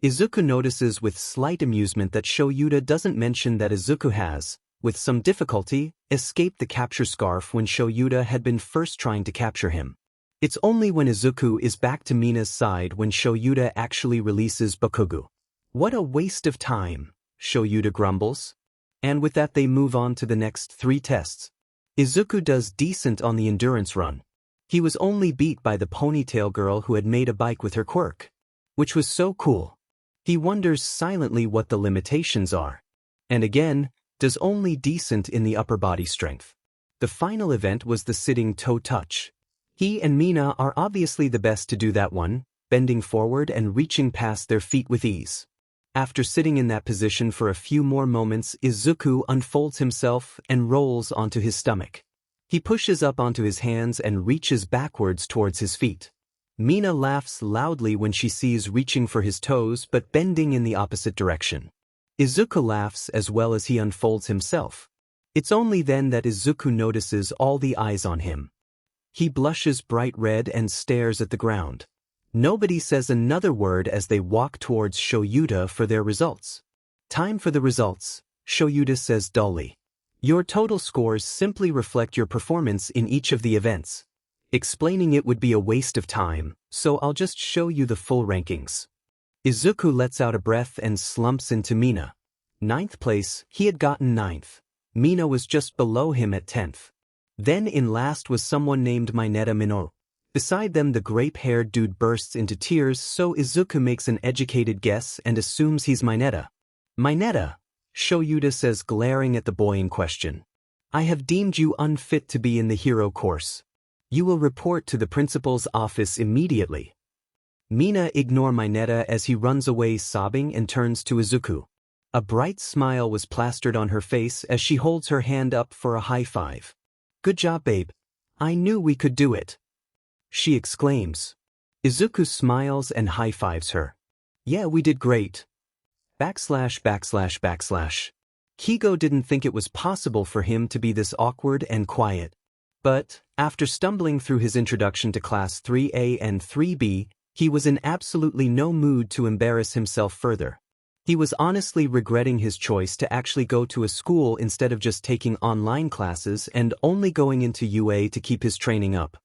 A: Izuku notices with slight amusement that Shoyuta doesn't mention that Izuku has, with some difficulty, escaped the capture scarf when Shoyuta had been first trying to capture him. It's only when Izuku is back to Mina's side when Shoyuta actually releases Bakugu. What a waste of time, Shoyuta grumbles. And with that they move on to the next 3 tests. Izuku does decent on the endurance run. He was only beat by the ponytail girl who had made a bike with her quirk, which was so cool. He wonders silently what the limitations are. And again, does only decent in the upper body strength. The final event was the sitting toe touch. He and Mina are obviously the best to do that one, bending forward and reaching past their feet with ease. After sitting in that position for a few more moments, Izuku unfolds himself and rolls onto his stomach. He pushes up onto his hands and reaches backwards towards his feet. Mina laughs loudly when she sees reaching for his toes but bending in the opposite direction. Izuku laughs as well as he unfolds himself. It's only then that Izuku notices all the eyes on him. He blushes bright red and stares at the ground. Nobody says another word as they walk towards Shoyuta for their results. Time for the results, Shoyuta says dully. Your total scores simply reflect your performance in each of the events. Explaining it would be a waste of time, so I'll just show you the full rankings. Izuku lets out a breath and slumps into Mina. 9th place, he had gotten 9th. Mina was just below him at 10th. Then in last was someone named Mineta Minoru. Beside them the grape-haired dude bursts into tears, so Izuku makes an educated guess and assumes he's Mineta. Mineta, Shoyuta says, glaring at the boy in question. I have deemed you unfit to be in the hero course. You will report to the principal's office immediately. Mina ignores Mineta as he runs away sobbing and turns to Izuku. A bright smile was plastered on her face as she holds her hand up for a high five. Good job, babe. I knew we could do it, she exclaims. Izuku smiles and high-fives her. Yeah, we did great. ////. Kigo didn't think it was possible for him to be this awkward and quiet. But, after stumbling through his introduction to Class 3A and 3B, he was in absolutely no mood to embarrass himself further. He was honestly regretting his choice to actually go to a school instead of just taking online classes and only going into UA to keep his training up.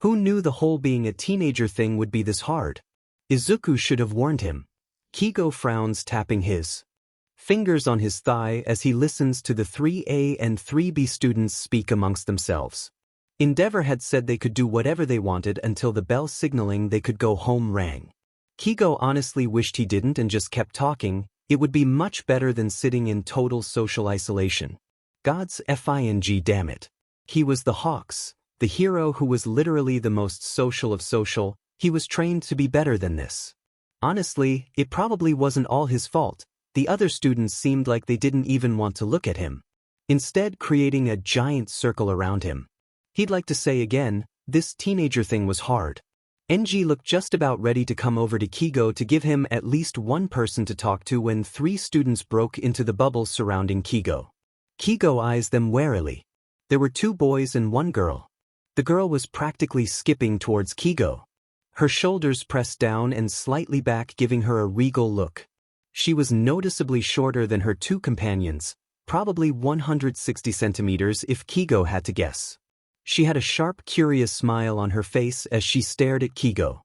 A: Who knew the whole being a teenager thing would be this hard? Izuku should have warned him. Kigo frowns, tapping his fingers on his thigh as he listens to the 3A and 3B students speak amongst themselves. Endeavor had said they could do whatever they wanted until the bell signaling they could go home rang. Kigo honestly wished he didn't and just kept talking. It would be much better than sitting in total social isolation. God's FING, damn it. He was the Hawks, the hero who was literally the most social of social. He was trained to be better than this. Honestly, it probably wasn't all his fault. The other students seemed like they didn't even want to look at him, instead creating a giant circle around him. He'd like to say again, this teenager thing was hard. NG looked just about ready to come over to Kigo to give him at least one person to talk to when 3 students broke into the bubble surrounding Kigo. Kigo eyes them warily. There were 2 boys and 1 girl. The girl was practically skipping towards Kigo. Her shoulders pressed down and slightly back, giving her a regal look. She was noticeably shorter than her 2 companions, probably 160 centimeters if Kigo had to guess. She had a sharp, curious smile on her face as she stared at Kigo.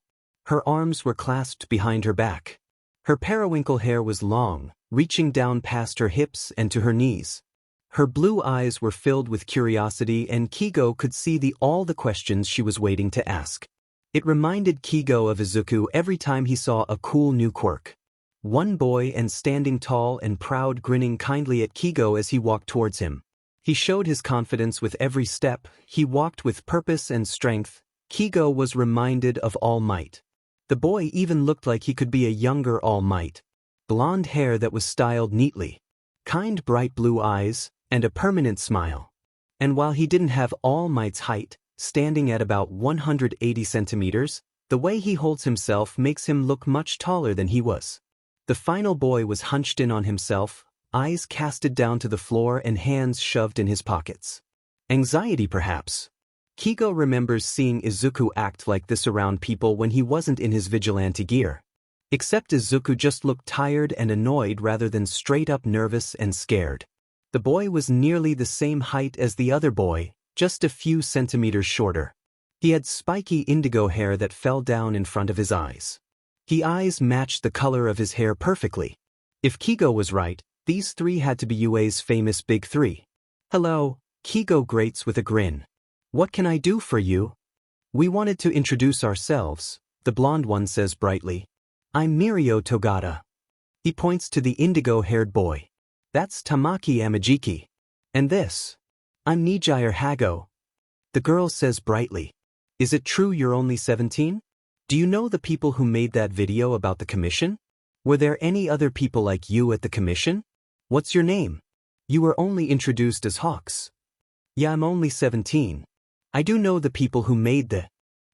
A: Her arms were clasped behind her back. Her periwinkle hair was long, reaching down past her hips and to her knees. Her blue eyes were filled with curiosity, and Kigo could see all the questions she was waiting to ask. It reminded Kigo of Izuku every time he saw a cool new quirk. One boy and standing tall and proud, grinning kindly at Kigo as he walked towards him. He showed his confidence with every step. He walked with purpose and strength. Kigo was reminded of All Might. The boy even looked like he could be a younger All Might. Blonde hair that was styled neatly, kind bright blue eyes, and a permanent smile. And while he didn't have All Might's height, standing at about 180 centimeters, the way he holds himself makes him look much taller than he was. The final boy was hunched in on himself, eyes casted down to the floor and hands shoved in his pockets. Anxiety, perhaps. Kigo remembers seeing Izuku act like this around people when he wasn't in his vigilante gear. Except Izuku just looked tired and annoyed rather than straight up nervous and scared. The boy was nearly the same height as the other boy, just a few centimeters shorter. He had spiky indigo hair that fell down in front of his eyes. His eyes matched the color of his hair perfectly. If Kigo was right, these three had to be UA's famous Big Three. Hello, Kigo grates with a grin. What can I do for you? We wanted to introduce ourselves, the blonde one says brightly. I'm Mirio Togata. He points to the indigo-haired boy. That's Tamaki Amajiki. And this? I'm Nijire Hago. The girl says brightly. Is it true you're only 17? Do you know the people who made that video about the commission? Were there any other people like you at the commission? What's your name? You were only introduced as Hawks. Yeah, I'm only 17. I do know the people who made the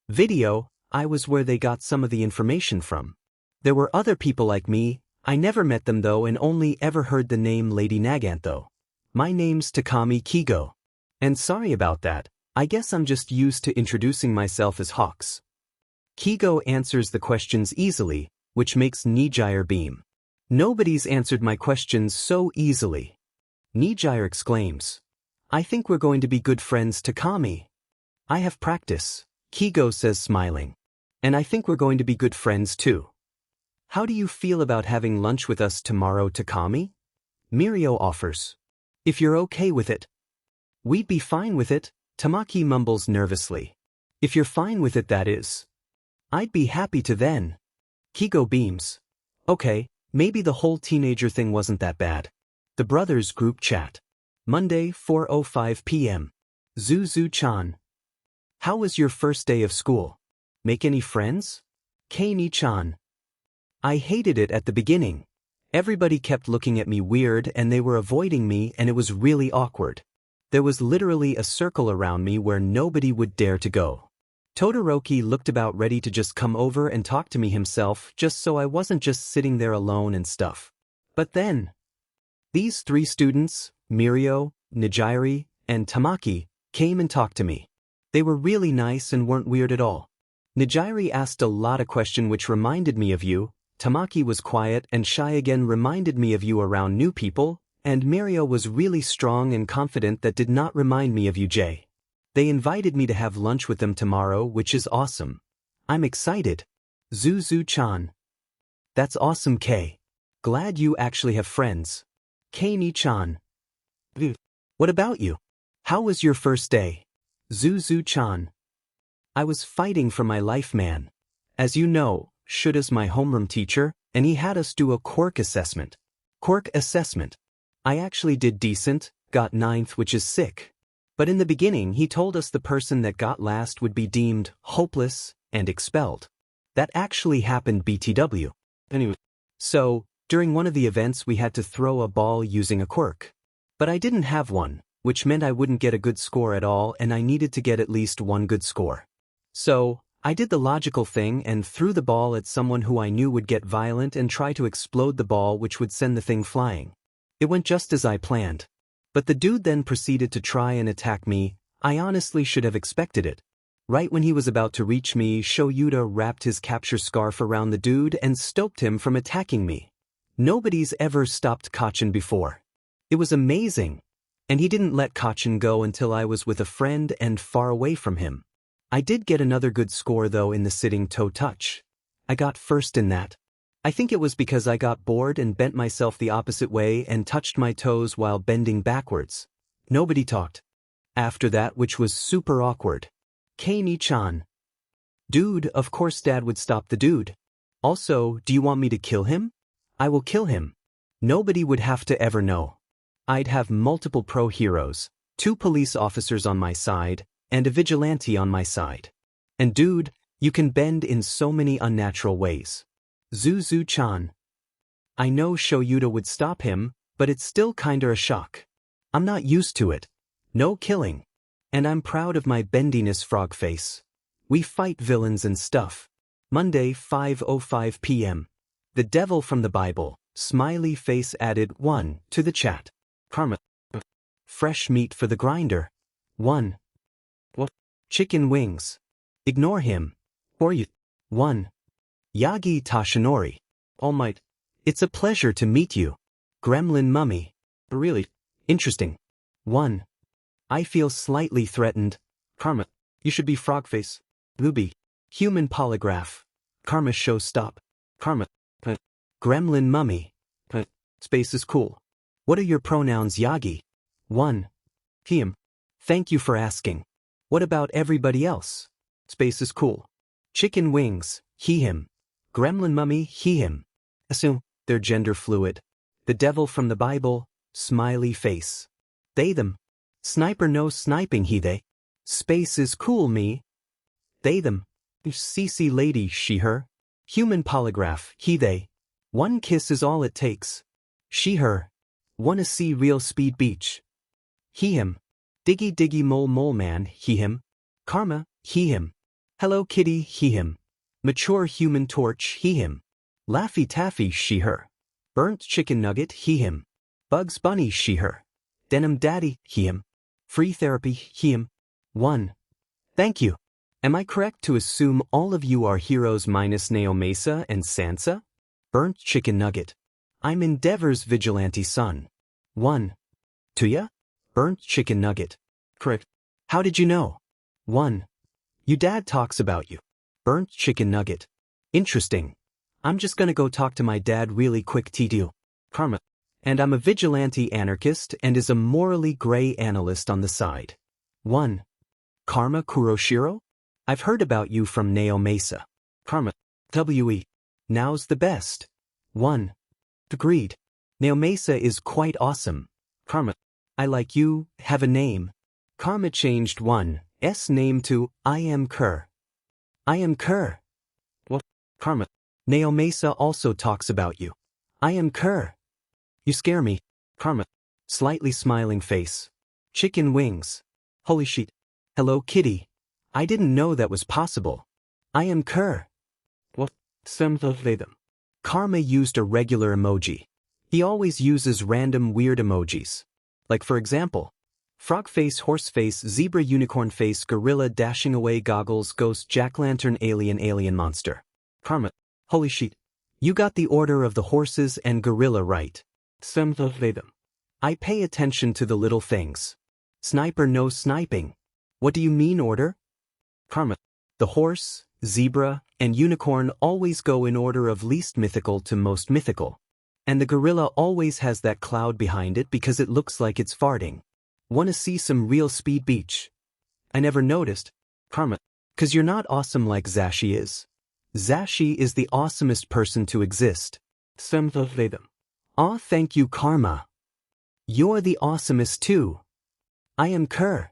A: video. I was where they got some of the information from. There were other people like me. I never met them though and only ever heard the name Lady Nagantho. My name's Takami Kigo. And sorry about that, I guess I'm just used to introducing myself as Hawks. Kigo answers the questions easily, which makes Nijire beam. Nobody's answered my questions so easily. Nijire exclaims. I think we're going to be good friends, Takami. I have practice, Kigo says smiling. And I think we're going to be good friends too. How do you feel about having lunch with us tomorrow, Takami? Mirio offers. If you're okay with it. We'd be fine with it, Tamaki mumbles nervously. If you're fine with it, that is. I'd be happy to then. Kigo beams. Okay, maybe the whole teenager thing wasn't that bad. The brothers group chat. Monday, 4:05 p.m. Zuzu-chan. How was your first day of school? Make any friends? Kei-ni-chan. I hated it at the beginning. Everybody kept looking at me weird and they were avoiding me and it was really awkward. There was literally a circle around me where nobody would dare to go. Todoroki looked about ready to just come over and talk to me himself just so I wasn't just sitting there alone and stuff. But then, these three students, Mirio, Nijire, and Tamaki, came and talked to me. They were really nice and weren't weird at all. Nijire asked a lot of questions which reminded me of you. Tamaki was quiet and shy again, reminded me of you around new people, and Mirio was really strong and confident, that did not remind me of you, Jay. They invited me to have lunch with them tomorrow, which is awesome. I'm excited. Zuzu-chan. That's awesome, Kei. Glad you actually have friends. Kei-ni-chan. What about you? How was your first day? Zuzu-chan. I was fighting for my life, man. As you know, Shuda's my homeroom teacher, and he had us do a quirk assessment. Quirk assessment. I actually did decent, got 9th, which is sick. But in the beginning he told us the person that got last would be deemed hopeless and expelled. That actually happened, BTW. Anyway, so, during one of the events we had to throw a ball using a quirk. But I didn't have one, which meant I wouldn't get a good score at all and I needed to get at least one good score. So, I did the logical thing and threw the ball at someone who I knew would get violent and try to explode the ball, which would send the thing flying. It went just as I planned. But the dude then proceeded to try and attack me. I honestly should have expected it. Right when he was about to reach me, Shoyuta wrapped his capture scarf around the dude and stopped him from attacking me. Nobody's ever stopped Kachin before. It was amazing. And he didn't let Kachin go until I was with a friend and far away from him. I did get another good score though in the sitting toe touch. I got first in that. I think it was because I got bored and bent myself the opposite way and touched my toes while bending backwards. Nobody talked. After that, which was super awkward. Kei-ni-chan. Dude, of course Dad would stop the dude. Also, do you want me to kill him? I will kill him. Nobody would have to ever know. I'd have multiple pro heroes, 2 police officers on my side, and a vigilante on my side. And dude, you can bend in so many unnatural ways. Zuzu-chan. I know Shoyuta would stop him, but it's still kinda a shock. I'm not used to it. No killing. And I'm proud of my bendiness, frog face. We fight villains and stuff. Monday, 5:05 p.m. The devil from the Bible, smiley face added 1 to the chat. Karma. Fresh meat for the grinder. 1. What? Chicken wings. Ignore him. Or you. 1. Yagi Tashinori. All Might. It's a pleasure to meet you. Gremlin Mummy. Really interesting. 1. I feel slightly threatened. Karma. You should be Frogface. Booby. Human polygraph. Karma show stop. Karma. Gremlin mummy. Space is cool. What are your pronouns, Yagi? 1. Him. Thank you for asking. What about everybody else? Space is cool. Chicken wings, he him. Gremlin mummy, he him. Assume they're gender fluid. The devil from the Bible, smiley face. They them. Sniper no sniping he they. Space is cool me. They them. CC lady she her. Human polygraph he they. One kiss is all it takes. She her. Wanna see real speed beach. He him. Diggy diggy mole mole man he him. Karma he him. Hello kitty he him. Mature human torch he him. Laffy taffy she her. Burnt chicken nugget he him. Bugs bunny she her. Denim daddy he him. Free therapy he him. 1. Thank you. Am I correct to assume all of you are heroes minus Neo Mesa and Sansa? Burnt chicken nugget. I'm Endeavor's vigilante son. 1. Tuya? Burnt chicken nugget. Correct. How did you know? 1. You dad talks about you. Burnt chicken nugget. Interesting. I'm just gonna go talk to my dad really quick TDU. Karma. And I'm a vigilante anarchist and is a morally gray analyst on the side. 1. Karma Kuroshiro? I've heard about you from Neo Mesa. Karma. WE. Now's the best. 1. Agreed. Neo Mesa is quite awesome. Karma. I like you, have a name. Karma changed 1's name to I am Kerr. I am Kerr. What? Karma. Neo Mesa also talks about you. I am Kerr. You scare me. Karma. Slightly smiling face. Chicken wings. Holy shit. Hello kitty. I didn't know that was possible. I am Kerr. What? Them. Karma used a regular emoji. He always uses random weird emojis. Like for example, frog face, horse face, zebra, unicorn face, gorilla, dashing away, goggles, ghost, jack-lantern, alien monster. Karma. Holy shit. You got the order of the horses and gorilla right. Them. I pay attention to the little things. Sniper no sniping. What do you mean order? Karma. The horse, zebra, and unicorn always go in order of least mythical to most mythical. And the gorilla always has that cloud behind it because it looks like it's farting. Wanna see some real speed beach? I never noticed. Karma. 'Cause you're not awesome like Zashi is. Zashi is the awesomest person to exist. Them. Aw, thank you Karma. You're the awesomest too. I am Kerr.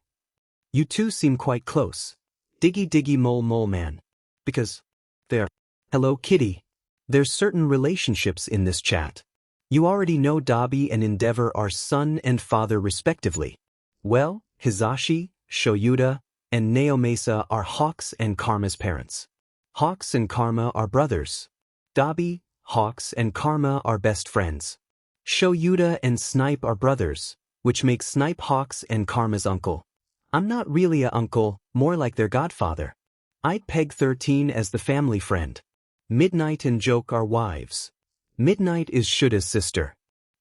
A: You two seem quite close. Diggy diggy mole mole man. Because there. Hello kitty. There's certain relationships in this chat. You already know Dabi and Endeavor are son and father respectively. Well, Hizashi, Shoyuta, and Neo Mesa are Hawks and Karma's parents. Hawks and Karma are brothers. Dabi, Hawks, and Karma are best friends. Shoyuta and Snipe are brothers, which makes Snipe Hawks and Karma's uncle. I'm not really a uncle, more like their godfather. I'd peg 13 as the family friend. Midnight and Joke are wives. Midnight is Shuda's sister,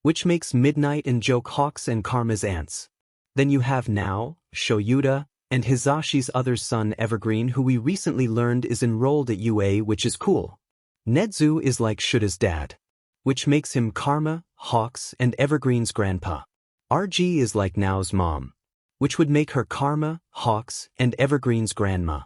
A: which makes Midnight and Joke Hawks and Karma's aunts. Then you have now, Shoyuta, and Hizashi's other son Evergreen, who we recently learned is enrolled at UA, which is cool. Nedzu is like Shuda's dad, which makes him Karma, Hawks, and Evergreen's grandpa. RG is like Nao's mom, which would make her Karma, Hawks, and Evergreen's grandma.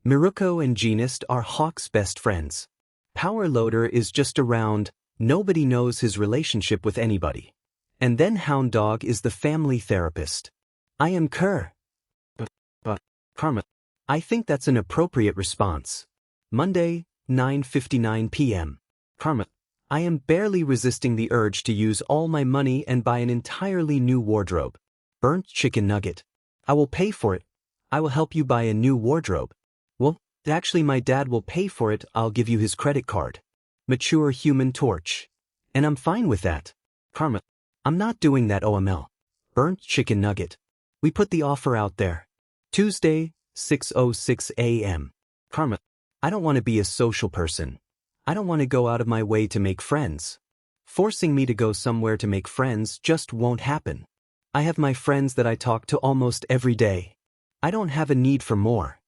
A: Miruko and Genist are Hawk's best friends. Power Loader is just around, nobody knows his relationship with anybody. And then Hound Dog is the family therapist. I am Kerr. But, Karma. I think that's an appropriate response. Monday, 9:59 p.m. Karma. I am barely resisting the urge to use all my money and buy an entirely new wardrobe. Burnt chicken nugget. I will pay for it. I will help you buy a new wardrobe. Well, actually my dad will pay for it, I'll give you his credit card. Mature human torch. And I'm fine with that. Karma. I'm not doing that OML. Burnt chicken nugget. We put the offer out there. Tuesday, 6:06 a.m. Karma. I don't want to be a social person. I don't want to go out of my way to make friends. Forcing me to go somewhere to make friends just won't happen. I have my friends that I talk to almost every day. I don't have a need for more.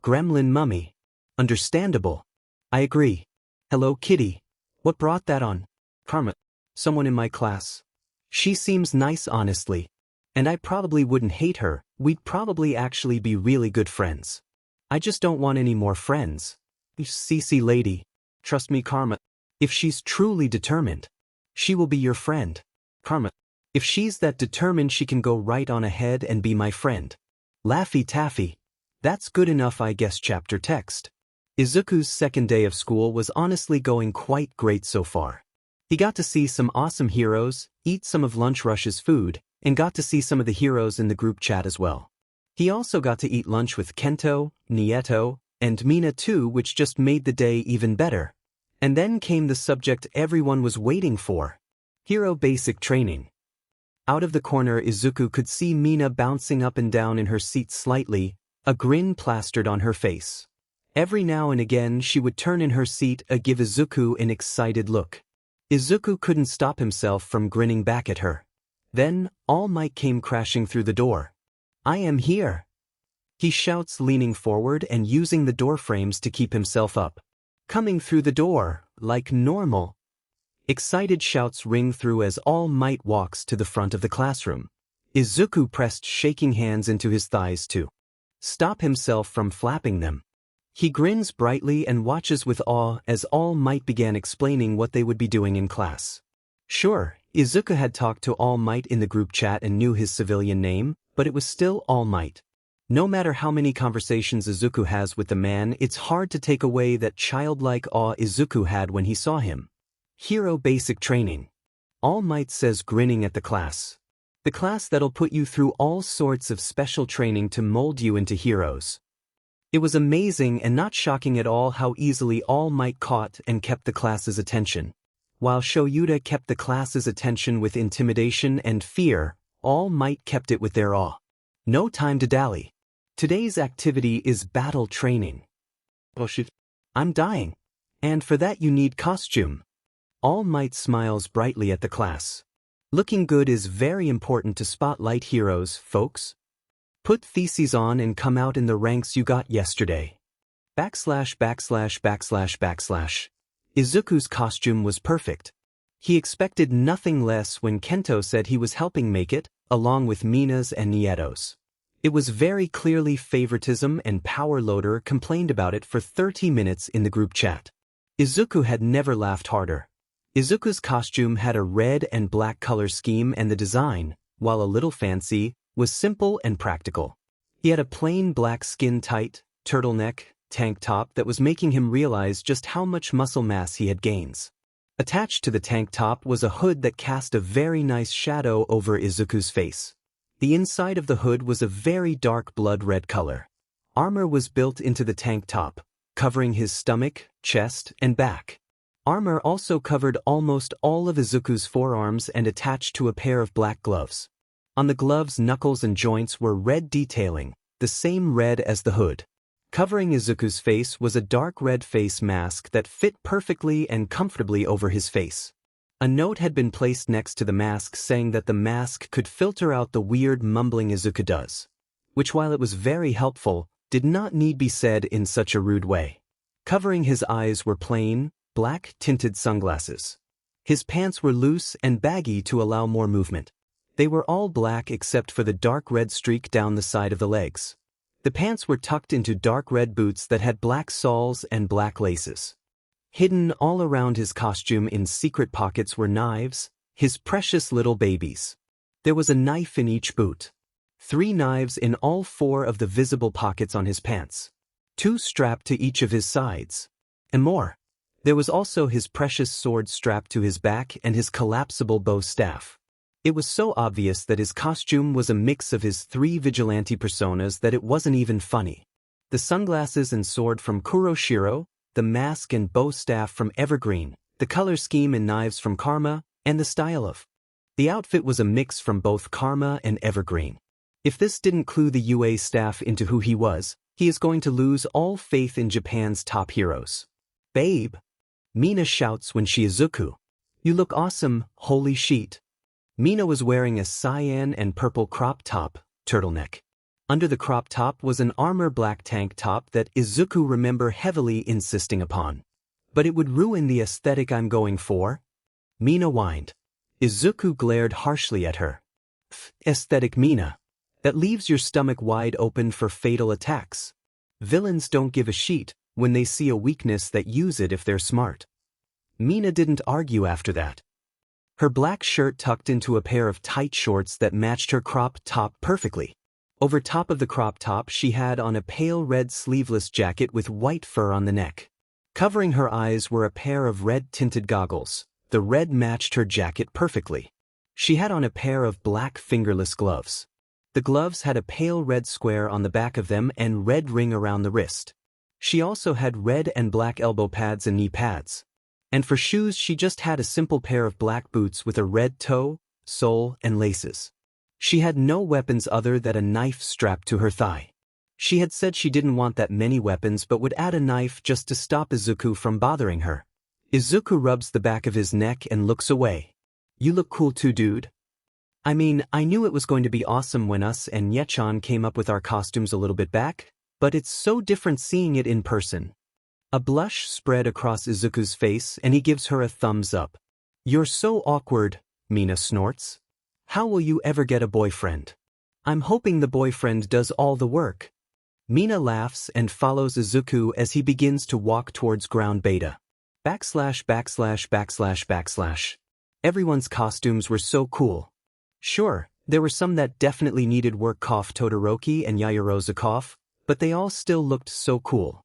A: Gremlin mummy. Understandable. I agree. Hello Kitty. What brought that on? Karma. Someone in my class. She seems nice honestly. And I probably wouldn't hate her, we'd probably actually be really good friends. I just don't want any more friends. CC lady. Trust me Karma. If she's truly determined, she will be your friend. Karma. If she's that determined she can go right on ahead and be my friend. Laffy Taffy. That's good enough I guess. Chapter text. Izuku's second day of school was honestly going quite great so far. He got to see some awesome heroes, eat some of Lunch Rush's food, and got to see some of the heroes in the group chat as well. He also got to eat lunch with Kento, Nieto, and Mina too, which just made the day even better. And then came the subject everyone was waiting for. Hero basic training. Out of the corner Izuku could see Mina bouncing up and down in her seat slightly, a grin plastered on her face. Every now and again she would turn in her seat and give Izuku an excited look. Izuku couldn't stop himself from grinning back at her. Then, All Might came crashing through the door. I am here. He shouts leaning forward and using the door frames to keep himself up. Coming through the door, like normal. Excited shouts ring through as All Might walks to the front of the classroom. Izuku pressed shaking hands into his thighs to stop himself from flapping them. He grins brightly and watches with awe as All Might began explaining what they would be doing in class. Sure, Izuku had talked to All Might in the group chat and knew his civilian name, but it was still All Might. No matter how many conversations Izuku has with the man, it's hard to take away that childlike awe Izuku had when he saw him. Hero basic training. All Might says grinning at the class. The class that'll put you through all sorts of special training to mold you into heroes. It was amazing and not shocking at all how easily All Might caught and kept the class's attention. While Shoyuta kept the class's attention with intimidation and fear, All Might kept it with their awe. No time to dally. Today's activity is battle training. Oh shit. I'm dying. And for that you need costume. All Might smiles brightly at the class. Looking good is very important to spotlight heroes, folks. Put theses on and come out in the ranks you got yesterday. / Izuku's costume was perfect. He expected nothing less when Kento said he was helping make it, along with Mina's and Nieto's. It was very clearly favoritism and Power Loader complained about it for 30 minutes in the group chat. Izuku had never laughed harder. Izuku's costume had a red and black color scheme and the design, while a little fancy, was simple and practical. He had a plain black skin-tight, turtleneck, tank top that was making him realize just how much muscle mass he had gains. Attached to the tank top was a hood that cast a very nice shadow over Izuku's face. The inside of the hood was a very dark blood red color. Armor was built into the tank top, covering his stomach, chest, and back. Armor also covered almost all of Izuku's forearms and attached to a pair of black gloves. On the gloves' knuckles and joints were red detailing, the same red as the hood. Covering Izuku's face was a dark red face mask that fit perfectly and comfortably over his face. A note had been placed next to the mask saying that the mask could filter out the weird mumbling Izuku does, which while it was very helpful, did not need be said in such a rude way. Covering his eyes were plain, black tinted sunglasses. His pants were loose and baggy to allow more movement. They were all black except for the dark red streak down the side of the legs. The pants were tucked into dark red boots that had black soles and black laces. Hidden all around his costume in secret pockets were knives, his precious little babies. There was a knife in each boot. 3 knives in all 4 of the visible pockets on his pants. 2 strapped to each of his sides. And more. There was also his precious sword strapped to his back and his collapsible bow staff. It was so obvious that his costume was a mix of his 3 vigilante personas that it wasn't even funny. The sunglasses and sword from Kuroshiro, the mask and bow staff from Evergreen, the color scheme and knives from Karma, and the style of. The outfit was a mix from both Karma and Evergreen. If this didn't clue the UA staff into who he is going to lose all faith in Japan's top heroes. Babe! Mina shouts when she is Izuku. You look awesome, holy sheet. Mina was wearing a cyan and purple crop top, turtleneck. Under the crop top was an armor black tank top that Izuku remember heavily insisting upon. But it would ruin the aesthetic I'm going for. Mina whined. Izuku glared harshly at her. Aesthetic, Mina. That leaves your stomach wide open for fatal attacks. Villains don't give a shit when they see a weakness that use it if they're smart. Mina didn't argue after that. Her black shirt tucked into a pair of tight shorts that matched her crop top perfectly. Over top of the crop top she had on a pale red sleeveless jacket with white fur on the neck. Covering her eyes were a pair of red-tinted goggles. The red matched her jacket perfectly. She had on a pair of black fingerless gloves. The gloves had a pale red square on the back of them and red ring around the wrist. She also had red and black elbow pads and knee pads. And for shoes she just had a simple pair of black boots with a red toe, sole, and laces. She had no weapons other than a knife strapped to her thigh. She had said she didn't want that many weapons but would add a knife just to stop Izuku from bothering her. Izuku rubs the back of his neck and looks away. You look cool too, dude. I mean, I knew it was going to be awesome when us and Yechan came up with our costumes a little bit back, but it's so different seeing it in person. A blush spread across Izuku's face and he gives her a thumbs up. You're so awkward, Mina snorts. How will you ever get a boyfriend? I'm hoping the boyfriend does all the work. Mina laughs and follows Izuku as he begins to walk towards ground beta. / //////. Everyone's costumes were so cool. Sure, there were some that definitely needed work, Todoroki and Yaoyorozu, but they all still looked so cool.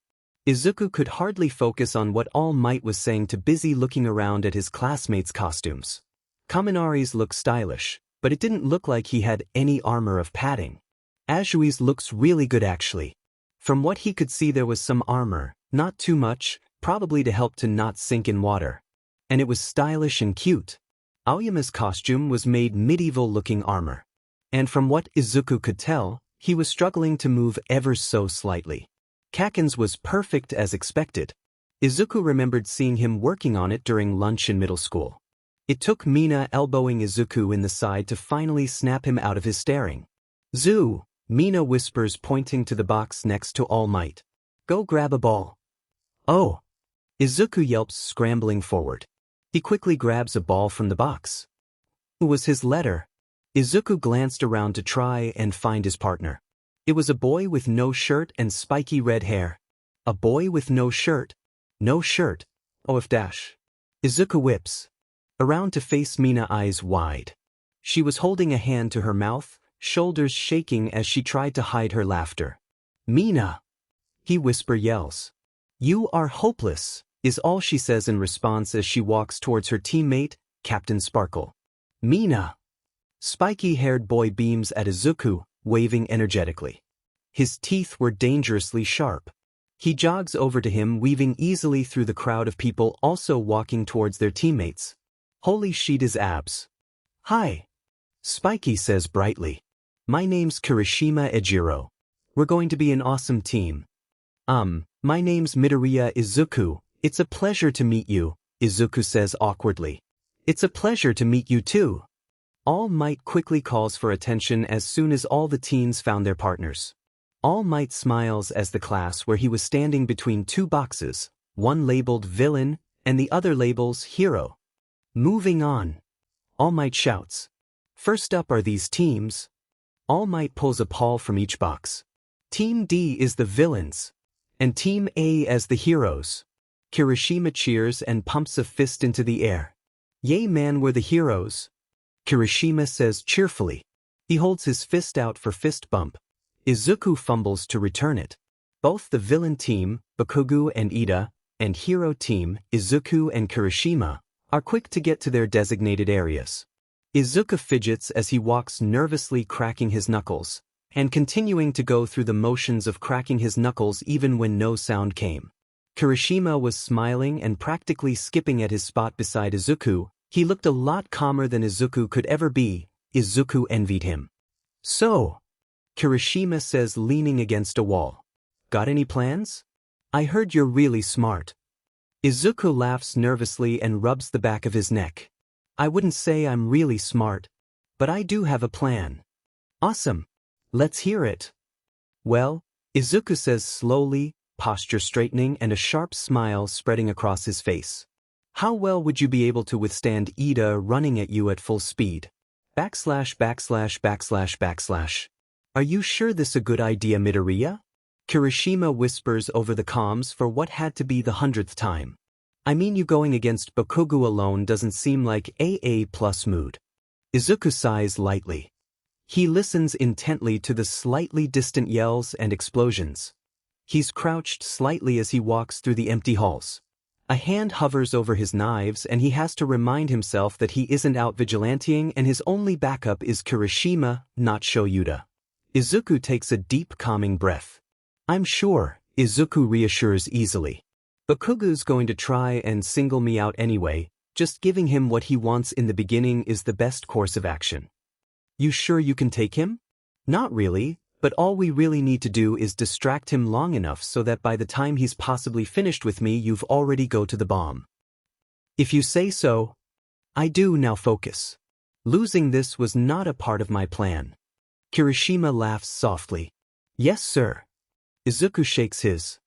A: Izuku could hardly focus on what All Might was saying, too busy looking around at his classmates' costumes. Kaminari's looked stylish, but it didn't look like he had any armor of padding. Ajui's looks really good actually. From what he could see there was some armor, not too much, probably to help to not sink in water. And it was stylish and cute. Aoyama's costume was made medieval-looking armor. And from what Izuku could tell, he was struggling to move ever so slightly. Kaken's was perfect as expected. Izuku remembered seeing him working on it during lunch in middle school. It took Mina elbowing Izuku in the side to finally snap him out of his staring. Zoo, Mina whispers, pointing to the box next to All Might. Go grab a ball. Oh. Izuku yelps, scrambling forward. He quickly grabs a ball from the box. It was his letter. Izuku glanced around to try and find his partner. It was a boy with no shirt and spiky red hair. A boy with no shirt. No shirt. OF dash. Izuku whips around to face Mina, eyes wide. She was holding a hand to her mouth, shoulders shaking as she tried to hide her laughter. Mina! He yells. You are hopeless, is all she says in response as she walks towards her teammate, Captain Sparkle. Mina! Spiky-haired boy beams at Izuku, waving energetically. His teeth were dangerously sharp. He jogs over to him, weaving easily through the crowd of people also walking towards their teammates. Holy shit, his abs. Hi. Spiky says brightly. My name's Kirishima Ejiro. We're going to be an awesome team. My name's Midoriya Izuku. It's a pleasure to meet you, Izuku says awkwardly. It's a pleasure to meet you too. All Might quickly calls for attention as soon as all the teens found their partners. All Might smiles as the class where he was standing between two boxes, one labeled villain and the other labels hero. Moving on. All Might shouts. First up are these teams. All Might pulls a paw from each box. Team D is the villains, and Team A as the heroes. Kirishima cheers and pumps a fist into the air. Yay man, we're the heroes. Kirishima says cheerfully. He holds his fist out for fist bump. Izuku fumbles to return it. Both the villain team, Bakugo and Ida, and hero team, Izuku and Kirishima, are quick to get to their designated areas. Izuku fidgets as he walks nervously, cracking his knuckles, and continuing to go through the motions of cracking his knuckles even when no sound came. Kirishima was smiling and practically skipping at his spot beside Izuku. He looked a lot calmer than Izuku could ever be. Izuku envied him. So, Kirishima says, leaning against a wall. Got any plans? I heard you're really smart. Izuku laughs nervously and rubs the back of his neck. I wouldn't say I'm really smart, but I do have a plan. Awesome. Let's hear it. Well, Izuku says slowly, posture straightening and a sharp smile spreading across his face. How well would you be able to withstand Ida running at you at full speed? //////. Are you sure this a good idea, Midoriya? Kirishima whispers over the comms for what had to be the 100th time. I mean, you going against Bakugo alone doesn't seem like AA+ mood. Izuku sighs lightly. He listens intently to the slightly distant yells and explosions. He's crouched slightly as he walks through the empty halls. A hand hovers over his knives and he has to remind himself that he isn't out vigilanteing and his only backup is Kirishima, not Shoyuta. Izuku takes a deep calming breath. I'm sure, Izuku reassures easily. Bakugo's going to try and single me out anyway, just giving him what he wants in the beginning is the best course of action. You sure you can take him? Not really, but all we really need to do is distract him long enough so that by the time he's possibly finished with me you've already go to the bomb. If you say so. I do now focus. Losing this was not a part of my plan. Kirishima laughs softly. Yes, sir. Izuku shakes his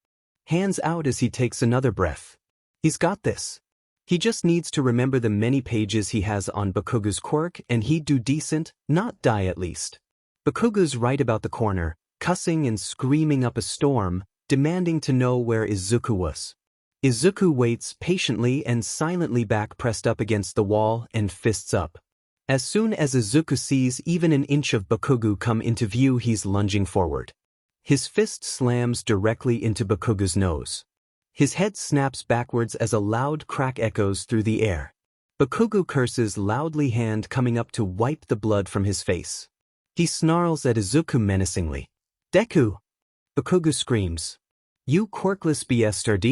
A: hands out as he takes another breath. He's got this. He just needs to remember the many pages he has on Bakugo's quirk and he'd do decent, not die at least. Bakugo's right about the corner, cussing and screaming up a storm, demanding to know where Izuku was. Izuku waits patiently and silently back pressed up against the wall and fists up. As soon as Izuku sees even an inch of Bakugo come into view he's lunging forward. His fist slams directly into Bakugo's nose. His head snaps backwards as a loud crack echoes through the air. Bakugo curses loudly, hand coming up to wipe the blood from his face. He snarls at Izuku menacingly. Deku! Bakugo screams. You quirkless bastard!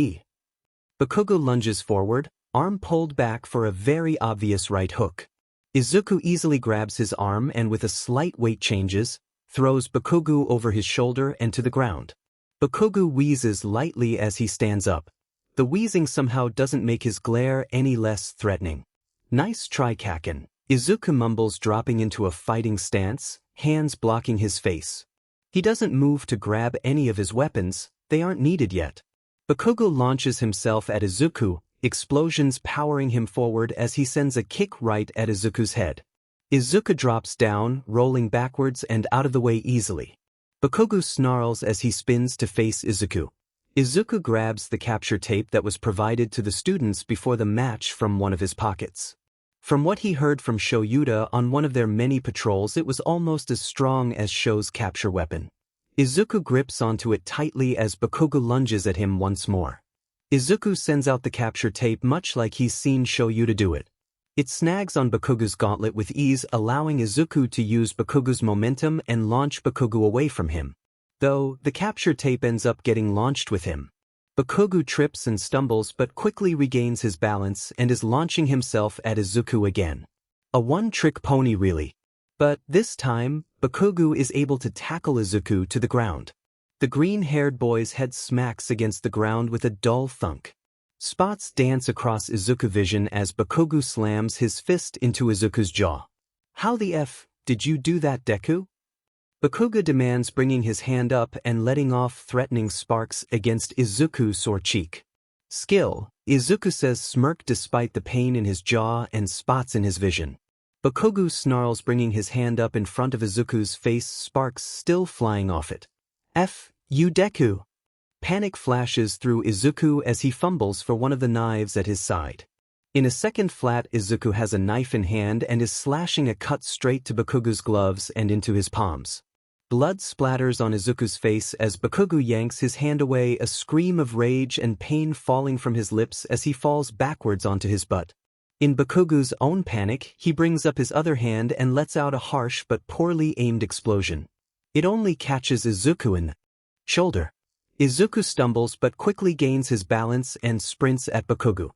A: Bakugo lunges forward, arm pulled back for a very obvious right hook. Izuku easily grabs his arm and with a slight weight changes, throws Bakugo over his shoulder and to the ground. Bakugo wheezes lightly as he stands up. The wheezing somehow doesn't make his glare any less threatening. Nice try, Kaken. Izuku mumbles, dropping into a fighting stance, hands blocking his face. He doesn't move to grab any of his weapons, they aren't needed yet. Bakugo launches himself at Izuku, explosions powering him forward as he sends a kick right at Izuku's head. Izuku drops down, rolling backwards and out of the way easily. Bakugo snarls as he spins to face Izuku. Izuku grabs the capture tape that was provided to the students before the match from one of his pockets. From what he heard from Shoyuta on one of their many patrols, it was almost as strong as Sho's capture weapon. Izuku grips onto it tightly as Bakugo lunges at him once more. Izuku sends out the capture tape much like he's seen Shoyuta do it. It snags on Bakugo's gauntlet with ease, allowing Izuku to use Bakugo's momentum and launch Bakugo away from him. Though, the capture tape ends up getting launched with him. Bakugo trips and stumbles but quickly regains his balance and is launching himself at Izuku again. A one-trick pony really. But, this time, Bakugo is able to tackle Izuku to the ground. The green-haired boy's head smacks against the ground with a dull thunk. Spots dance across Izuku vision as Bakugo slams his fist into Izuku's jaw. How the F did you do that, Deku? Bakugo demands, bringing his hand up and letting off threatening sparks against Izuku's sore cheek. Skill, Izuku says, smirk despite the pain in his jaw and spots in his vision. Bakugo snarls, bringing his hand up in front of Izuku's face, sparks still flying off it. F you, Deku! Panic flashes through Izuku as he fumbles for one of the knives at his side. In a second flat, Izuku has a knife in hand and is slashing a cut straight to Bakugo's gloves and into his palms. Blood splatters on Izuku's face as Bakugo yanks his hand away, a scream of rage and pain falling from his lips as he falls backwards onto his butt. In Bakugo's own panic, he brings up his other hand and lets out a harsh but poorly aimed explosion. It only catches Izuku in the shoulder. Izuku stumbles but quickly gains his balance and sprints at Bakugo.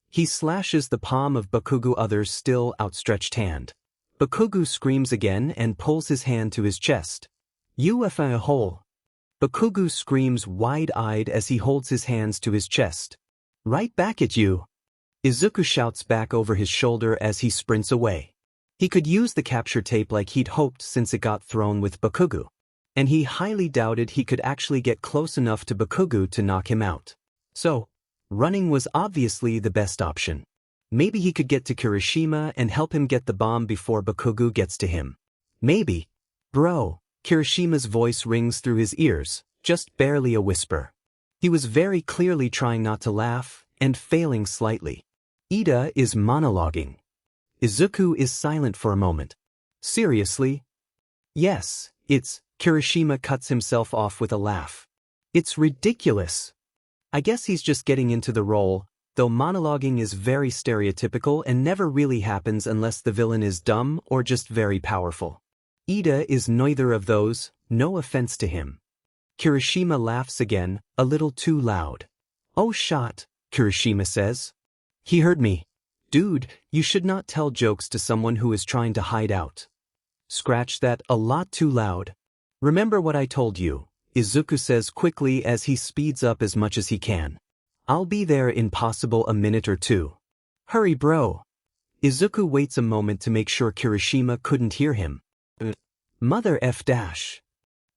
A: He slashes the palm of Bakugo's other still outstretched hand. Bakugo screams again and pulls his hand to his chest. You a hole. Bakugo screams wide-eyed as he holds his hands to his chest. Right back at you. Izuku shouts back over his shoulder as he sprints away. He could use the capture tape like he'd hoped since it got thrown with Bakugo. and he highly doubted he could actually get close enough to Bakugo to knock him out. So, running was obviously the best option. Maybe he could get to Kirishima and help him get the bomb before Bakugo gets to him. Maybe. Bro, Kirishima's voice rings through his ears, just barely a whisper. He was very clearly trying not to laugh, and failing slightly. Ida is monologuing. Izuku is silent for a moment. Seriously? Yes, it's, Kirishima cuts himself off with a laugh. It's ridiculous. I guess he's just getting into the role, though monologuing is very stereotypical and never really happens unless the villain is dumb or just very powerful. Ida is neither of those, no offense to him. Kirishima laughs again, a little too loud. Oh shot, Kirishima says. He heard me. Dude, you should not tell jokes to someone who is trying to hide out. Scratch that, a lot too loud. Remember what I told you, Izuku says quickly as he speeds up as much as he can. I'll be there in possible a minute or two. Hurry bro. Izuku waits a moment to make sure Kirishima couldn't hear him. Mother F dash.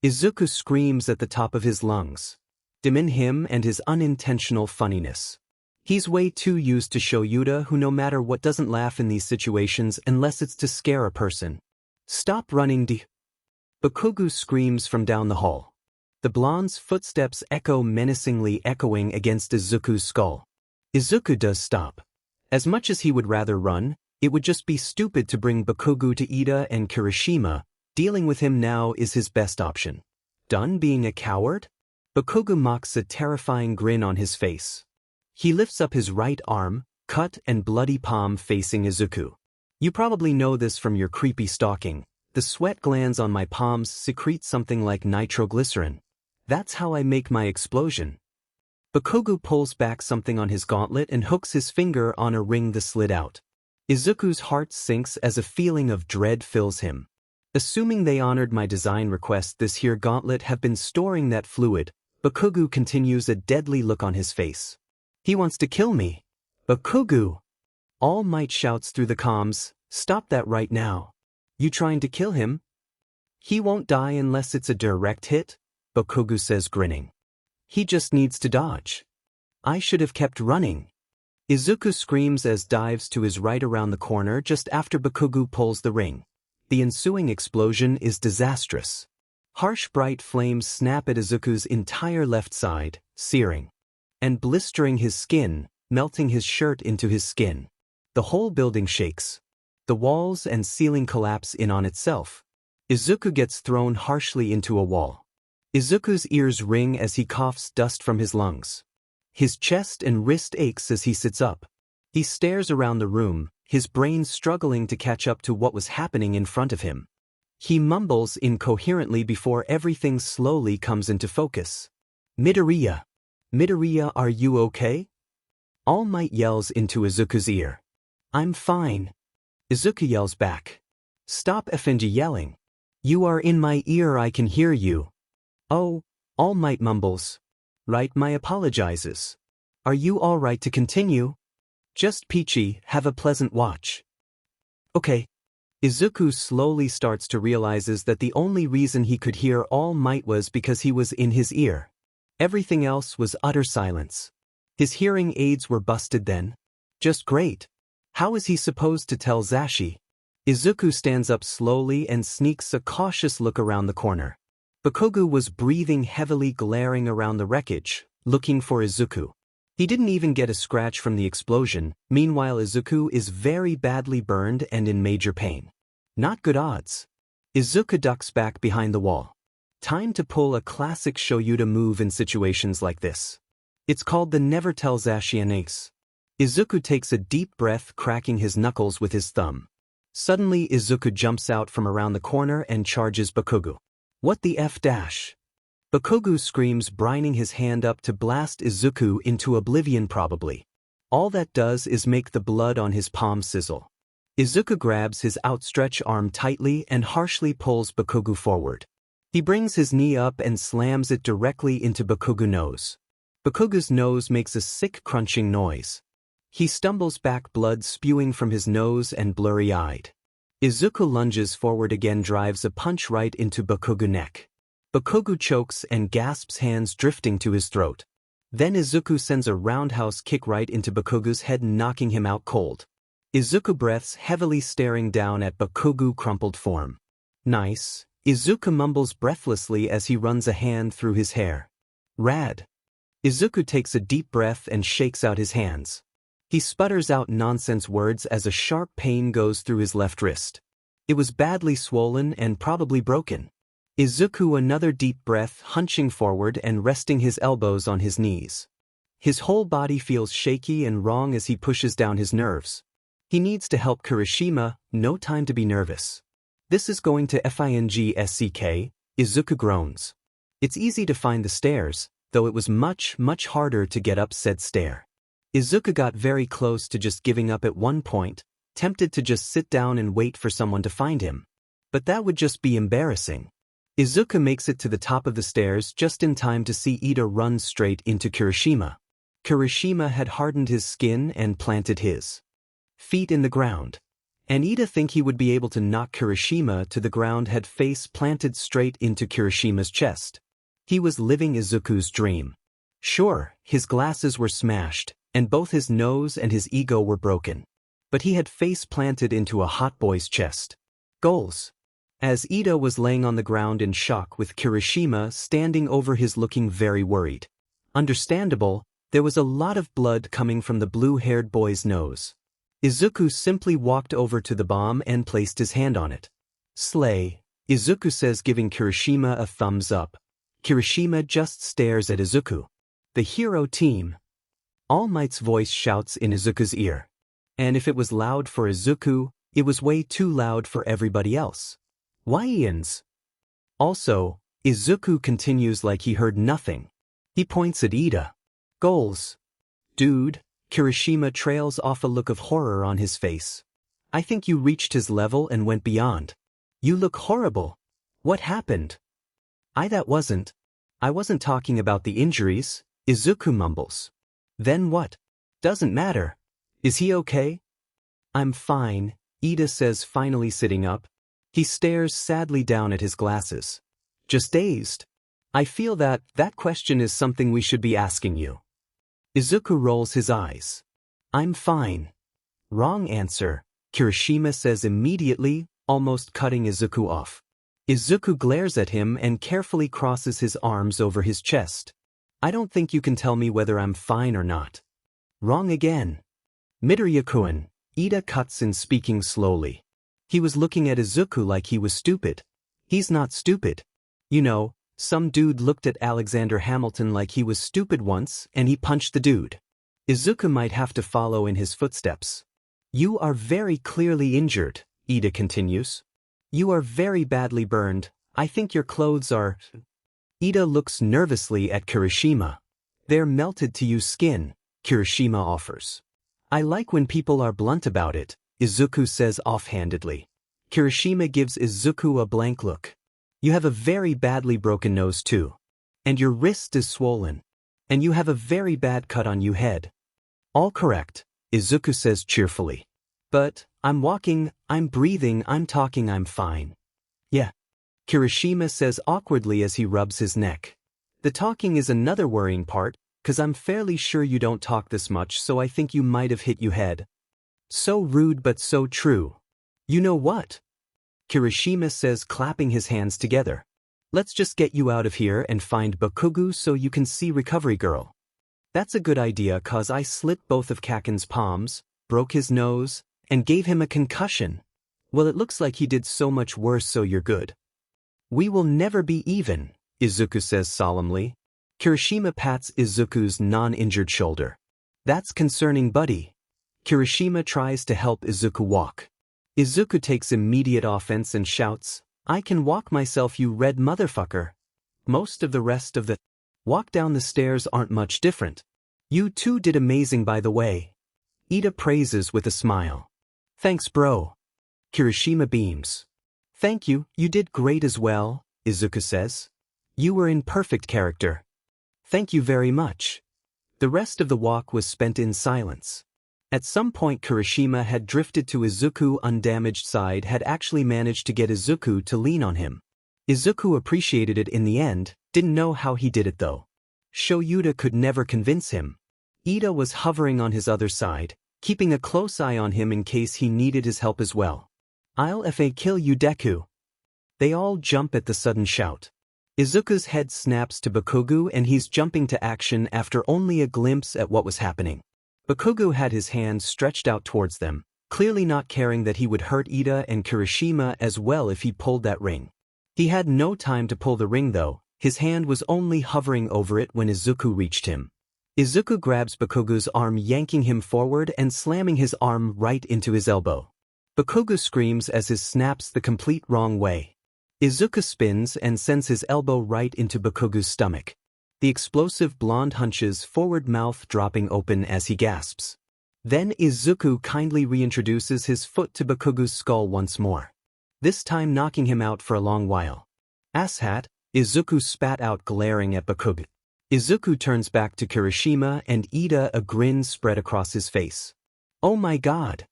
A: Izuku screams at the top of his lungs. Demin him and his unintentional funniness. He's way too used to Shoyuta, who no matter what doesn't laugh in these situations unless it's to scare a person. Stop running Bakugo screams from down the hall. The blonde's footsteps echo menacingly, echoing against Izuku's skull. Izuku does stop. As much as he would rather run, it would just be stupid to bring Bakugo to Ida and Kirishima. Dealing with him now is his best option. Done being a coward? Bakugo mocks a terrifying grin on his face. He lifts up his right arm, cut and bloody palm facing Izuku. You probably know this from your creepy stalking. The sweat glands on my palms secrete something like nitroglycerin. That's how I make my explosion. Bakugo pulls back something on his gauntlet and hooks his finger on a ring that slid out. Izuku's heart sinks as a feeling of dread fills him. Assuming they honored my design request, this here gauntlet have been storing that fluid, Bakugo continues, a deadly look on his face. He wants to kill me. Bakugo! All Might shouts through the comms, stop that right now. You trying to kill him? He won't die unless it's a direct hit, Bakugo says grinning. He just needs to dodge. I should have kept running. Izuku screams as dives to his right around the corner just after Bakugo pulls the ring. The ensuing explosion is disastrous. Harsh bright flames snap at Izuku's entire left side, searing and blistering his skin, melting his shirt into his skin. The whole building shakes. The walls and ceiling collapse in on itself. Izuku gets thrown harshly into a wall. Izuku's ears ring as he coughs dust from his lungs. His chest and wrist aches as he sits up. He stares around the room, his brain struggling to catch up to what was happening in front of him. He mumbles incoherently before everything slowly comes into focus. Midoriya. Midoriya, are you okay? All Might yells into Izuku's ear. I'm fine. Izuku yells back. Stop effing yelling. You are in my ear, I can hear you. Oh, All Might mumbles. Right, my apologizes. Are you all right to continue? Just peachy, have a pleasant watch. Okay. Izuku slowly starts to realizes that the only reason he could hear All Might was because he was in his ear. Everything else was utter silence. His hearing aids were busted then. Just great. How is he supposed to tell Zashi? Izuku stands up slowly and sneaks a cautious look around the corner. Bakugo was breathing heavily, glaring around the wreckage, looking for Izuku. He didn't even get a scratch from the explosion. Meanwhile, Izuku is very badly burned and in major pain. Not good odds. Izuku ducks back behind the wall. Time to pull a classic Shoyuta move in situations like this. It's called the Never Tell Zashi an Ace. Izuku takes a deep breath, cracking his knuckles with his thumb. Suddenly, Izuku jumps out from around the corner and charges Bakugo. What the F dash? Bakugo screams, brining his hand up to blast Izuku into oblivion probably. All that does is make the blood on his palm sizzle. Izuku grabs his outstretched arm tightly and harshly pulls Bakugo forward. He brings his knee up and slams it directly into Bakugo's nose. Bakugo's nose makes a sick crunching noise. He stumbles back, blood spewing from his nose and blurry-eyed. Izuku lunges forward again, drives a punch right into Bakugo's neck. Bakugo chokes and gasps, hands drifting to his throat. Then Izuku sends a roundhouse kick right into Bakugo's head, knocking him out cold. Izuku breaths heavily, staring down at Bakugo crumpled form. Nice, Izuku mumbles breathlessly as he runs a hand through his hair. Rad. Izuku takes a deep breath and shakes out his hands. He sputters out nonsense words as a sharp pain goes through his left wrist. It was badly swollen and probably broken. Izuku another deep breath, hunching forward and resting his elbows on his knees. His whole body feels shaky and wrong as he pushes down his nerves. He needs to help Kirishima, no time to be nervous. This is going to FINGSCK, Izuku groans. It's easy to find the stairs, though it was much harder to get up said stair. Izuku got very close to just giving up at one point, tempted to just sit down and wait for someone to find him. But that would just be embarrassing. Izuku makes it to the top of the stairs just in time to see Ida run straight into Kirishima. Kirishima had hardened his skin and planted his feet in the ground. And Ida, think he would be able to knock Kirishima to the ground, had face planted straight into Kirishima's chest. He was living Izuku's dream. Sure, his glasses were smashed, and both his nose and his ego were broken. But he had face planted into a hot boy's chest. Goals. As Ida was laying on the ground in shock with Kirishima standing over his, looking very worried. Understandable, there was a lot of blood coming from the blue-haired boy's nose. Izuku simply walked over to the bomb and placed his hand on it. Slay, Izuku says, giving Kirishima a thumbs up. Kirishima just stares at Izuku. The hero team. All Might's voice shouts in Izuku's ear. And if it was loud for Izuku, it was way too loud for everybody else. Why Ians? Also, Izuku continues like he heard nothing. He points at Ida. Goals. Dude, Kirishima trails off, a look of horror on his face. I think you reached his level and went beyond. You look horrible. What happened? I wasn't talking about the injuries, Izuku mumbles. Then what? Doesn't matter. Is he okay? I'm fine, Ida says, finally sitting up. He stares sadly down at his glasses. Just dazed. I feel that question is something we should be asking you. Izuku rolls his eyes. I'm fine. Wrong answer, Kirishima says immediately, almost cutting Izuku off. Izuku glares at him and carefully crosses his arms over his chest. I don't think you can tell me whether I'm fine or not. Wrong again. Midoriya-kun, Ida cuts in, speaking slowly. He was looking at Izuku like he was stupid. He's not stupid. You know, some dude looked at Alexander Hamilton like he was stupid once and he punched the dude. Izuku might have to follow in his footsteps. You are very clearly injured, Ida continues. You are very badly burned. I think your clothes are... Ida looks nervously at Kirishima. They're melted to you skin, Kirishima offers. I like when people are blunt about it, Izuku says offhandedly. Kirishima gives Izuku a blank look. You have a very badly broken nose too. And your wrist is swollen. And you have a very bad cut on your head. All correct, Izuku says cheerfully. But, I'm walking, I'm breathing, I'm talking, I'm fine. Yeah. Kirishima says awkwardly as he rubs his neck. The talking is another worrying part, 'cause I'm fairly sure you don't talk this much, so I think you might have hit your head. So rude but so true. You know what? Kirishima says, clapping his hands together. Let's just get you out of here and find Bakugo so you can see Recovery Girl. That's a good idea, 'cause I slit both of Kaken's palms, broke his nose, and gave him a concussion. Well, it looks like he did so much worse, so you're good. We will never be even, Izuku says solemnly. Kirishima pats Izuku's non-injured shoulder. That's concerning, buddy. Kirishima tries to help Izuku walk. Izuku takes immediate offense and shouts, I can walk myself, you red motherfucker. Most of the rest of the walk down the stairs aren't much different. You two did amazing, by the way. Ida praises with a smile. Thanks, bro. Kirishima beams. Thank you, you did great as well, Izuku says. You were in perfect character. Thank you very much. The rest of the walk was spent in silence. At some point Kirishima had drifted to Izuku's undamaged side, had actually managed to get Izuku to lean on him. Izuku appreciated it in the end, didn't know how he did it though. Shoyuta could never convince him. Ida was hovering on his other side, keeping a close eye on him in case he needed his help as well. "I'll fa kill you, Deku." They all jump at the sudden shout. Izuku's head snaps to Bakugo and he's jumping to action after only a glimpse at what was happening. Bakugo had his hand stretched out towards them, clearly not caring that he would hurt Ida and Kirishima as well if he pulled that ring. He had no time to pull the ring though, his hand was only hovering over it when Izuku reached him. Izuku grabs Bakugo's arm, yanking him forward and slamming his arm right into his elbow. Bakugo screams as his snaps the complete wrong way. Izuku spins and sends his elbow right into Bakugo's stomach. The explosive blonde hunches forward, mouth dropping open as he gasps. Then Izuku kindly reintroduces his foot to Bakugo's skull once more, this time knocking him out for a long while. "Asshat," Izuku spat out, glaring at Bakugo. Izuku turns back to Kirishima and Ida, a grin spread across his face. "Oh my god!"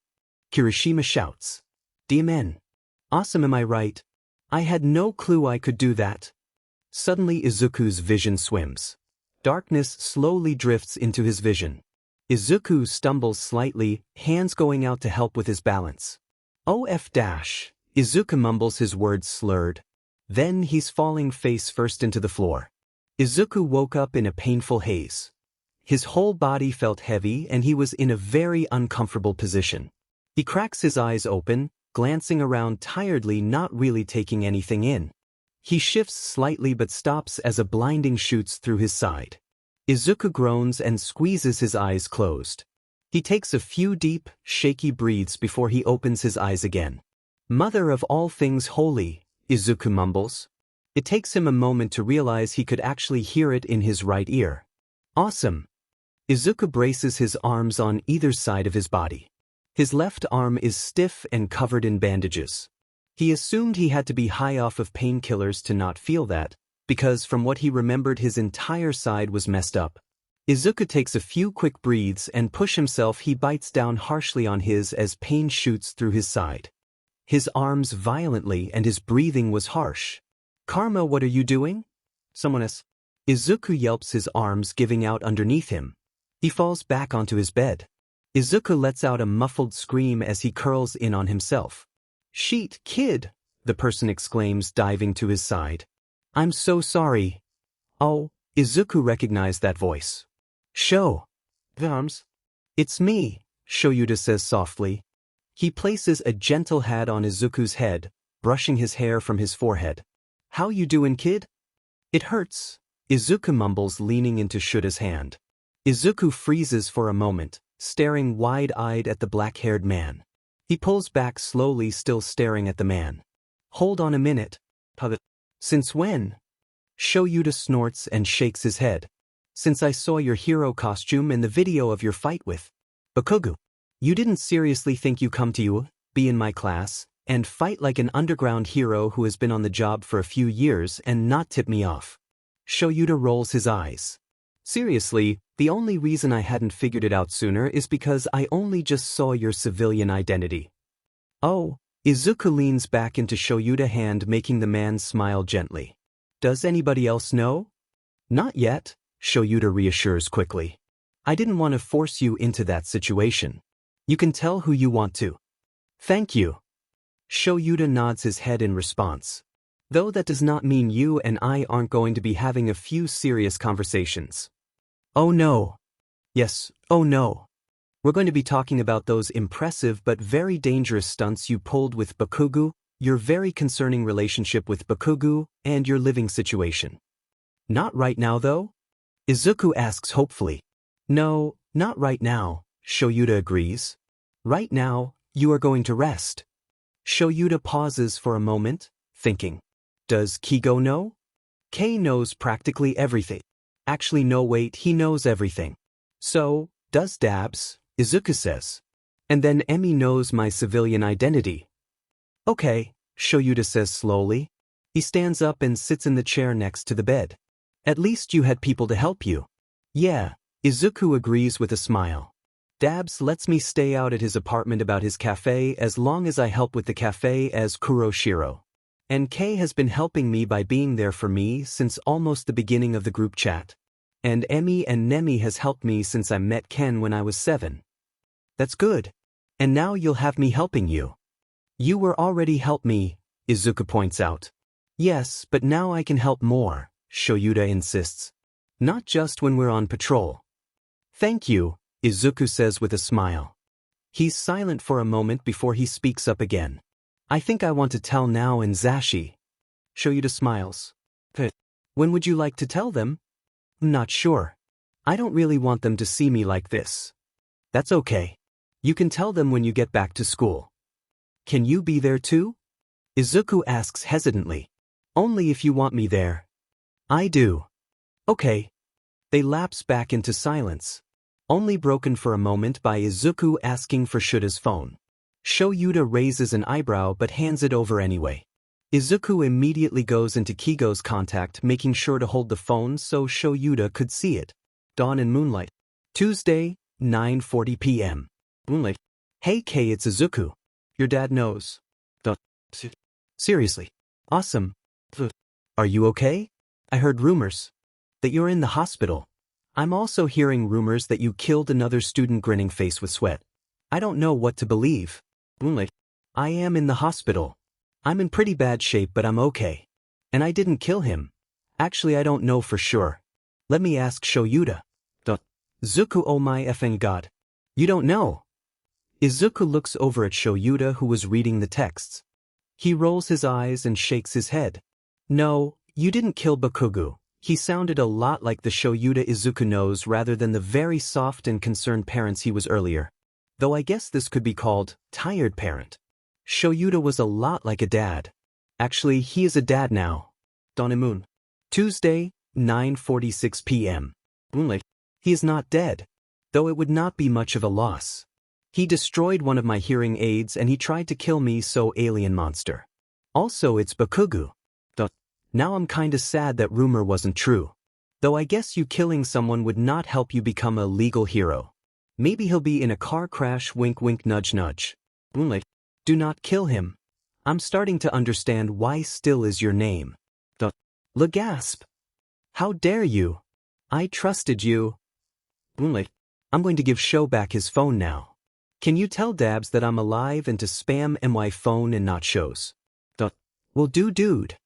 A: Kirishima shouts. "Daemen. Awesome, am I right? I had no clue I could do that." Suddenly Izuku's vision swims. Darkness slowly drifts into his vision. Izuku stumbles slightly, hands going out to help with his balance. "OF dash." Izuku mumbles his words slurred. Then he's falling face first into the floor. Izuku woke up in a painful haze. His whole body felt heavy and he was in a very uncomfortable position. He cracks his eyes open, glancing around tiredly, not really taking anything in. He shifts slightly but stops as a blinding shoots through his side. Izuku groans and squeezes his eyes closed. He takes a few deep, shaky breaths before he opens his eyes again. "Mother of all things holy," Izuku mumbles. It takes him a moment to realize he could actually hear it in his right ear. "Awesome." Izuku braces his arms on either side of his body. His left arm is stiff and covered in bandages. He assumed he had to be high off of painkillers to not feel that, because from what he remembered his entire side was messed up. Izuku takes a few quick breaths and push himself. He bites down harshly on his as pain shoots through his side. His arms violently and his breathing was harsh. "Karma, what are you doing?" "Someone else." Izuku yelps, his arms giving out underneath him. He falls back onto his bed. Izuku lets out a muffled scream as he curls in on himself. "Sheet, kid!" the person exclaims, diving to his side. "I'm so sorry." "Oh," Izuku recognized that voice. "Sho." "The arms?" "It's me," Shoyuta says softly. He places a gentle hat on Izuku's head, brushing his hair from his forehead. "How you doing, kid?" "It hurts," Izuku mumbles, leaning into Shuta's hand. Izuku freezes for a moment, staring wide-eyed at the black-haired man. He pulls back slowly, still staring at the man. "Hold on a minute." "Since when?" Shoyuta snorts and shakes his head. "Since I saw your hero costume in the video of your fight with Bakugo. You didn't seriously think you come to you, be in my class, and fight like an underground hero who has been on the job for a few years and not tip me off." Shoyuta rolls his eyes. "Seriously, the only reason I hadn't figured it out sooner is because I only just saw your civilian identity." "Oh." Izuku leans back into Shoyuta hand, making the man smile gently. "Does anybody else know?" "Not yet," Shoyuta reassures quickly. "I didn't want to force you into that situation. You can tell who you want to." "Thank you." Shoyuta nods his head in response. "Though that does not mean you and I aren't going to be having a few serious conversations." "Oh no." "Yes, oh no. We're going to be talking about those impressive but very dangerous stunts you pulled with Bakugo, your very concerning relationship with Bakugo, and your living situation." "Not right now though?" Izuku asks hopefully. "No, not right now," Shoyuta agrees. "Right now, you are going to rest." Shoyuta pauses for a moment, thinking. Does Kigo know? Kei knows practically everything. Actually no, wait, he knows everything. So, does Dabs, Izuku says. And then Emi knows my civilian identity. "Okay," Shoyuta says slowly. He stands up and sits in the chair next to the bed. "At least you had people to help you." "Yeah," Izuku agrees with a smile. "Dabs lets me stay out at his apartment about his cafe as long as I help with the cafe as Kuroshiro. And Kay has been helping me by being there for me since almost the beginning of the group chat. And Emmy and Nemi has helped me since I met Ken when I was 7. That's good. And now you'll have me helping you. You were already helped me, Izuku points out. Yes, but now I can help more, Shoyuta insists. Not just when we're on patrol. Thank you, Izuku says with a smile. He's silent for a moment before he speaks up again. I think I want to tell Nao and Zashi. Shoyuta smiles. When would you like to tell them? I'm not sure. I don't really want them to see me like this. That's okay. You can tell them when you get back to school. Can you be there too? Izuku asks hesitantly. Only if you want me there. I do. Okay. They lapse back into silence, only broken for a moment by Izuku asking for Shuta's phone. Shoyuta raises an eyebrow but hands it over anyway. Izuku immediately goes into Kigo's contact, making sure to hold the phone so Shoyuta could see it. Dawn and Moonlight. Tuesday, 9:40 p.m. Moonlight. Hey Kay, it's Izuku. Your dad knows. Seriously. Awesome. Are you okay? I heard rumors that you're in the hospital. I'm also hearing rumors that you killed another student. Grinning face with sweat. I don't know what to believe. Moonlight. I am in the hospital. I'm in pretty bad shape but I'm okay. And I didn't kill him. Actually I don't know for sure. Let me ask Shoyuta. Zuku, oh my effing god. You don't know. Izuku looks over at Shoyuta who was reading the texts. He rolls his eyes and shakes his head. No, you didn't kill Bakugo. He sounded a lot like the Shoyuta Izuku knows rather than the very soft and concerned parents he was earlier. Though I guess this could be called tired parent. Shoyuta was a lot like a dad. Actually, he is a dad now. Dawn and Moon. Tuesday, 9:46 p.m. Moonlight. He is not dead. Though it would not be much of a loss. He destroyed one of my hearing aids and he tried to kill me, so alien monster. Also it's Bakugo. Now I'm kinda sad that rumor wasn't true. Though I guess you killing someone would not help you become a legal hero. Maybe he'll be in a car crash, wink wink nudge nudge. Moonlight. Do not kill him. I'm starting to understand why Still is your name. Gasp. How dare you? I trusted you. Moonlight. I'm going to give Sho back his phone now. Can you tell Dabs that I'm alive and to spam my phone and not Sho's? Will do, dude.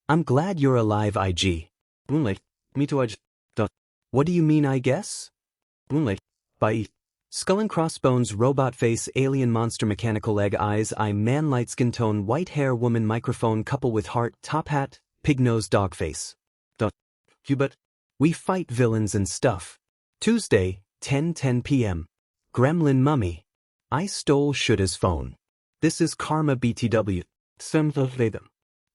A: I'm glad you're alive, IG. Moonlight. Me too, IG. What do you mean, I guess? Moonlight. Bye. Skull and crossbones, robot face, alien monster, mechanical leg, eyes, eye, man, light skin tone, white hair, woman, microphone, couple with heart, top hat, pig nose, dog face. Hubert. We fight villains and stuff. Tuesday, 10:10 p.m. Gremlin Mummy. I stole Shuta's phone. This is Karma BTW.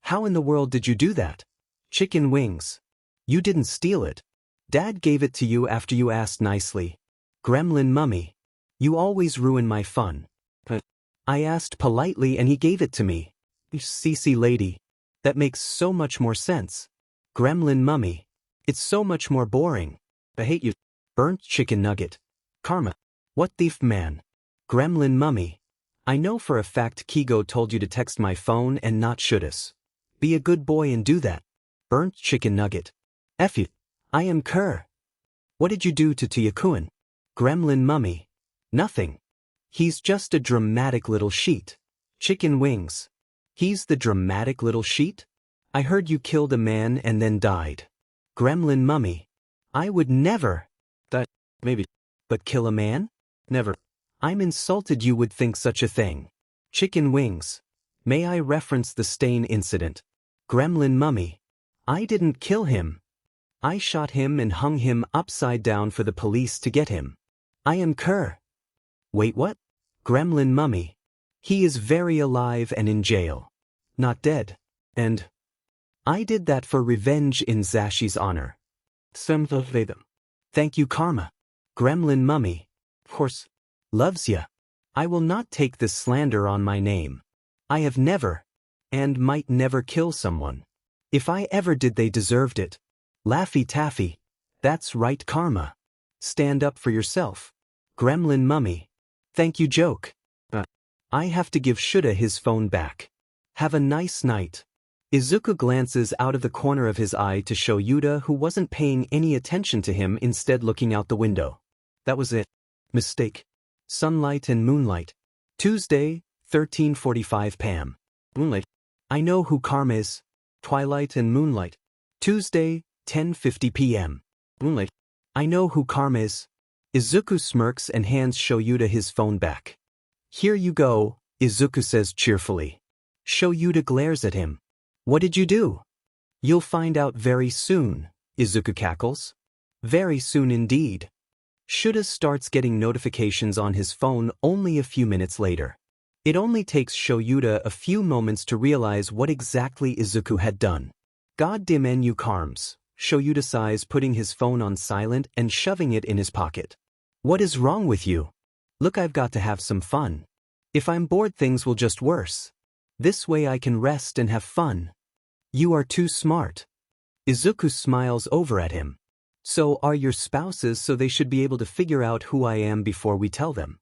A: How in the world did you do that? Chicken wings. You didn't steal it. Dad gave it to you after you asked nicely. Gremlin Mummy. You always ruin my fun. I asked politely and he gave it to me. CC lady. That makes so much more sense. Gremlin Mummy. It's so much more boring. I hate you. Burnt chicken nugget. Karma. What thief man? Gremlin Mummy. I know for a fact Kigo told you to text my phone and not Shuta's. Be a good boy and do that. Burnt chicken nugget. F you. I am Kerr. What did you do to Tyakuin? Gremlin Mummy. Nothing. He's just a dramatic little sheet. Chicken wings. He's the dramatic little sheet? I heard you killed a man and then died. Gremlin Mummy. I would never. Maybe. But kill a man? Never. I'm insulted you would think such a thing. Chicken wings. May I reference the stain incident? Gremlin Mummy. I didn't kill him. I shot him and hung him upside down for the police to get him. I am Kerr. Wait, what? Gremlin Mummy. He is very alive and in jail. Not dead. And I did that for revenge in Zashi's honor. Thank you, Karma. Gremlin Mummy. Of course. Loves ya. I will not take this slander on my name. I have never, and might never kill someone. If I ever did, they deserved it. Laffy Taffy. That's right, Karma. Stand up for yourself. Gremlin Mummy. Thank you, joke. I have to give Shuta his phone back. Have a nice night. Izuku glances out of the corner of his eye to show Yuta, who wasn't paying any attention to him, instead looking out the window. That was it. Mistake. Sunlight and moonlight. Tuesday, 13:45 p.m. Moonlight. I know who Karma is. Twilight and moonlight. Tuesday, 10:50 p.m. Moonlight. I know who Karma is. Izuku smirks and hands Shoyuta his phone back. Here you go, Izuku says cheerfully. Shoyuta glares at him. What did you do? You'll find out very soon, Izuku cackles. Very soon indeed. Shuda starts getting notifications on his phone only a few minutes later. It only takes Shoyuta a few moments to realize what exactly Izuku had done. God damn you Karms, Shoyuta sighs, putting his phone on silent and shoving it in his pocket. What is wrong with you? Look, I've got to have some fun. If I'm bored, things will just worse. This way I can rest and have fun. You are too smart. Izuku smiles over at him. So are your spouses, so they should be able to figure out who I am before we tell them.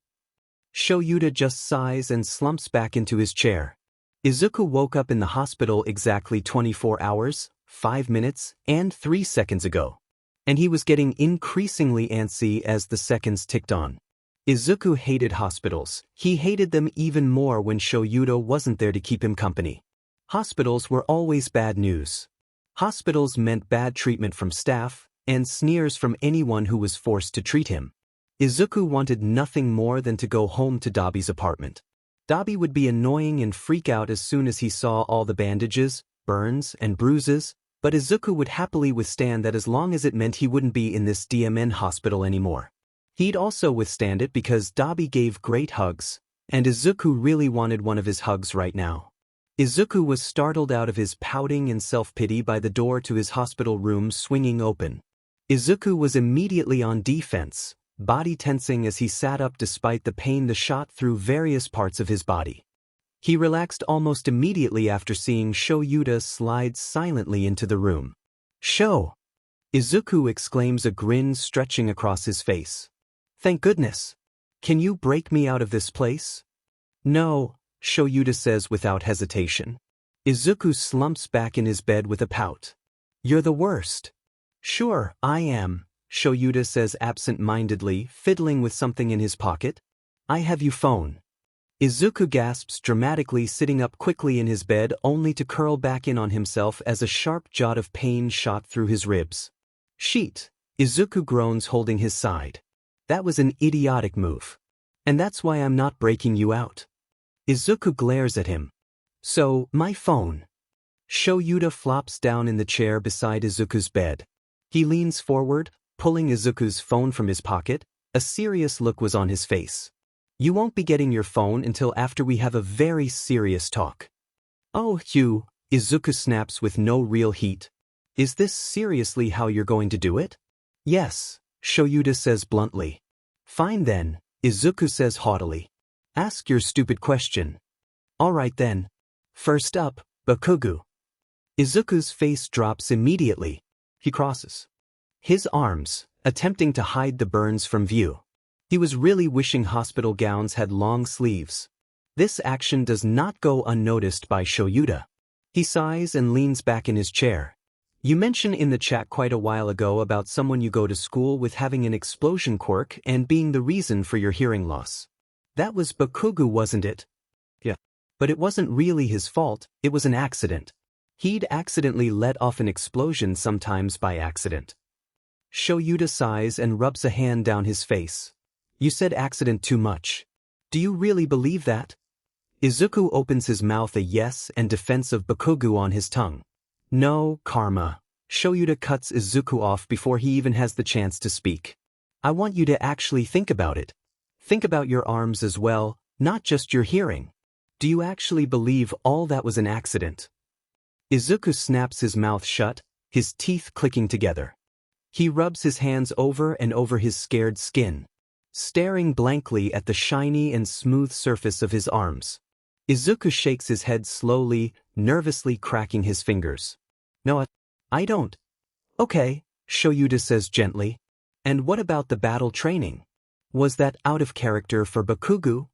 A: Shoyuta just sighs and slumps back into his chair. Izuku woke up in the hospital exactly 24 hours, 5 minutes, and 3 seconds ago. And he was getting increasingly antsy as the seconds ticked on. Izuku hated hospitals. He hated them even more when Shoyuta wasn't there to keep him company. Hospitals were always bad news. Hospitals meant bad treatment from staff, and sneers from anyone who was forced to treat him. Izuku wanted nothing more than to go home to Dabi's apartment. Dabi would be annoying and freak out as soon as he saw all the bandages, burns, and bruises, but Izuku would happily withstand that as long as it meant he wouldn't be in this DMN hospital anymore. He'd also withstand it because Dabi gave great hugs, and Izuku really wanted one of his hugs right now. Izuku was startled out of his pouting and self-pity by the door to his hospital room swinging open. Izuku was immediately on defense, body tensing as he sat up despite the pain the shot through various parts of his body. He relaxed almost immediately after seeing Shoyuta slide silently into the room. Sho! Izuku exclaims, a grin stretching across his face. Thank goodness. Can you break me out of this place? No, Shoyuta says without hesitation. Izuku slumps back in his bed with a pout. You're the worst. Sure, I am, Shoyuta says absent-mindedly, fiddling with something in his pocket. I have you phone. Izuku gasps dramatically, sitting up quickly in his bed only to curl back in on himself as a sharp jot of pain shot through his ribs. Sheet, Izuku groans, holding his side. That was an idiotic move. And that's why I'm not breaking you out. Izuku glares at him. So, my phone. Shoyuta flops down in the chair beside Izuku's bed. He leans forward, pulling Izuku's phone from his pocket. A serious look was on his face. You won't be getting your phone until after we have a very serious talk. Oh, Hugh, Izuku snaps with no real heat. Is this seriously how you're going to do it? Yes, Shoyuta says bluntly. Fine then, Izuku says haughtily. Ask your stupid question. All right then. First up, Bakugu. Izuku's face drops immediately. He crosses his arms, attempting to hide the burns from view. He was really wishing hospital gowns had long sleeves. This action does not go unnoticed by Shoyuta. He sighs and leans back in his chair. You mentioned in the chat quite a while ago about someone you go to school with having an explosion quirk and being the reason for your hearing loss. That was Bakugu, wasn't it? Yeah. But it wasn't really his fault, it was an accident. He'd accidentally let off an explosion sometimes by accident. Shoyuta sighs and rubs a hand down his face. You said accident too much. Do you really believe that? Izuku opens his mouth, a yes and defense of Bakugu on his tongue. No, Karma. Shoyuta cuts Izuku off before he even has the chance to speak. I want you to actually think about it. Think about your arms as well, not just your hearing. Do you actually believe all that was an accident? Izuku snaps his mouth shut, his teeth clicking together. He rubs his hands over and over his scared skin, staring blankly at the shiny and smooth surface of his arms. Izuku shakes his head slowly, nervously cracking his fingers. No, I don't. Okay, Shoyuta says gently. And what about the battle training? Was that out of character for Bakugu?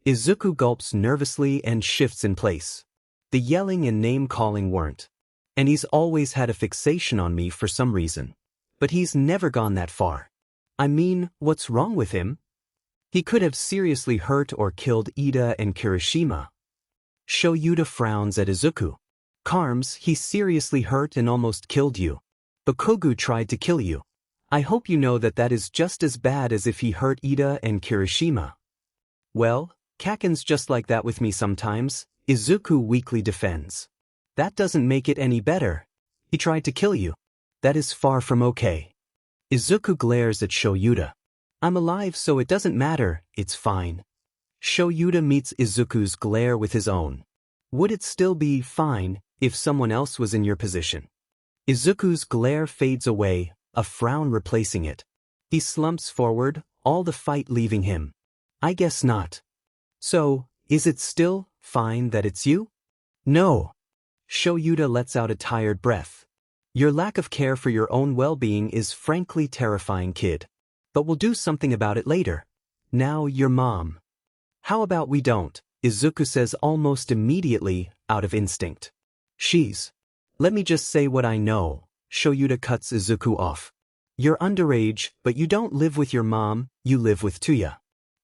A: Izuku gulps nervously and shifts in place. The yelling and name-calling weren't. And he's always had a fixation on me for some reason. But he's never gone that far. I mean, what's wrong with him? He could have seriously hurt or killed Ida and Kirishima. Shoyuta frowns at Izuku. Carms, he seriously hurt and almost killed you. Bakugo tried to kill you. I hope you know that that is just as bad as if he hurt Ida and Kirishima. Well, Kaken's just like that with me sometimes, Izuku weakly defends. That doesn't make it any better. He tried to kill you. That is far from okay. Izuku glares at Shoyuta. I'm alive so it doesn't matter, it's fine. Shoyuta meets Izuku's glare with his own. Would it still be fine if someone else was in your position? Izuku's glare fades away, a frown replacing it. He slumps forward, all the fight leaving him. I guess not. So, is it still fine that it's you? No. Shoyuta lets out a tired breath. Your lack of care for your own well-being is frankly terrifying, kid. But we'll do something about it later. Now your mom. How about we don't? Izuku says almost immediately, out of instinct. She's. Let me just say what I know. Shoyuta cuts Izuku off. You're underage, but you don't live with your mom, you live with Tuya.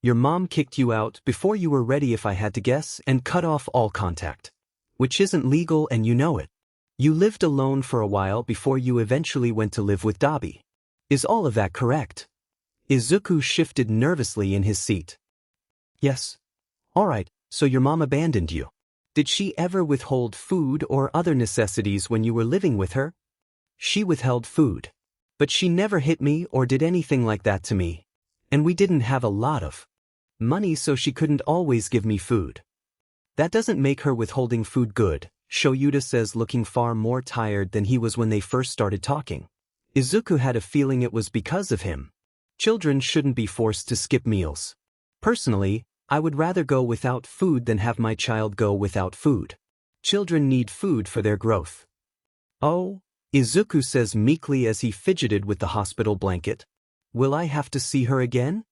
A: Your mom kicked you out before you were ready, if I had to guess, and cut off all contact. Which isn't legal and you know it. You lived alone for a while before you eventually went to live with Dabi. Is all of that correct? Izuku shifted nervously in his seat. Yes. Alright, so your mom abandoned you. Did she ever withhold food or other necessities when you were living with her? She withheld food. But she never hit me or did anything like that to me. And we didn't have a lot of money, so she couldn't always give me food. That doesn't make her withholding food good, Shoyuta says, looking far more tired than he was when they first started talking. Izuku had a feeling it was because of him. Children shouldn't be forced to skip meals. Personally, I would rather go without food than have my child go without food. Children need food for their growth. Oh, Izuku says meekly as he fidgeted with the hospital blanket. Will I have to see her again?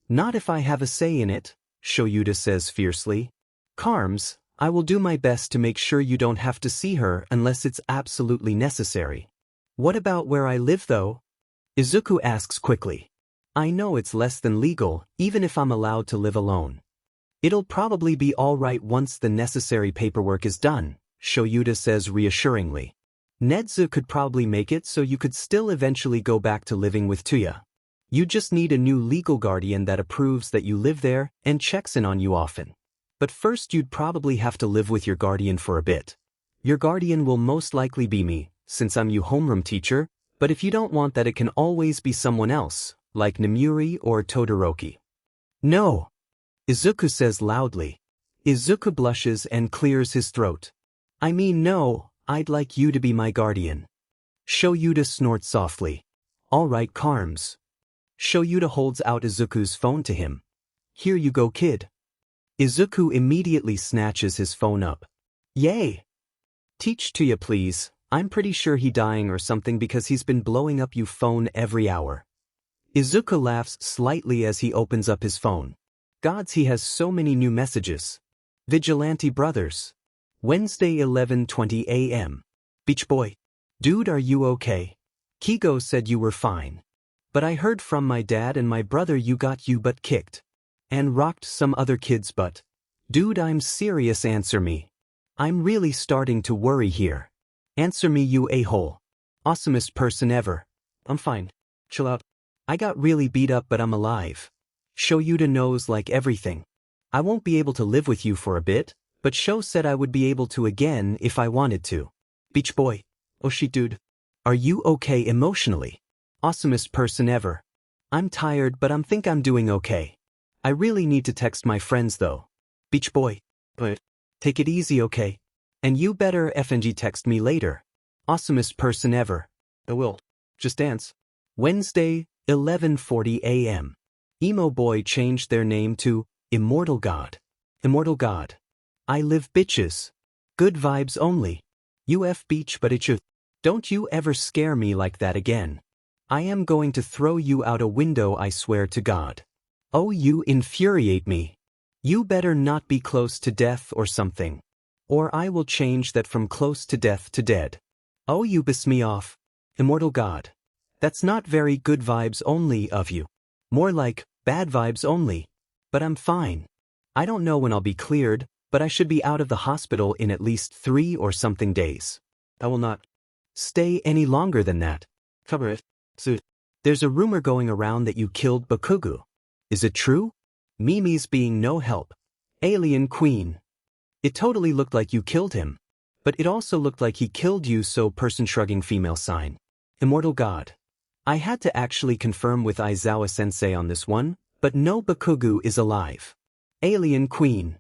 A: Not if I have a say in it, Shoyuta says fiercely. Carms, I will do my best to make sure you don't have to see her unless it's absolutely necessary. What about where I live though? Izuku asks quickly. I know it's less than legal, even if I'm allowed to live alone. It'll probably be all right once the necessary paperwork is done, Shoyuta says reassuringly. Nedzu could probably make it so you could still eventually go back to living with Tuya. You just need a new legal guardian that approves that you live there and checks in on you often. But first you'd probably have to live with your guardian for a bit. Your guardian will most likely be me, since I'm your homeroom teacher, but if you don't want that, it can always be someone else, like Namuri or Todoroki. No! Izuku says loudly. Izuku blushes and clears his throat. I mean no, I'd like you to be my guardian. Shoyuta snorts softly. All right, Carms. Shoyuta holds out Izuku's phone to him. Here you go, kid. Izuku immediately snatches his phone up. Yay! Teach Tuya please, I'm pretty sure he dying or something because he's been blowing up you phone every hour. Izuku laughs slightly as he opens up his phone. Gods, he has so many new messages. Vigilante Brothers. Wednesday 11:20 a.m. Beach Boy. Dude, are you okay? Kigo said you were fine. But I heard from my dad and my brother you got you butt kicked. And rocked some other kid's butt. Dude, I'm serious, answer me. I'm really starting to worry here. Answer me, you a-hole. Awesomest person ever. I'm fine. Chill out. I got really beat up but I'm alive. Shoyuta knows like everything. I won't be able to live with you for a bit, but Sho said I would be able to again if I wanted to. Beach Boy. Oh shit, dude. Are you okay emotionally? Awesomest person ever. I'm tired but think I'm doing okay. I really need to text my friends though. Beach Boy. But take it easy, okay? And you better FNG text me later. Awesomest person ever. I will. Just dance. Wednesday, 11:40 a.m. Emo Boy changed their name to Immortal God. Immortal God. I live bitches. Good vibes only. UF Beach, but it should. Don't you ever scare me like that again. I am going to throw you out a window, I swear to God. Oh, you infuriate me. You better not be close to death or something. or I will change that from close to death to dead. Oh, you piss me off. Immortal God. That's not very good vibes only of you. More like, bad vibes only. But I'm fine. I don't know when I'll be cleared, but I should be out of the hospital in at least 3 or something days. I will not stay any longer than that. Cover it. Suit. There's a rumor going around that you killed Bakugo. Is it true? Mimi's being no help. Alien Queen. It totally looked like you killed him. But it also looked like he killed you, so person shrugging female sign. Immortal God. I had to actually confirm with Aizawa-sensei on this one, but no, Bakugo is alive. Alien Queen.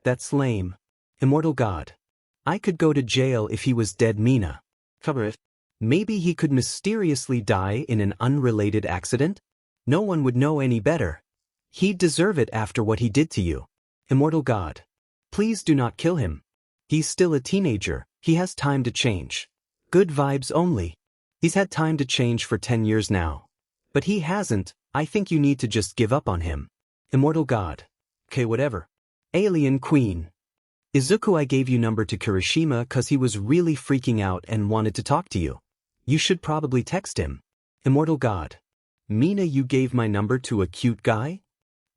A: That's lame. Immortal God. I could go to jail if he was dead, Mina. Cover it. Maybe he could mysteriously die in an unrelated accident? No one would know any better. He'd deserve it after what he did to you. Immortal God. Please do not kill him. He's still a teenager, he has time to change. Good vibes only. He's had time to change for 10 years now. But he hasn't. I think you need to just give up on him. Immortal God. Okay, whatever. Alien Queen. Izuku, I gave you number to Kirishima cause he was really freaking out and wanted to talk to you. You should probably text him. Immortal God. Mina, you gave my number to a cute guy?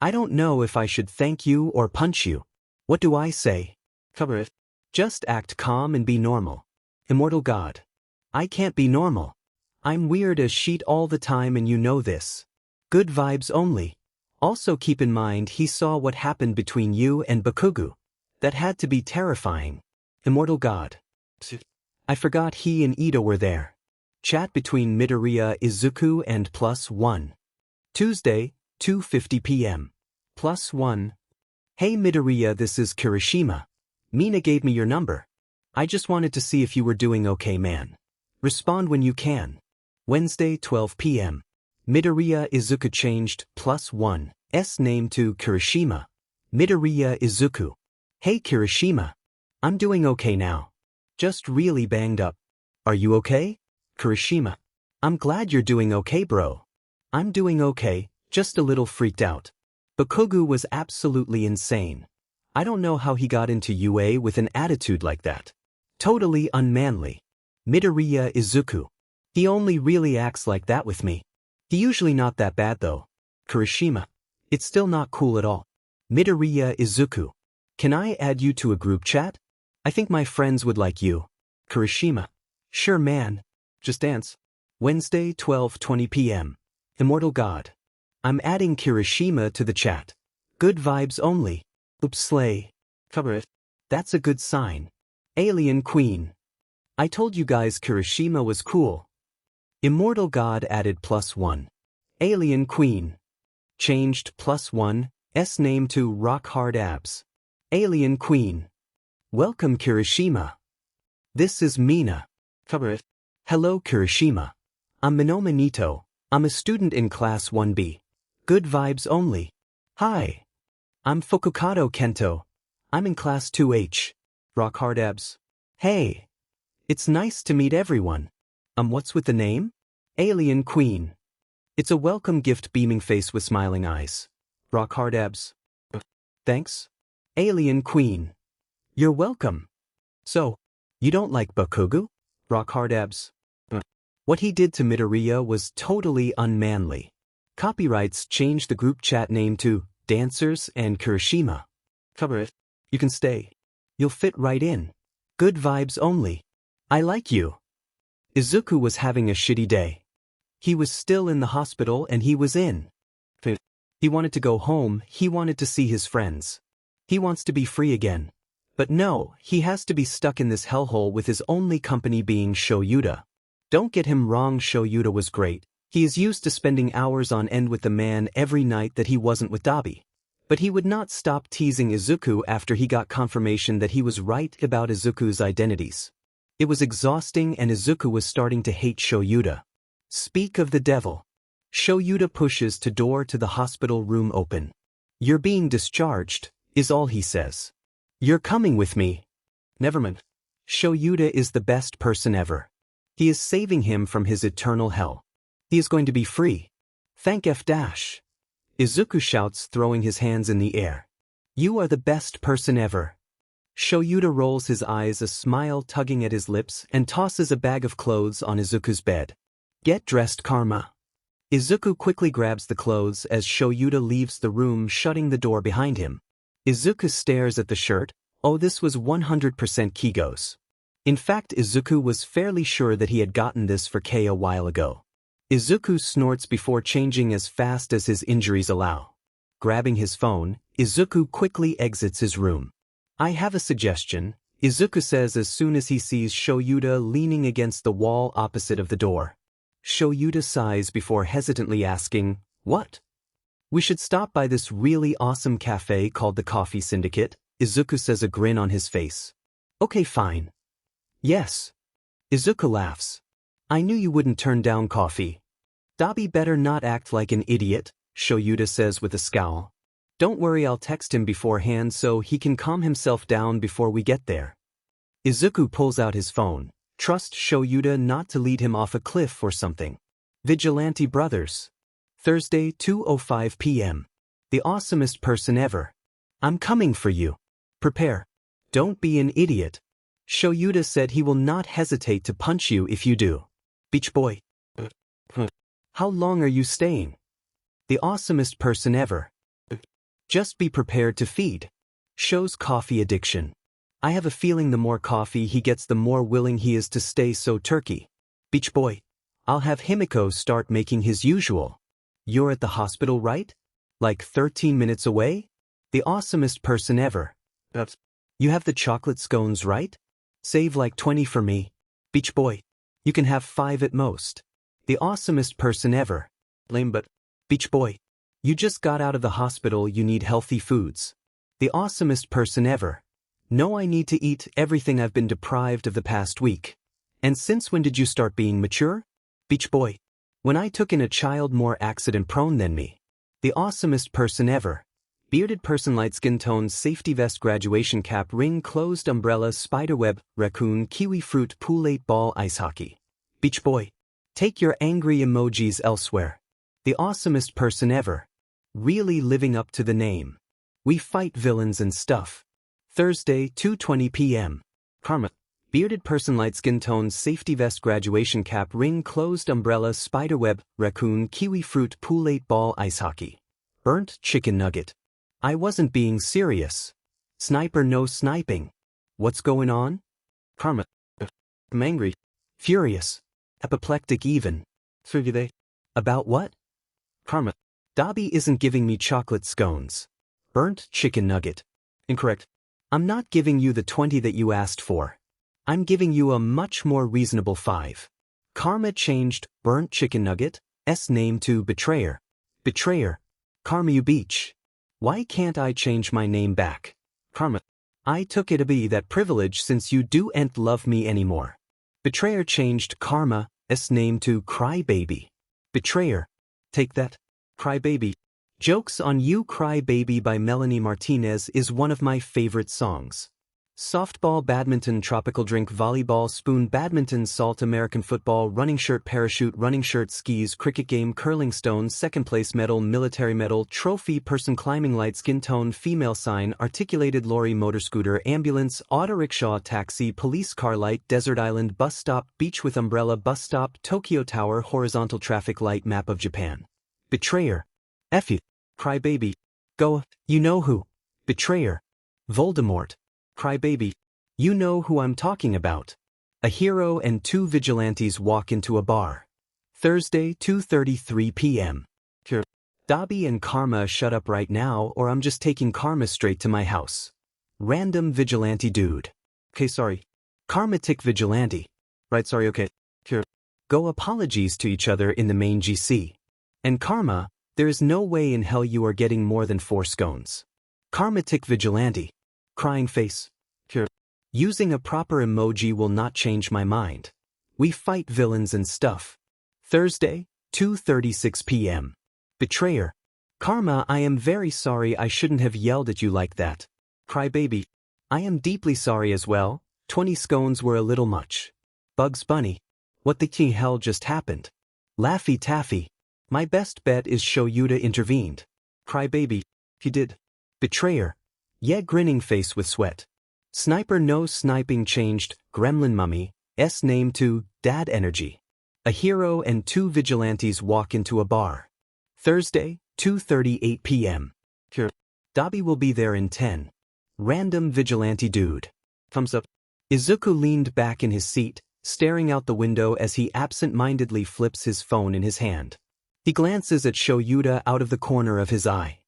A: I don't know if I should thank you or punch you. What do I say? Cover it. Just act calm and be normal. Immortal God. I can't be normal. I'm weird as shit all the time and you know this. Good vibes only. Also keep in mind he saw what happened between you and Bakugo. That had to be terrifying. Immortal God. I forgot he and Ito were there. Chat between Midoriya, Izuku and +1. Tuesday, 2:50 p.m. +1. Hey Midoriya, this is Kirishima. Mina gave me your number. I just wanted to see if you were doing okay, man. Respond when you can. Wednesday, 12 p.m. Midoriya Izuku changed +1's name to Kirishima. Midoriya Izuku. Hey Kirishima. I'm doing okay now. Just really banged up. Are you okay? Kirishima. I'm glad you're doing okay, bro. I'm doing okay, just a little freaked out. Bakugo was absolutely insane. I don't know how he got into UA with an attitude like that. Totally unmanly. Midoriya Izuku. He only really acts like that with me. He usually not that bad though. Kirishima. It's still not cool at all. Midoriya Izuku. Can I add you to a group chat? I think my friends would like you. Kirishima. Sure man. Just dance. Wednesday, 12:20 p.m. Immortal God. I'm adding Kirishima to the chat. Good vibes only. Oops, slay. Cover it. That's a good sign. Alien Queen. I told you guys Kirishima was cool. Immortal God added +1. Alien Queen. Changed +1's name to Rock Hard Abs. Alien Queen. Welcome Kirishima. This is Mina. Cover it. Hello Kirishima. I'm Minoma Nito. I'm a student in class 1B. Good vibes only. Hi. I'm Fukukado Kento. I'm in class 2H. Rock Hard Abs. Hey. It's nice to meet everyone. What's with the name? Alien Queen. It's a welcome gift, beaming face with smiling eyes. Rock Hard Abs. Thanks. Alien Queen. You're welcome. So, you don't like Bakugo? Rock Hard Abs. What he did to Midoriya was totally unmanly. Copyrights changed the group chat name to Dancers and Kirishima. Cover it. You can stay. You'll fit right in. Good vibes only. I like you. Izuku was having a shitty day. He was still in the hospital and he was in. He wanted to go home, he wanted to see his friends. He wants to be free again. But no, he has to be stuck in this hellhole with his only company being Shoyuta. Don't get him wrong, Shoyuta was great. He is used to spending hours on end with the man every night that he wasn't with Dabi. But he would not stop teasing Izuku after he got confirmation that he was right about Izuku's identities. It was exhausting and Izuku was starting to hate Shoyuta. Speak of the devil. Shoyuta pushes the door to the hospital room open. You're being discharged, is all he says. You're coming with me. Nevermind. Shoyuta is the best person ever. He is saving him from his eternal hell. He is going to be free. Thank F-. Izuku shouts, throwing his hands in the air. You are the best person ever. Shoyuta rolls his eyes, a smile tugging at his lips, and tosses a bag of clothes on Izuku's bed. Get dressed, Karma. Izuku quickly grabs the clothes as Shoyuta leaves the room, shutting the door behind him. Izuku stares at the shirt. Oh, this was 100% Kigo's. In fact, Izuku was fairly sure that he had gotten this for Kei a while ago. Izuku snorts before changing as fast as his injuries allow. Grabbing his phone, Izuku quickly exits his room. I have a suggestion, Izuku says as soon as he sees Shoyuta leaning against the wall opposite of the door. Shoyuta sighs before hesitantly asking, what? We should stop by this really awesome cafe called the Coffee Syndicate, Izuku says, a grin on his face. Okay, fine. Yes. Izuku laughs. I knew you wouldn't turn down coffee. Dabi better not act like an idiot, Shoyuta says with a scowl. Don't worry, I'll text him beforehand so he can calm himself down before we get there. Izuku pulls out his phone. Trust Shoyuta not to lead him off a cliff or something. Vigilante Brothers. Thursday, 2:05 p.m. The awesomest person ever. I'm coming for you. Prepare. Don't be an idiot. Shoyuta said he will not hesitate to punch you if you do. Beach Boy. How long are you staying? The awesomest person ever. Just be prepared to feed. Shows coffee addiction. I have a feeling the more coffee he gets, the more willing he is to stay so turkey. Beach Boy. I'll have Himiko start making his usual. You're at the hospital, right? Like 13 minutes away? The awesomest person ever. You have the chocolate scones, right? Save like 20 for me. Beach Boy. You can have 5 at most. The awesomest person ever. Lame but. Beach Boy. You just got out of the hospital, you need healthy foods. The awesomest person ever. No, I need to eat everything I've been deprived of the past week. And since when did you start being mature? Beach Boy. When I took in a child more accident-prone than me. The awesomest person ever. Bearded person, light skin tone, safety vest, graduation cap, ring, closed umbrella, spiderweb, raccoon, kiwi fruit, pool, 8-ball, ice hockey. Beach Boy. Take your angry emojis elsewhere. The awesomest person ever. Really living up to the name. We fight villains and stuff. Thursday, 2:20 p.m. Karma. Bearded person, light skin tone, safety vest, graduation cap, ring, closed umbrella, spiderweb, raccoon, kiwi fruit, pool, 8-ball, ice hockey. Burnt chicken nugget. I wasn't being serious. Sniper, no sniping. What's going on? Karma. I'm angry. Furious. Apoplectic even. About what? Karma. Dabi isn't giving me chocolate scones. Burnt chicken nugget. Incorrect. I'm not giving you the 20 that you asked for. I'm giving you a much more reasonable 5. Karma changed burnt chicken nugget's name to betrayer. Betrayer. Karma, you beach. Why can't I change my name back? Karma. I took it to be that privilege since you don't love me anymore. Betrayer changed Karma's name to crybaby. Betrayer. Take that. Crybaby. Jokes on You. Crybaby by Melanie Martinez is one of my favorite songs. Softball, badminton, tropical drink, volleyball, spoon, badminton, salt, American football, running shirt, parachute, running shirt, skis, cricket game, curling stone, second place medal, military medal, trophy, person, climbing, light skin tone, female sign, articulated lorry, motor scooter, ambulance, auto rickshaw, taxi, police car, light, desert island, bus stop, beach with umbrella, bus stop, Tokyo Tower, horizontal traffic light, map of Japan. Betrayer. F you. Crybaby. Go, you know who. Betrayer. Voldemort. Crybaby. You know who I'm talking about. A hero and 2 vigilantes walk into a bar. Thursday, 2:33 p.m. Dabi and Karma, shut up right now or I'm just taking Karma straight to my house. Random vigilante dude. Okay, sorry. Karmatic vigilante. Right, sorry, okay. Go apologies to each other in the main GC. And Karma, there is no way in hell you are getting more than 4 scones. Karmatic vigilante. Crying face. Using a proper emoji will not change my mind. We fight villains and stuff. Thursday, 2:36 p.m. Betrayer. Karma, I am very sorry, I shouldn't have yelled at you like that. Crybaby. I am deeply sorry as well, 20 scones were a little much. Bugs Bunny. What the hell just happened? Laffy Taffy. My best bet is Shoyuta intervened. Crybaby. He did. Betrayer. Yeah, grinning face with sweat. Sniper no sniping changed Gremlin Mummy's name to Dad Energy. A hero and two vigilantes walk into a bar. Thursday, 2:38 p.m. Here. Dabi will be there in 10. Random vigilante dude. Thumbs up. Izuku leaned back in his seat, staring out the window as he absent-mindedly flips his phone in his hand. He glances at Shoyuta out of the corner of his eye.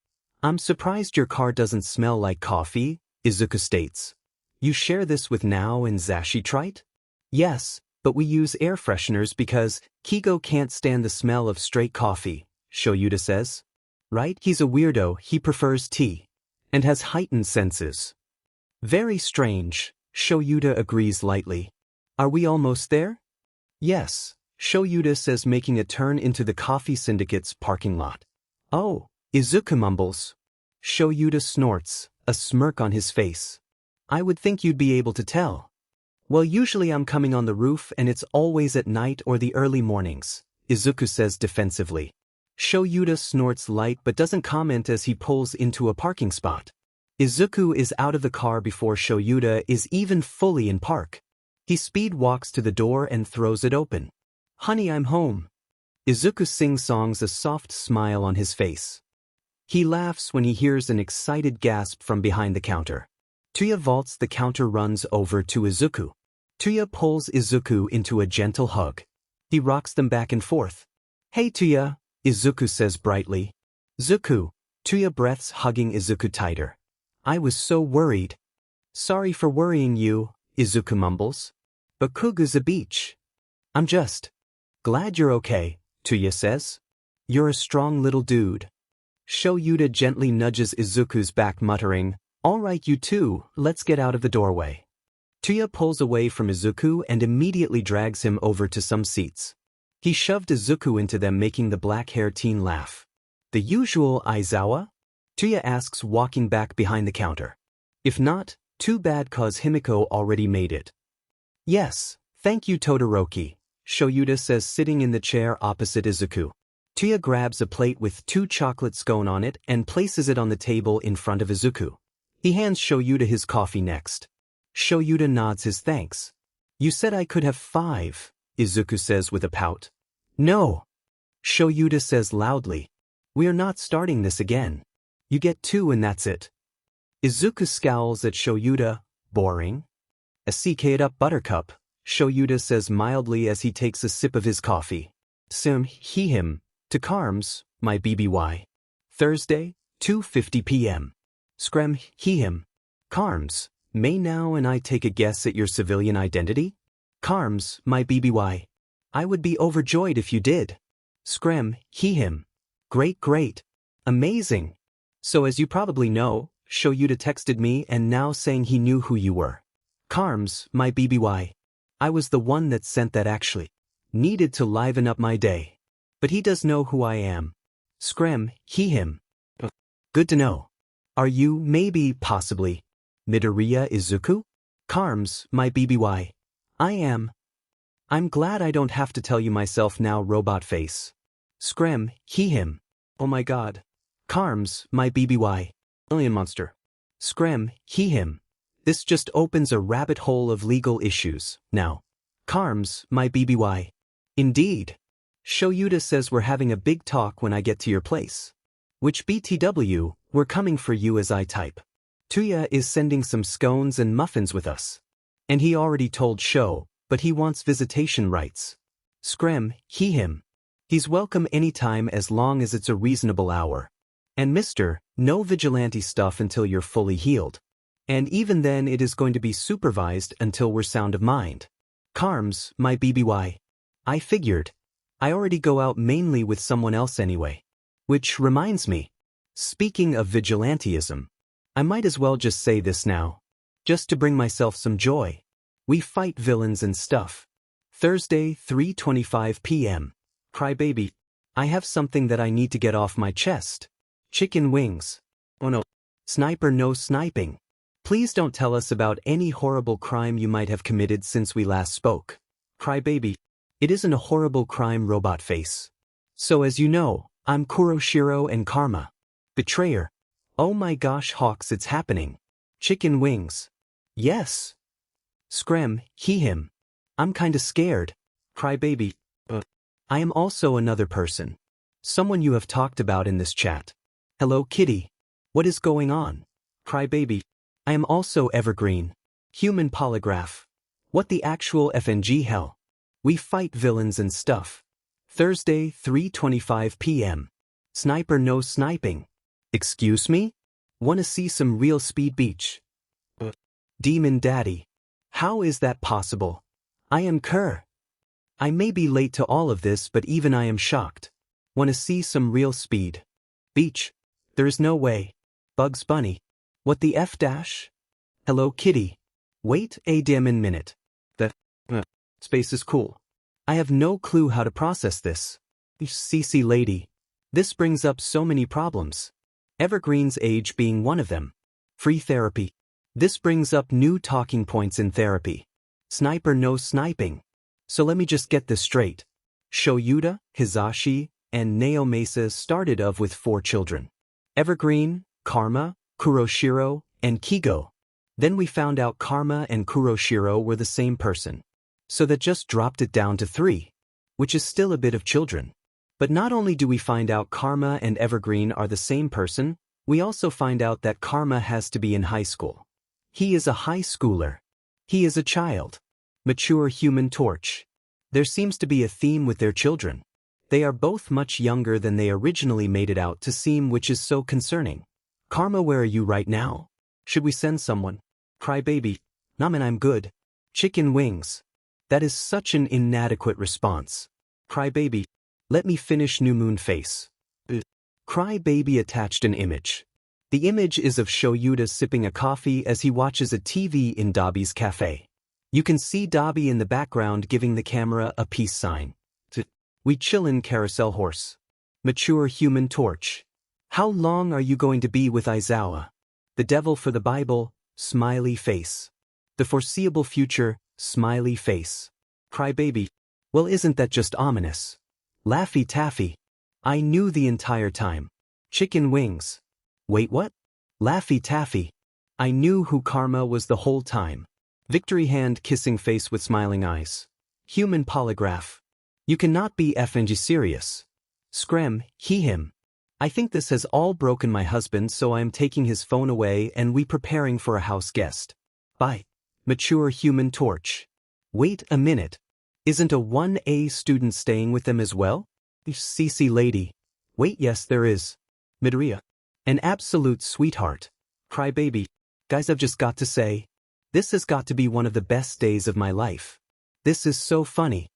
A: I'm surprised your car doesn't smell like coffee, Izuku states. You share this with Nao and Zashi Trite? Yes, but we use air fresheners because Kigo can't stand the smell of straight coffee, Shoyuta says. Right? He's a weirdo, he prefers tea. And has heightened senses. Very strange, Shoyuta agrees lightly. Are we almost there? Yes, Shoyuta says, making a turn into the Coffee Syndicate's parking lot. Oh, Izuku mumbles. Shoyuta snorts, a smirk on his face. I would think you'd be able to tell. Well, usually I'm coming on the roof and it's always at night or the early mornings, Izuku says defensively. Shoyuta snorts light but doesn't comment as he pulls into a parking spot. Izuku is out of the car before Shoyuta is even fully in park. He speed walks to the door and throws it open. Honey, I'm home. Izuku sing-songs, a soft smile on his face. He laughs when he hears an excited gasp from behind the counter. Tuya vaults the counter, runs over to Izuku. Tuya pulls Izuku into a gentle hug. He rocks them back and forth. Hey Tuya, Izuku says brightly. Zuku, Tuya breaths, hugging Izuku tighter. I was so worried. Sorry for worrying you, Izuku mumbles. But Kugu's a beach. I'm just glad you're okay, Tuya says. You're a strong little dude. Shoyuta gently nudges Izuku's back, muttering, All right, you two, let's get out of the doorway. Tuya pulls away from Izuku and immediately drags him over to some seats. He shoved Izuku into them, making the black-haired teen laugh. The usual Aizawa? Tuya asks, walking back behind the counter. If not, too bad, cause Himiko already made it. Yes, thank you Todoroki, Shoyuta says, sitting in the chair opposite Izuku. Tuya grabs a plate with 2 chocolate scones on it and places it on the table in front of Izuku. He hands Shoyuta his coffee next. Shoyuta nods his thanks. You said I could have 5, Izuku says with a pout. No. Shoyuta says loudly. We are not starting this again. You get 2 and that's it. Izuku scowls at Shoyuta. Boring? A CK'd up buttercup, Shoyuta says mildly as he takes a sip of his coffee. Sim he him. To Carms, my BBY. Thursday, 2:50 p.m. Screm he him. Carms, may now and I take a guess at your civilian identity? Carms, my BBY. I would be overjoyed if you did. Screm he him. Great, great. Amazing. So as you probably know, Shoyuta texted me and now saying he knew who you were. Carms, my BBY. I was the one that sent that actually. Needed to liven up my day. But he does know who I am. Screm he him. Good to know. Are you, maybe, possibly, Midoriya Izuku? Carms, my BBY. I am. I'm glad I don't have to tell you myself now, robot face. Screm he him. Oh my god. Carms, my BBY. Alien monster. Screm he him. This just opens a rabbit hole of legal issues, now. Carms, my BBY. Indeed. Shoyuta says we're having a big talk when I get to your place. Which BTW, we're coming for you as I type. Tuya is sending some scones and muffins with us. And he already told Sho, but he wants visitation rights. Screm he him. He's welcome anytime as long as it's a reasonable hour. And mister, no vigilante stuff until you're fully healed. And even then it is going to be supervised until we're sound of mind. Carms, my BBY. I figured. I already go out mainly with someone else anyway. Which reminds me. Speaking of vigilantism, I might as well just say this now. Just to bring myself some joy. We fight villains and stuff. Thursday, 3:25 p.m. Crybaby. I have something that I need to get off my chest. Chicken wings. Oh no. Sniper no sniping. Please don't tell us about any horrible crime you might have committed since we last spoke. Crybaby. It isn't a horrible crime, robot face. So as you know, I'm Kuroshiro and Karma. Betrayer. Oh my gosh Hawks, it's happening. Chicken wings. Yes. Screm, he him. I'm kinda scared. Crybaby. I am also another person. Someone you have talked about in this chat. Hello Kitty. What is going on? Crybaby. I am also Evergreen. Human polygraph. What the actual FNG hell? We fight villains and stuff. Thursday, 3:25 p.m. Sniper no sniping. Excuse me? Wanna see some real speed beach? Demon Daddy. How is that possible? I am Kerr. I may be late to all of this, but even I am shocked. Wanna see some real speed? Beach. There is no way. Bugs Bunny. What the F dash? Hello Kitty. Wait a damn minute. The space is cool. I have no clue how to process this. CC lady. This brings up so many problems. Evergreen's age being one of them. Free therapy. This brings up new talking points in therapy. Sniper no sniping. So let me just get this straight. Shoyuta, Hizashi, and Naomasa started off with 4 children. Evergreen, Karma, Kuroshiro, and Kigo. Then we found out Karma and Kuroshiro were the same person. So that just dropped it down to 3. Which is still a bit of children. But not only do we find out Karma and Evergreen are the same person, we also find out that Karma has to be in high school. He is a high schooler. He is a child. Mature Human Torch. There seems to be a theme with their children. They are both much younger than they originally made it out to seem, which is so concerning. Karma, where are you right now? Should we send someone? Crybaby. Naman, I'm good. Chicken wings. That is such an inadequate response. Crybaby. Let me finish New Moon face. Crybaby attached an image. The image is of Shoyuta sipping a coffee as he watches a TV in Dabi's cafe. You can see Dabi in the background giving the camera a peace sign. We chillin' carousel horse. Mature Human Torch. How long are you going to be with Aizawa? The devil for the Bible, smiley face. The foreseeable future, smiley face. Crybaby. Well, isn't that just ominous? Laffy Taffy. I knew the entire time. Chicken wings. Wait, what? Laffy Taffy. I knew who Karma was the whole time. Victory hand kissing face with smiling eyes. Human polygraph. You cannot be FNG serious. Screm, he him. I think this has all broken my husband, so I am taking his phone away and we preparing for a house guest. Bye. Mature Human Torch. Wait a minute. Isn't a 1A student staying with them as well? CC lady. Wait, yes there is. Midoriya. An absolute sweetheart. Crybaby. Guys, I've just got to say, this has got to be one of the best days of my life. This is so funny.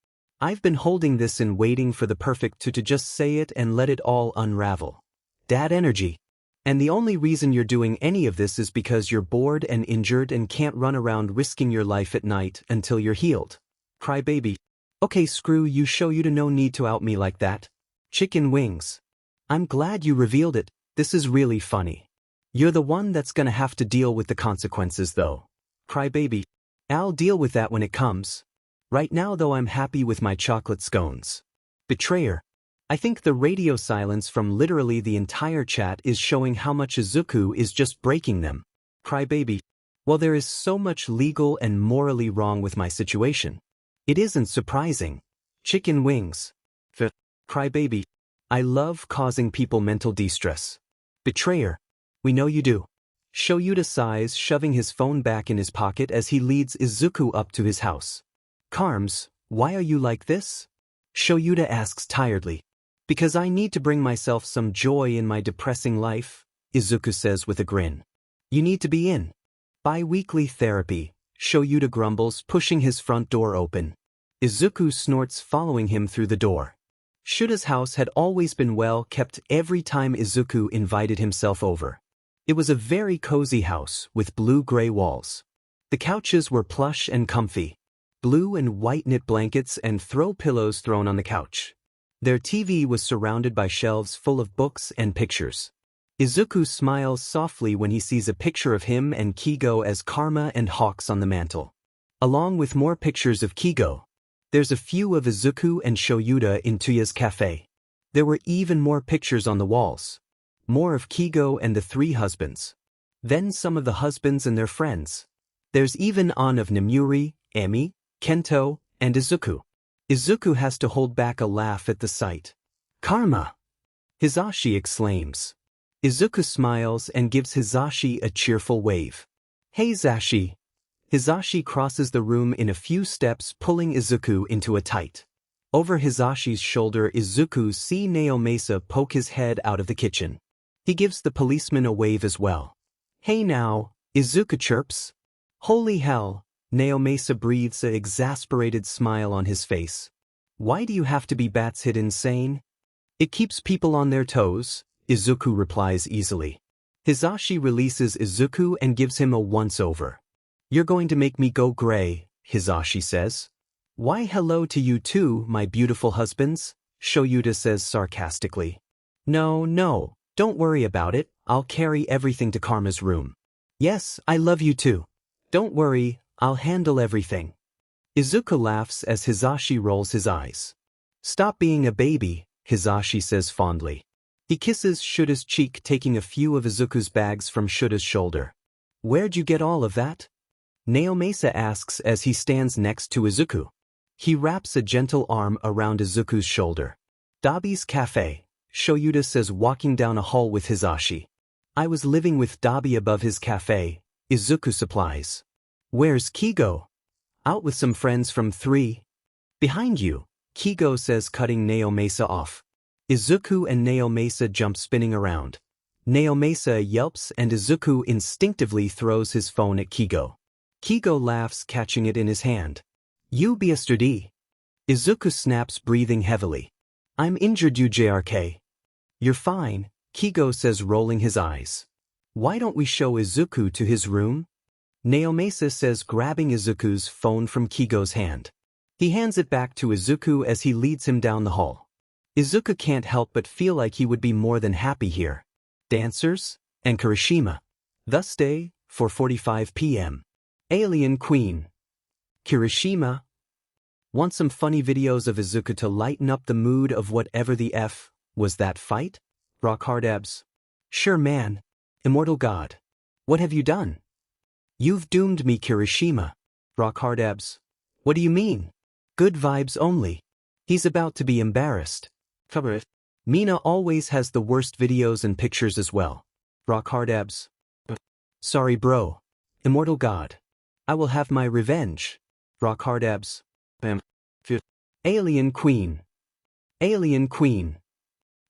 A: I've been holding this and waiting for the perfect to just say it and let it all unravel. Dad energy. And the only reason you're doing any of this is because you're bored and injured and can't run around risking your life at night until you're healed. Crybaby. Okay, screw you, Shoyuta, no need to out me like that. Chicken wings. I'm glad you revealed it. This is really funny. You're the one that's gonna have to deal with the consequences though. Crybaby. I'll deal with that when it comes. Right now though I'm happy with my chocolate scones. Betrayer. I think the radio silence from literally the entire chat is showing how much Izuku is just breaking them. Crybaby. Well, there is so much legal and morally wrong with my situation. It isn't surprising. Chicken wings. Crybaby. I love causing people mental distress. Betrayer. We know you do. Shoyuta sighs, shoving his phone back in his pocket as he leads Izuku up to his house. Carms, why are you like this? Shoyuta asks tiredly. Because I need to bring myself some joy in my depressing life, Izuku says with a grin. You need to be in bi-weekly therapy, Shoyuta grumbles, pushing his front door open. Izuku snorts, following him through the door. Shuta's house had always been well kept every time Izuku invited himself over. It was a very cozy house with blue-gray walls. The couches were plush and comfy. Blue and white knit blankets and throw pillows thrown on the couch. Their TV was surrounded by shelves full of books and pictures. Izuku smiles softly when he sees a picture of him and Kigo as Karma and Hawks on the mantel. Along with more pictures of Kigo. There's a few of Izuku and Shoyuta in Tuya's cafe. There were even more pictures on the walls. More of Kigo and the 3 husbands. Then some of the husbands and their friends. There's even An of Nemuri, Emi, Kento, and Izuku. Izuku has to hold back a laugh at the sight. Karma! Hisashi exclaims. Izuku smiles and gives Hisashi a cheerful wave. Hey Zashi! Hisashi crosses the room in a few steps, pulling Izuku into a tight. Over Hisashi's shoulder, Izuku sees Naomasa poke his head out of the kitchen. He gives the policeman a wave as well. Hey now, Izuku chirps. Holy hell, Naomasa breathes, an exasperated smile on his face. Why do you have to be bat's hit insane? It keeps people on their toes, Izuku replies easily. Hisashi releases Izuku and gives him a once-over. You're going to make me go gray, Hisashi says. Why hello to you too, my beautiful husbands, Shoyuta says sarcastically. No, don't worry about it, I'll carry everything to Karma's room. Yes, I love you too. Don't worry, I'll handle everything. Izuku laughs as Hisashi rolls his eyes. Stop being a baby, Hisashi says fondly. He kisses Shuta's cheek, taking a few of Izuku's bags from Shuta's shoulder. Where'd you get all of that? Naomasa asks as he stands next to Izuku. He wraps a gentle arm around Izuku's shoulder. Dabi's cafe, Shoyuta says, walking down a hall with Hisashi. I was living with Dabi above his cafe, Izuku supplies. Where's Kigo? Out with some friends from 3. Behind you, Kigo says, cutting Naomasa off. Izuku and Naomasa jump, spinning around. Naomasa yelps and Izuku instinctively throws his phone at Kigo. Kigo laughs, catching it in his hand. You be yesterday. Izuku snaps, breathing heavily. I'm injured, you JRK. You're fine, Kigo says, rolling his eyes. Why don't we show Izuku to his room? Naomasa says, grabbing Izuku's phone from Kigo's hand. He hands it back to Izuku as he leads him down the hall. Izuku can't help but feel like he would be more than happy here. Dancers, and Kirishima. Thus stay, 4:45 p.m. Alien Queen. Kirishima. Want some funny videos of Izuku to lighten up the mood of whatever the F was that fight? Rock hard abs. Sure man. Immortal God. What have you done? You've doomed me, Kirishima. Rock hard abs. What do you mean? Good vibes only. He's about to be embarrassed. Cover it. Mina always has the worst videos and pictures as well. Rock hard abs. Sorry bro. Immortal God. I will have my revenge. Rock hard abs. Bam. Alien Queen. Alien Queen.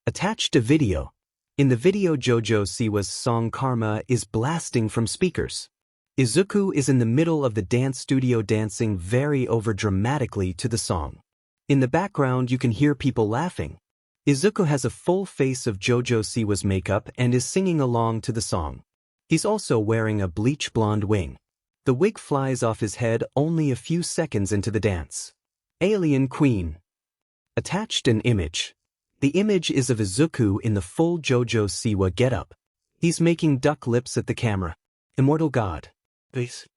A: Attached to video. In the video, JoJo Siwa's song Karma is blasting from speakers. Izuku is in the middle of the dance studio dancing very over-dramatically to the song. In the background you can hear people laughing. Izuku has a full face of JoJo Siwa's makeup and is singing along to the song. He's also wearing a bleach blonde wig. The wig flies off his head only a few seconds into the dance. Alien Queen. Attached an image. The image is of Izuku in the full JoJo Siwa getup. He's making duck lips at the camera. Immortal God. Face.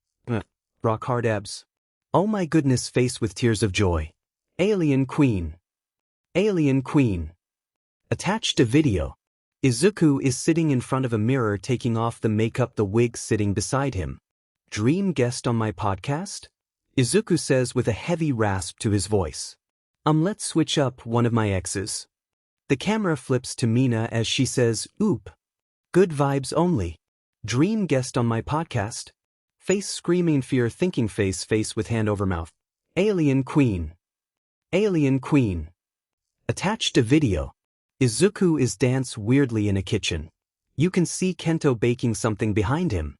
A: Rock hard abs. Oh my goodness, face with tears of joy. Alien Queen. Alien Queen. Attached to video. Izuku is sitting in front of a mirror taking off the makeup, the wig sitting beside him. Dream guest on my podcast? Izuku says with a heavy rasp to his voice. Let's switch up one of my exes. The camera flips to Mina as she says, oop. Good vibes only. Dream guest on my podcast? Face screaming fear, thinking face with hand over mouth. Alien Queen. Alien Queen. Attached to video. Izuku is dance weirdly in a kitchen. You can see Kento baking something behind him.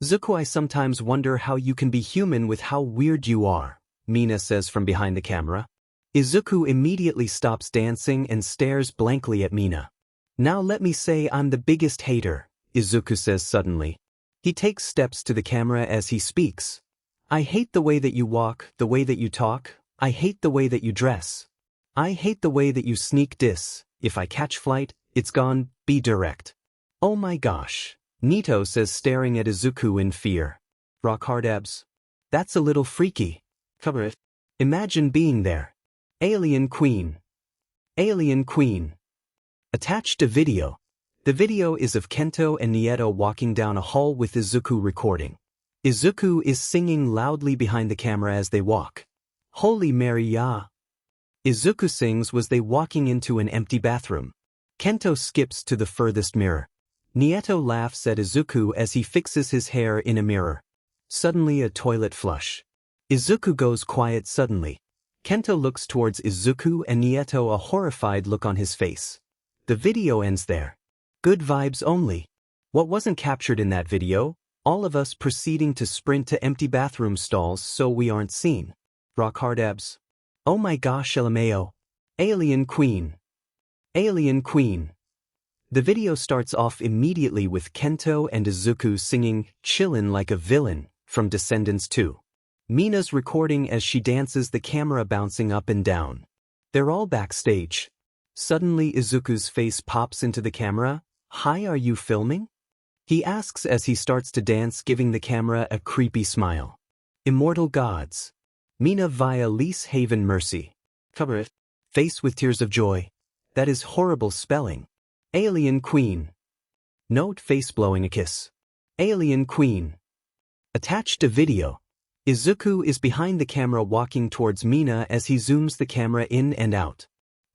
A: Izuku, I sometimes wonder how you can be human with how weird you are, Mina says from behind the camera. Izuku immediately stops dancing and stares blankly at Mina. Now let me say I'm the biggest hater, Izuku says suddenly. He takes steps to the camera as he speaks. I hate the way that you walk, the way that you talk. I hate the way that you dress. I hate the way that you sneak diss. If I catch flight, it's gone, be direct. Oh my gosh, Nito says, staring at Izuku in fear. Rock hard abs. That's a little freaky. Cover it. Imagine being there. Alien Queen. Alien Queen. Attached to video. The video is of Kento and Nieto walking down a hall with Izuku recording. Izuku is singing loudly behind the camera as they walk. Holy Mary ya! Izuku sings was they walking into an empty bathroom. Kento skips to the furthest mirror. Nieto laughs at Izuku as he fixes his hair in a mirror. Suddenly a toilet flush. Izuku goes quiet suddenly. Kento looks towards Izuku and Nieto, a horrified look on his face. The video ends there. Good vibes only. What wasn't captured in that video? All of us proceeding to sprint to empty bathroom stalls so we aren't seen. Rock hard abs. Oh my gosh, LMAO. Alien Queen. Alien Queen. The video starts off immediately with Kento and Izuku singing Chillin' Like a Villain from Descendants 2. Mina's recording as she dances, the camera bouncing up and down. They're all backstage. Suddenly Izuku's face pops into the camera. Hi, are you filming? He asks as he starts to dance, giving the camera a creepy smile. Immortal gods. Mina via Lease Haven Mercy. Cover it. Face with tears of joy. That is horrible spelling. Alien Queen. Note face blowing a kiss. Alien Queen. Attached to video. Izuku is behind the camera walking towards Mina as he zooms the camera in and out.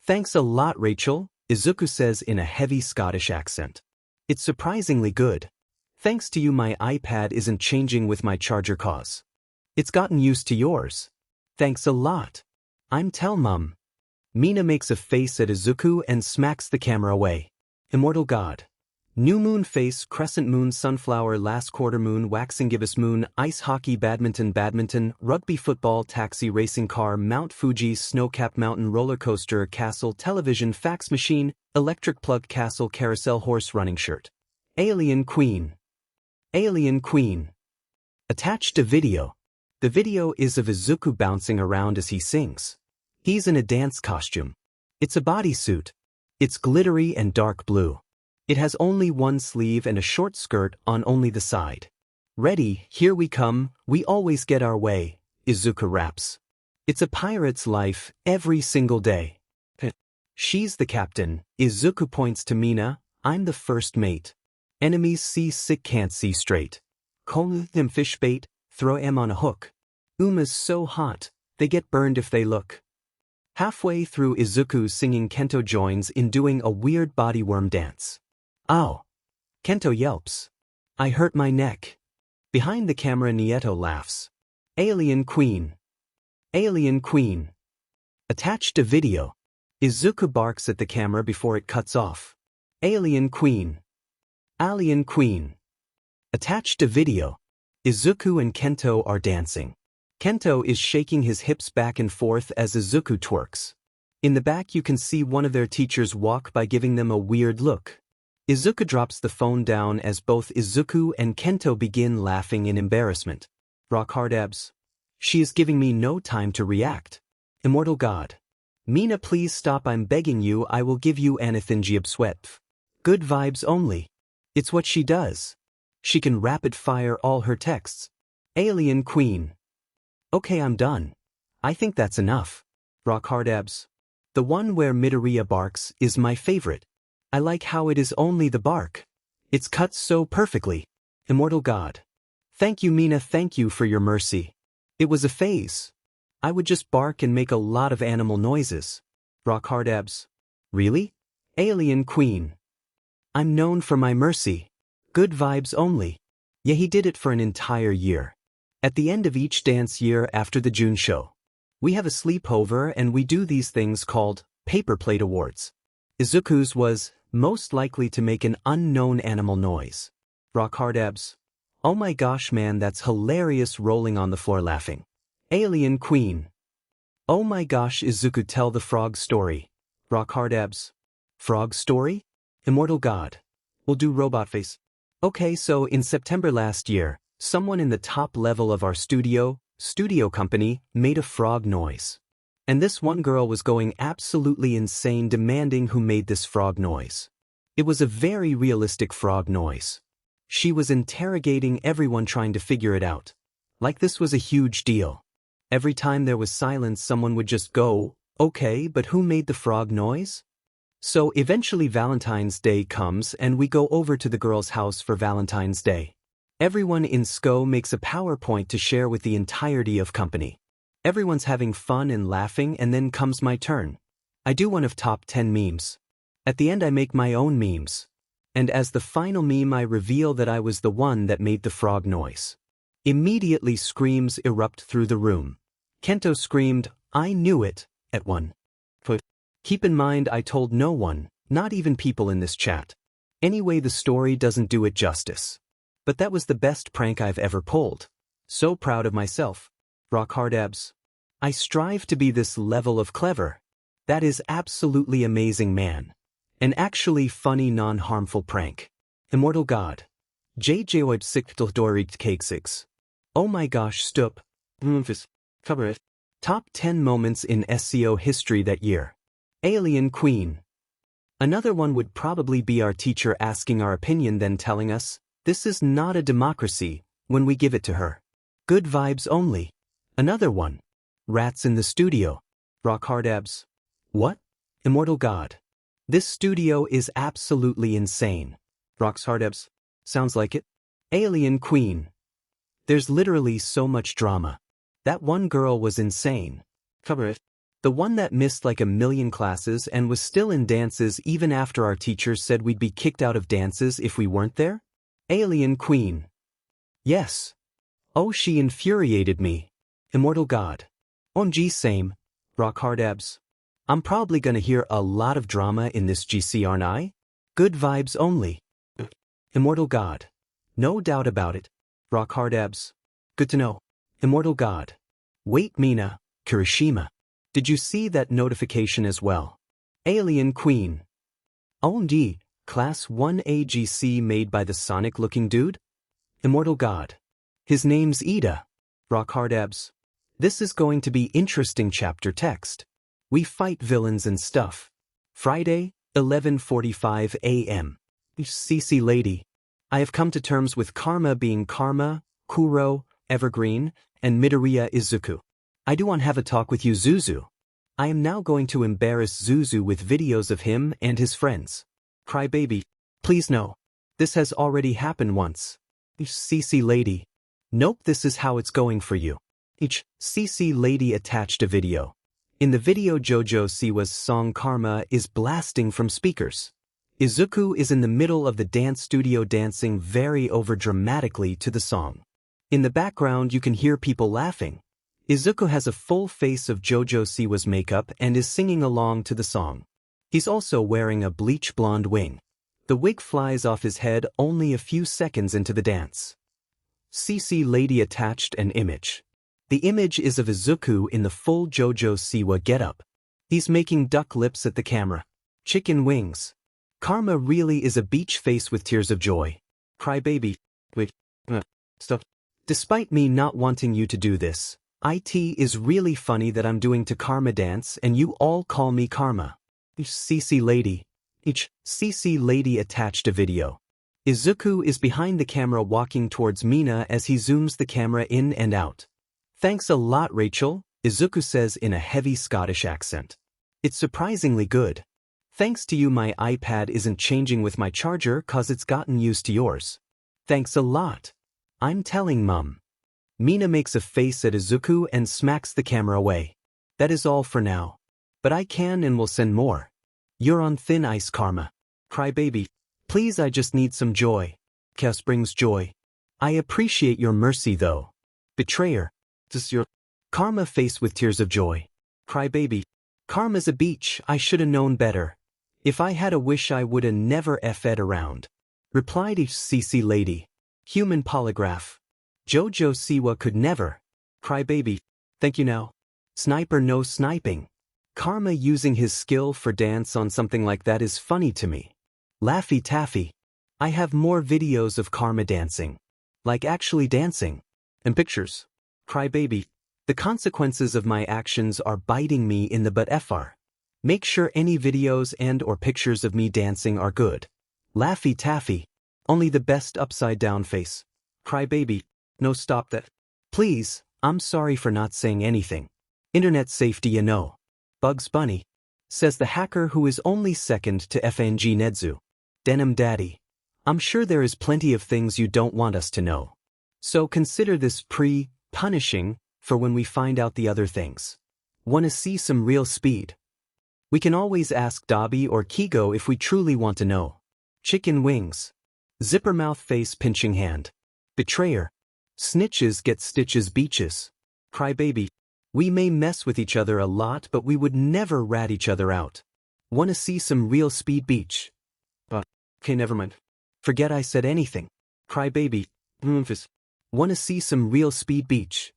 A: Thanks a lot, Rachel, Izuku says in a heavy Scottish accent. It's surprisingly good. Thanks to you my iPad isn't changing with my charger cause. It's gotten used to yours. Thanks a lot. I'm tell mum. Mina makes a face at Izuku and smacks the camera away. Immortal God. New moon face, crescent moon, sunflower, last quarter moon, waxing gibbous moon, ice hockey, badminton, rugby, football, taxi, racing car, Mount Fuji, snow-capped mountain, roller coaster, castle, television, fax machine, electric plug, castle, carousel, horse, running shirt. Alien Queen. Alien Queen. Attached to video. The video is of Izuku bouncing around as he sings. He's in a dance costume. It's a bodysuit. It's glittery and dark blue. It has only one sleeve and a short skirt on only the side. Ready, here we come, we always get our way, Izuku raps. It's a pirate's life, every single day. She's the captain, Izuku points to Mina, I'm the first mate. Enemies see sick can't see straight. Call them fish bait, throw em on a hook. Uma's so hot, they get burned if they look. Halfway through Izuku singing, Kento joins in doing a weird bodyworm dance. Ow! Kento yelps. I hurt my neck. Behind the camera Nieto laughs. Alien Queen. Alien Queen. Attached to video. Izuku barks at the camera before it cuts off. Alien Queen. Alien Queen. Attached to video. Izuku and Kento are dancing. Kento is shaking his hips back and forth as Izuku twerks. In the back you can see one of their teachers walk by, giving them a weird look. Izuku drops the phone down as both Izuku and Kento begin laughing in embarrassment. Rock hard abs. She is giving me no time to react. Immortal God. Mina, please stop, I'm begging you, I will give you anything sweat. Good vibes only. It's what she does. She can rapid fire all her texts. Alien Queen. Okay, I'm done. I think that's enough. Rock hard abs. The one where Midoriya barks is my favorite. I like how it is only the bark. It's cut so perfectly. Immortal God. Thank you Mina, thank you for your mercy. It was a phase. I would just bark and make a lot of animal noises. Rock hard abs. Really? Alien Queen. I'm known for my mercy. Good vibes only. Yeah, he did it for an entire year. At the end of each dance year after the June show, we have a sleepover and we do these things called paper plate awards. Izuku's was most likely to make an unknown animal noise. Rock hard abs. Oh my gosh man, that's hilarious, rolling on the floor laughing. Alien Queen. Oh my gosh, Izuku, tell the frog story. Rock hard abs. Frog story? Immortal God. We'll do robot face. Okay, so in September last year, someone in the top level of our studio company, made a frog noise. And this one girl was going absolutely insane, demanding who made this frog noise. It was a very realistic frog noise. She was interrogating everyone trying to figure it out. Like this was a huge deal. Every time there was silence, someone would just go, okay, but who made the frog noise? So eventually Valentine's Day comes and we go over to the girl's house for Valentine's Day. Everyone in SCO makes a PowerPoint to share with the entirety of company. Everyone's having fun and laughing, and then comes my turn. I do one of top 10 memes. At the end I make my own memes. And as the final meme I reveal that I was the one that made the frog noise. Immediately screams erupt through the room. Kento screamed, "I knew it," at one. But keep in mind I told no one, not even people in this chat. Anyway, the story doesn't do it justice. But that was the best prank I've ever pulled. So proud of myself. Rock hard abs. I strive to be this level of clever. That is absolutely amazing, man. An actually funny non-harmful prank. Immortal God. JJoid Sikdorigt Cake 6. Oh my gosh, stup. Memphis. Cover it. Top 10 moments in SCO history that year. Alien Queen. Another one would probably be our teacher asking our opinion then telling us, "This is not a democracy," when we give it to her. Good vibes only. Another one. Rats in the studio. Rock hard abs. What? Immortal God. This studio is absolutely insane. Rocks hard abs. Sounds like it. Alien Queen. There's literally so much drama. That one girl was insane. Cover it. The one that missed like a million classes and was still in dances even after our teachers said we'd be kicked out of dances if we weren't there? Alien Queen. Yes. Oh, she infuriated me. Immortal God. OMG same. Rock hard abs. I'm probably gonna hear a lot of drama in this GC, aren't I? Good vibes only. Immortal God. No doubt about it. Rock hard abs. Good to know. Immortal God. Wait, Mina, Kirishima. Did you see that notification as well? Alien Queen. OMG, Class 1A GC made by the Sonic-looking dude? Immortal God. His name's Ida. Rock hard abs. This is going to be interesting chapter text. We fight villains and stuff. Friday, 11:45 a.m. CC Lady. I have come to terms with Karma being Karma, Kuro, Evergreen, and Midoriya Izuku. I do want to have a talk with you, Zuzu. I am now going to embarrass Zuzu with videos of him and his friends. Crybaby. Please no. This has already happened once. CC Lady. Nope, this is how it's going for you. Each CC Lady attached a video. In the video, JoJo Siwa's song Karma is blasting from speakers. Izuku is in the middle of the dance studio dancing very overdramatically to the song. In the background you can hear people laughing. Izuku has a full face of JoJo Siwa's makeup and is singing along to the song. He's also wearing a bleach blonde wing. The wig flies off his head only a few seconds into the dance. CC Lady attached an image. The image is of Izuku in the full JoJo Siwa getup. He's making duck lips at the camera. Chicken wings. Karma really is a beach face with tears of joy. Crybaby. Wait. Stop. Despite me not wanting you to do this, it is really funny that I'm doing to Karma dance and you all call me Karma. CC Lady. Each CC Lady attached a video. Izuku is behind the camera walking towards Mina as he zooms the camera in and out. Thanks a lot, Rachel, Izuku says in a heavy Scottish accent. It's surprisingly good. Thanks to you my iPad isn't changing with my charger cause it's gotten used to yours. Thanks a lot. I'm telling Mum. Mina makes a face at Izuku and smacks the camera away. That is all for now. But I can and will send more. You're on thin ice, Karma. Crybaby. Please, I just need some joy. Chaos brings joy. I appreciate your mercy though. Betrayer. Just your Karma face with tears of joy. Crybaby. Karma's a beach, I shoulda known better. If I had a wish I woulda never f'd around. Replied each CC Lady. Human polygraph. JoJo Siwa could never. Crybaby. Thank you now. Sniper no sniping. Karma using his skill for dance on something like that is funny to me. Laffy Taffy. I have more videos of Karma dancing. Like actually dancing. And pictures. Crybaby. The consequences of my actions are biting me in the butt fr. Make sure any videos and or pictures of me dancing are good. Laffy Taffy. Only the best upside down face. Crybaby. No, stop that. Please, I'm sorry for not saying anything. Internet safety, you know. Bugs Bunny. Says the hacker who is only second to FNG Nedzu. Denim Daddy. I'm sure there is plenty of things you don't want us to know. So consider this punishing for when we find out the other things. Want to see some real speed? We can always ask Dobby or Kigo if we truly want to know. Chicken wings. Zipper mouth face pinching hand. Betrayer. Snitches get stitches beaches. Crybaby. We may mess with each other a lot, but we would never rat each other out. Want to see some real speed beach? Okay, never mind. Forget I said anything. Crybaby. Want to see some real speed beach?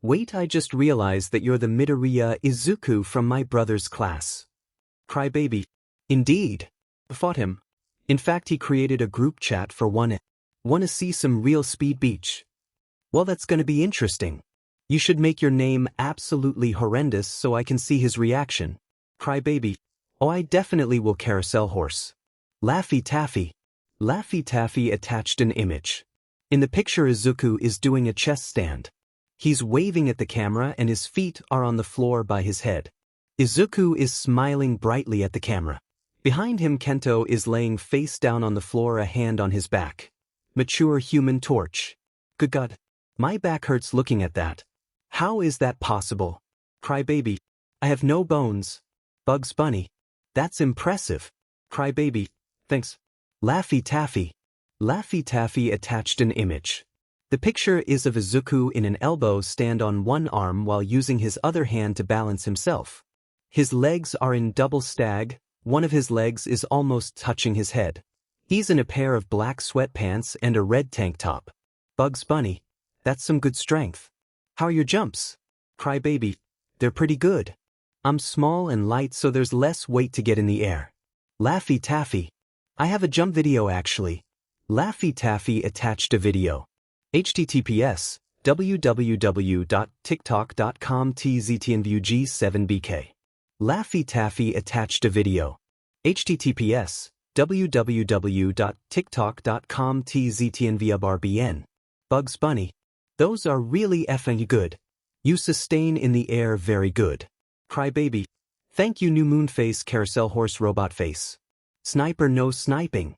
A: Wait, I just realized that you're the Midoriya Izuku from my brother's class. Crybaby. Indeed. Fought him. In fact, he created a group chat for one. Want to see some real speed beach? Well, that's gonna be interesting. You should make your name absolutely horrendous so I can see his reaction. Crybaby. Oh, I definitely will. Carousel horse. Laffy Taffy. Laffy Taffy attached an image. In the picture, Izuku is doing a chest stand. He's waving at the camera and his feet are on the floor by his head. Izuku is smiling brightly at the camera. Behind him, Kento is laying face down on the floor, a hand on his back. Mature Human Torch. Good God. My back hurts looking at that. How is that possible? Crybaby. I have no bones. Bugs Bunny. That's impressive. Crybaby. Thanks. Laffy Taffy. Laffy Taffy attached an image. The picture is of Izuku in an elbow stand on one arm while using his other hand to balance himself. His legs are in double stag, one of his legs is almost touching his head. He's in a pair of black sweatpants and a red tank top. Bugs Bunny. That's some good strength. How are your jumps? Crybaby. They're pretty good. I'm small and light, so there's less weight to get in the air. Laffy Taffy. I have a jump video actually. Laffy Taffy attached a video. https www.tiktok.com tztnvug7bk. Laffy Taffy attached a video. https www.tiktok.com tztnvubrbn. Bugs Bunny. Those are really effing good. You sustain in the air very good. Crybaby. Thank you, New Moon Face. Carousel Horse Robot Face. Sniper no sniping.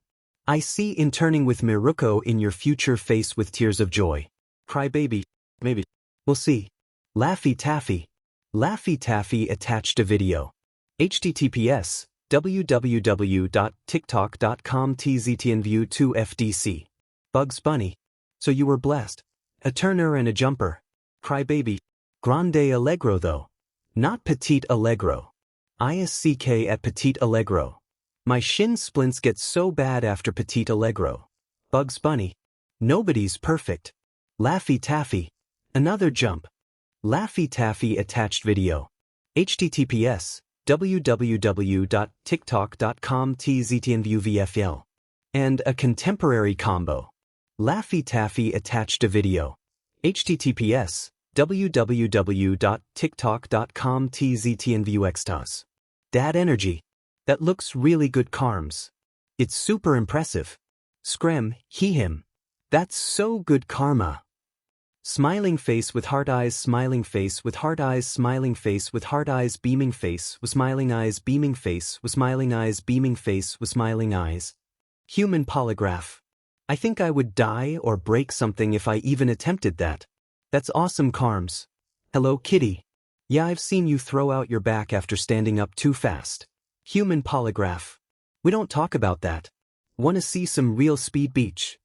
A: I see in turning with Miruko in your future face with tears of joy. Crybaby. Maybe. We'll see. Laffy Taffy. Laffy Taffy attached a video. https www.tiktok.com tztnview2fdc. Bugs Bunny. So you were blessed. A turner and a jumper. Crybaby. Grande Allegro though. Not Petite Allegro. ISCK at Petite Allegro. My shin splints get so bad after Petite Allegro. Bugs Bunny. Nobody's perfect. Laffy Taffy. Another jump. Laffy Taffy attached video. https www.tiktok.com tztnviewvfl. And a contemporary combo. Laffy Taffy attached a video. https www.tiktok.com tztnviewextas. Dad energy. That looks really good, Carms. It's super impressive. Screm, he him. That's so good karma. Smiling face with heart eyes, smiling face with heart eyes, smiling face with heart eyes, beaming face with smiling eyes, beaming face with smiling eyes, beaming face with smiling eyes. Human polygraph. I think I would die or break something if I even attempted that. That's awesome, Carms. Hello, kitty. Yeah, I've seen you throw out your back after standing up too fast. Human polygraph. We don't talk about that. Want to see some real speed beach?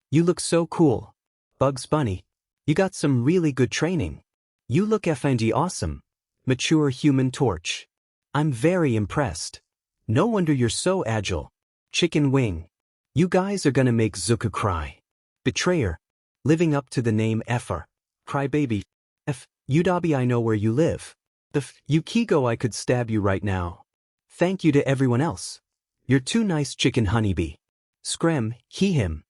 A: You look so cool. Bugs Bunny. You got some really good training. You look FND awesome. Mature Human Torch. I'm very impressed. No wonder you're so agile. Chicken Wing. You guys are gonna make Zuka cry. Betrayer. Living up to the name Effer. Crybaby. Udabi, I know where you live. Yukigo, I could stab you right now. Thank you to everyone else. You're too nice, Chicken Honeybee. Screm, he him.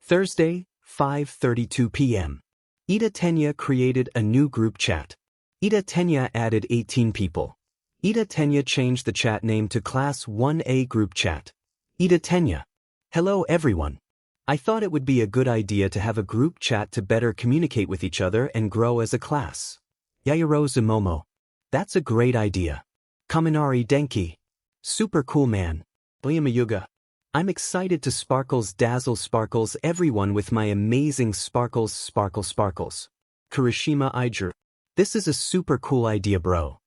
A: Thursday, 5:32 p.m. Ida Tenya created a new group chat. Ida Tenya added 18 people. Ida Tenya changed the chat name to Class 1A Group Chat. Ida Tenya. Hello everyone. I thought it would be a good idea to have a group chat to better communicate with each other and grow as a class. Yayaro Zumomo. That's a great idea. Kaminari Denki. Super cool man. Byamayuga. I'm excited to sparkles dazzle sparkles everyone with my amazing sparkles sparkles. Kurishima Iger. This is a super cool idea, bro.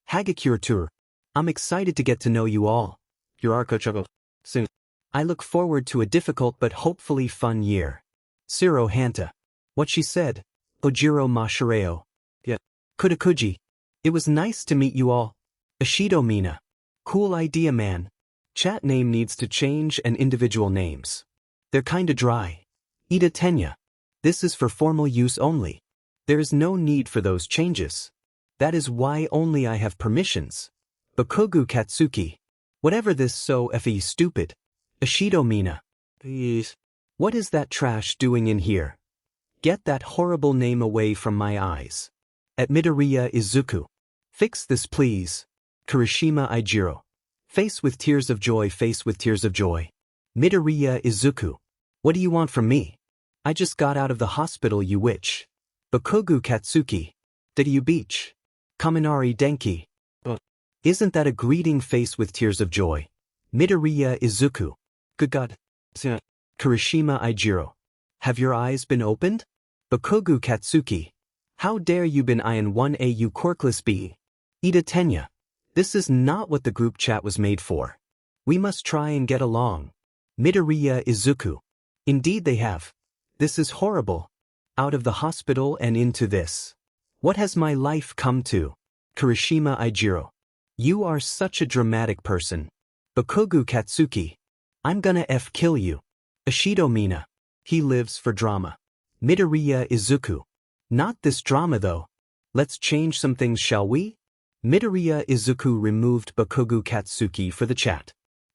A: Hagakure tour. I'm excited to get to know you all. Your Arco Choco. Soon. I look forward to a difficult but hopefully fun year. Siro Hanta. What she said. Ojiro Mashireo. Yeah. Kudakuji. It was nice to meet you all. Ashido Mina. Cool idea, man. Chat name needs to change and individual names. They're kinda dry. Ida Tenya. This is for formal use only. There is no need for those changes. That is why only I have permissions. Bakugu Katsuki. Whatever this so fe stupid. Ashido Mina. Please. What is that trash doing in here? Get that horrible name away from my eyes. At Midoriya Izuku. Fix this please. Kurishima Ijiro. Face with tears of joy, face with tears of joy. Midoriya Izuku. What do you want from me? I just got out of the hospital, you witch. Bakugu Katsuki. Did you beach? Kaminari Denki. Isn't that a greeting, face with tears of joy? Midoriya Izuku. Good God. Kurishima Ijiro. Have your eyes been opened? Bakugu Katsuki. How dare you been iron 1a you corkless b. Ida Tenya. This is not what the group chat was made for. We must try and get along. Midoriya Izuku. Indeed they have. This is horrible. Out of the hospital and into this. What has my life come to? Kurishima Ijiro. You are such a dramatic person. Bakugu Katsuki. I'm gonna kill you. Ashido Mina. He lives for drama. Midoriya Izuku. Not this drama though. Let's change some things, shall we? Midoriya Izuku removed Bakugu Katsuki for the chat.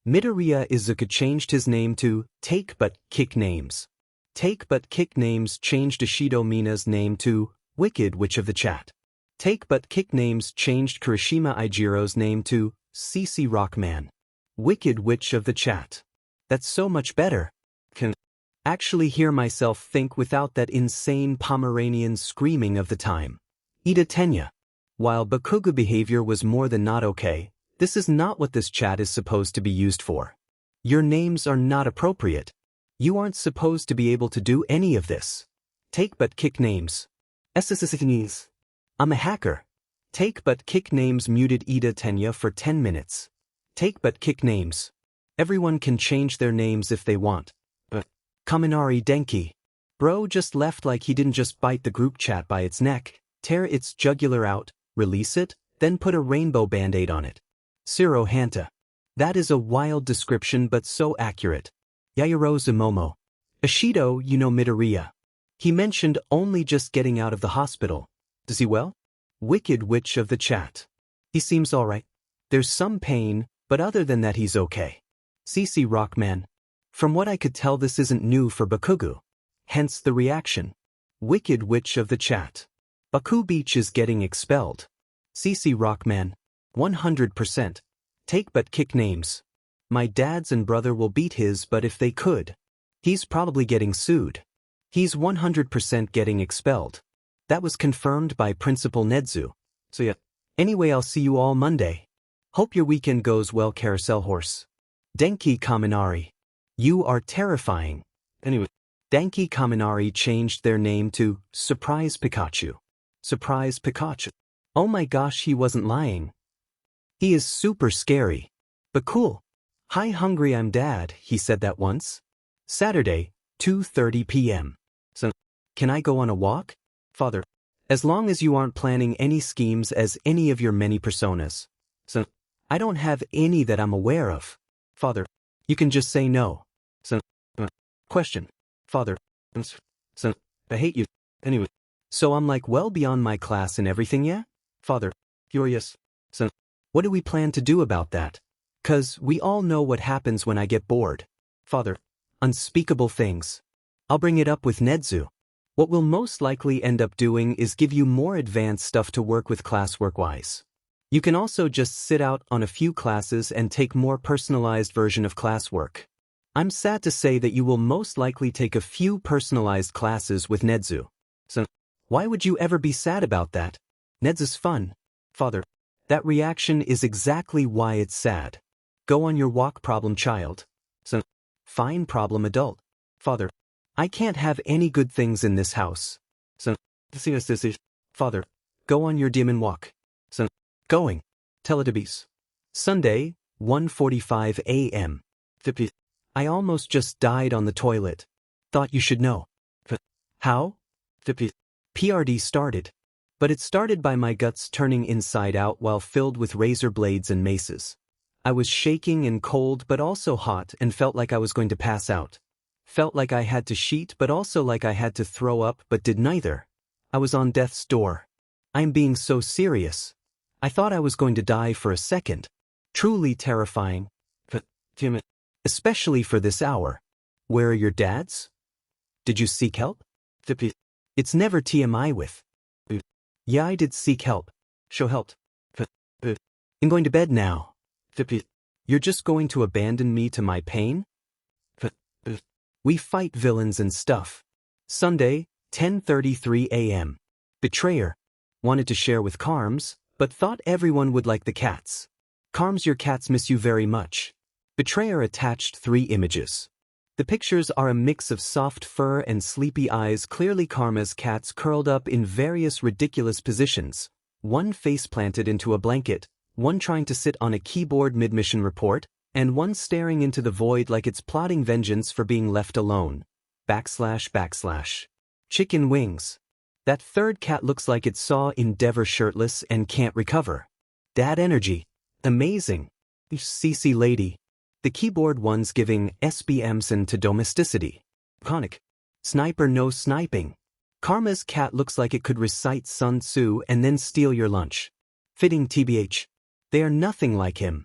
A: Midoriya Izuku changed his name to Take But Kick Names. Take But Kick Names changed Ashido Mina's name to Wicked Witch of the chat. Take But Kick Names changed Kurishima Ijiro's name to CC Rockman. Wicked Witch of the chat. That's so much better. Can actually hear myself think without that insane Pomeranian screaming of the time. Ida Tenya. While Bakugu behavior was more than not okay, this is not what this chat is supposed to be used for. Your names are not appropriate. You aren't supposed to be able to do any of this. Take But Kick Names. SSSNs. I'm a hacker. Take But Kick Names muted Ida Tenya for 10 minutes. Take But Kick Names. Everyone can change their names if they want. Kaminari Denki. Bro just left like he didn't just bite the group chat by its neck, tear its jugular out, release it, then put a rainbow band-aid on it. Siro Hanta. That is a wild description but so accurate. Yairo Zumomo. Ashido, you know Midoriya. He mentioned only just getting out of the hospital. Does he well? Wicked Witch of the chat. He seems alright. There's some pain, but other than that he's okay. CC Rockman. From what I could tell this isn't new for Bakugu. Hence the reaction. Wicked Witch of the chat. Baku Beach is getting expelled. CC Rockman. 100%. Take But Kick Names. My dad's and brother will beat his but if they could. He's probably getting sued. He's 100% getting expelled. That was confirmed by Principal Nedzu. So yeah. Anyway, I'll see you all Monday. Hope your weekend goes well, Carousel Horse. Denki Kaminari. You are terrifying. Anyway, Denki Kaminari changed their name to Surprise Pikachu. Surprise Pikachu. Oh my gosh, he wasn't lying. He is super scary. But cool. Hi hungry, I'm dad, he said that once. Saturday, 2:30 p.m. So, can I go on a walk? Father. As long as you aren't planning any schemes as any of your many personas. So, I don't have any that I'm aware of. Father. You can just say no. So, question. Father. So, I hate you. Anyway. So I'm like well beyond my class and everything, yeah? Father. Furious. So, what do we plan to do about that? 'Cause we all know what happens when I get bored. Father. Unspeakable things. I'll bring it up with Nedzu. What we'll most likely end up doing is give you more advanced stuff to work with classwork-wise. You can also just sit out on a few classes and take more personalized version of classwork. I'm sad to say that you will most likely take a few personalized classes with Nedzu. So, why would you ever be sad about that? Nedzu's fun. Father. That reaction is exactly why it's sad. Go on your walk, problem child. So, Fine problem adult. Father. I can't have any good things in this house. Son. Father. Go on your demon walk. Son. Going. Teletubbies. Sunday, 1:45 a.m. I almost just died on the toilet. Thought you should know. How? PRD started. But it started by my guts turning inside out while filled with razor blades and maces. I was shaking and cold but also hot and felt like I was going to pass out. Felt like I had to sheet but also like I had to throw up but did neither. I was on death's door. I'm being so serious. I thought I was going to die for a second. Truly terrifying. Especially for this hour. Where are your dads? Did you seek help? It's never TMI with. Yeah, I did seek help. Show help. I'm going to bed now. You're just going to abandon me to my pain? We fight villains and stuff. Sunday, 10:33 a.m. Betrayer. Wanted to share with Carms, but thought everyone would like the cats. Carms, your cats miss you very much. Betrayer attached 3 images. The pictures are a mix of soft fur and sleepy eyes, clearly Karma's cats curled up in various ridiculous positions. One face planted into a blanket, one trying to sit on a keyboard mid-mission report, and one staring into the void like it's plotting vengeance for being left alone. // Chicken wings. That third cat looks like it saw Endeavor shirtless and can't recover. Dad energy. Amazing. CC lady. The keyboard one's giving SBMson to domesticity. Conic. Sniper no sniping. Karma's cat looks like it could recite Sun Tzu and then steal your lunch. Fitting TBH. They are nothing like him.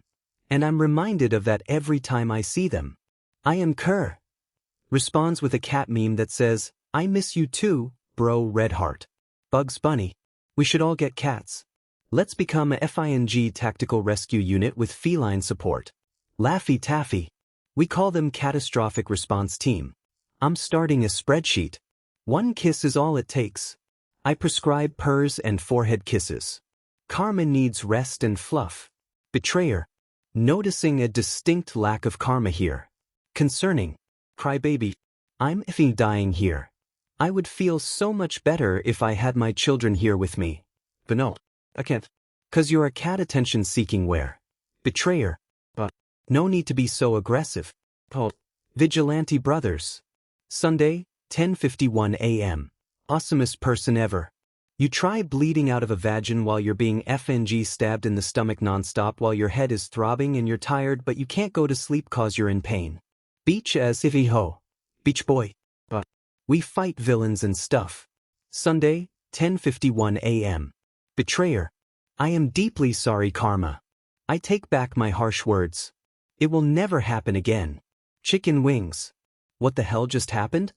A: And I'm reminded of that every time I see them. I am Kerr. Responds with a cat meme that says, I miss you too, bro Red Heart. Bugs Bunny. We should all get cats. Let's become a FING tactical rescue unit with feline support. Laffy Taffy. We call them Catastrophic Response Team. I'm starting a spreadsheet. 1 kiss is all it takes. I prescribe purrs and forehead kisses. Karma needs rest and fluff. Betrayer. Noticing a distinct lack of karma here. Concerning. Crybaby. I'm effing dying here. I would feel so much better if I had my children here with me. But no, I can't. 'Cause you're a cat attention-seeking where. Betrayer. But no need to be so aggressive. Oh. Vigilante brothers. Sunday, 10:51 a.m. Awesomest person ever. You try bleeding out of a vagin while you're being FNG stabbed in the stomach nonstop while your head is throbbing and you're tired but you can't go to sleep 'cause you're in pain. Beach as if ho. Beach boy. But we fight villains and stuff. Sunday, 10:51 a.m. Betrayer. I am deeply sorry, Karma. I take back my harsh words. It will never happen again. Chicken wings. What the hell just happened?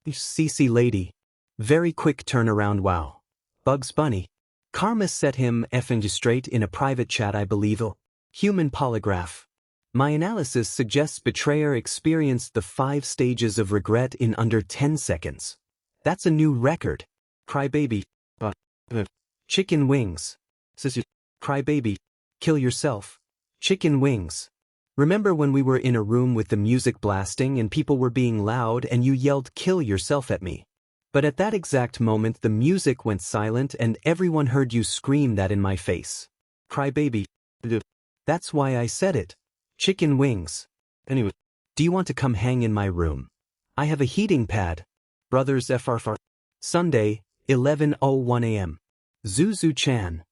A: CC lady. Very quick turnaround, wow. Bugs Bunny. Karma set him effing straight in a private chat, I believe. Human polygraph. My analysis suggests Betrayer experienced the 5 stages of regret in under 10 seconds. That's a new record. Crybaby. Chicken wings. Crybaby. Kill yourself. Chicken wings. Remember when we were in a room with the music blasting and people were being loud and you yelled kill yourself at me? But at that exact moment the music went silent and everyone heard you scream that in my face. Crybaby. That's why I said it. Chicken wings. Anyway, do you want to come hang in my room? I have a heating pad. Brothers FRFR. Sunday, 11:01 a.m. Zuzu-chan.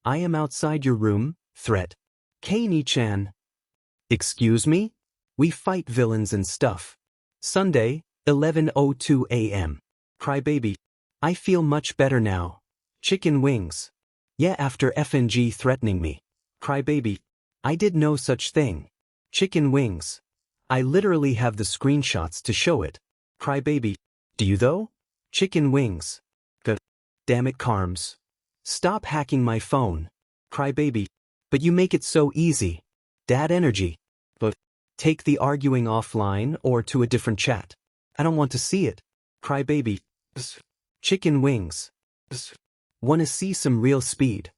A: I am outside your room, threat. Kaney-chan. Excuse me? We fight villains and stuff. Sunday, 11:02 a.m. Crybaby. I feel much better now. Chicken wings. Yeah, after FNG threatening me. Crybaby. I did no such thing. Chicken wings. I literally have the screenshots to show it. Crybaby. Do you though? Chicken wings. Damn it, Carms. Stop hacking my phone. Crybaby. But you make it so easy. Dad energy. But take the arguing offline or to a different chat. I don't want to see it. Crybaby. Chicken wings. Wanna see some real speed?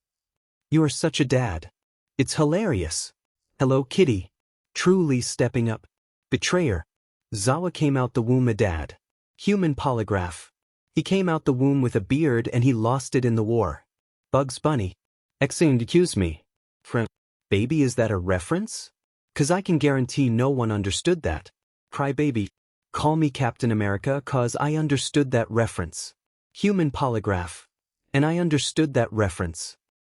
A: You are such a dad. It's hilarious. Hello Kitty. Truly stepping up. Betrayer. Zawa came out the womb a dad. Human polygraph. He came out the womb with a beard and he lost it in the war. Bugs Bunny. Excuse me. Friend. Baby, is that a reference? 'Cause I can guarantee no one understood that. Crybaby. Call me Captain America 'cause I understood that reference. Human polygraph. And I understood that reference.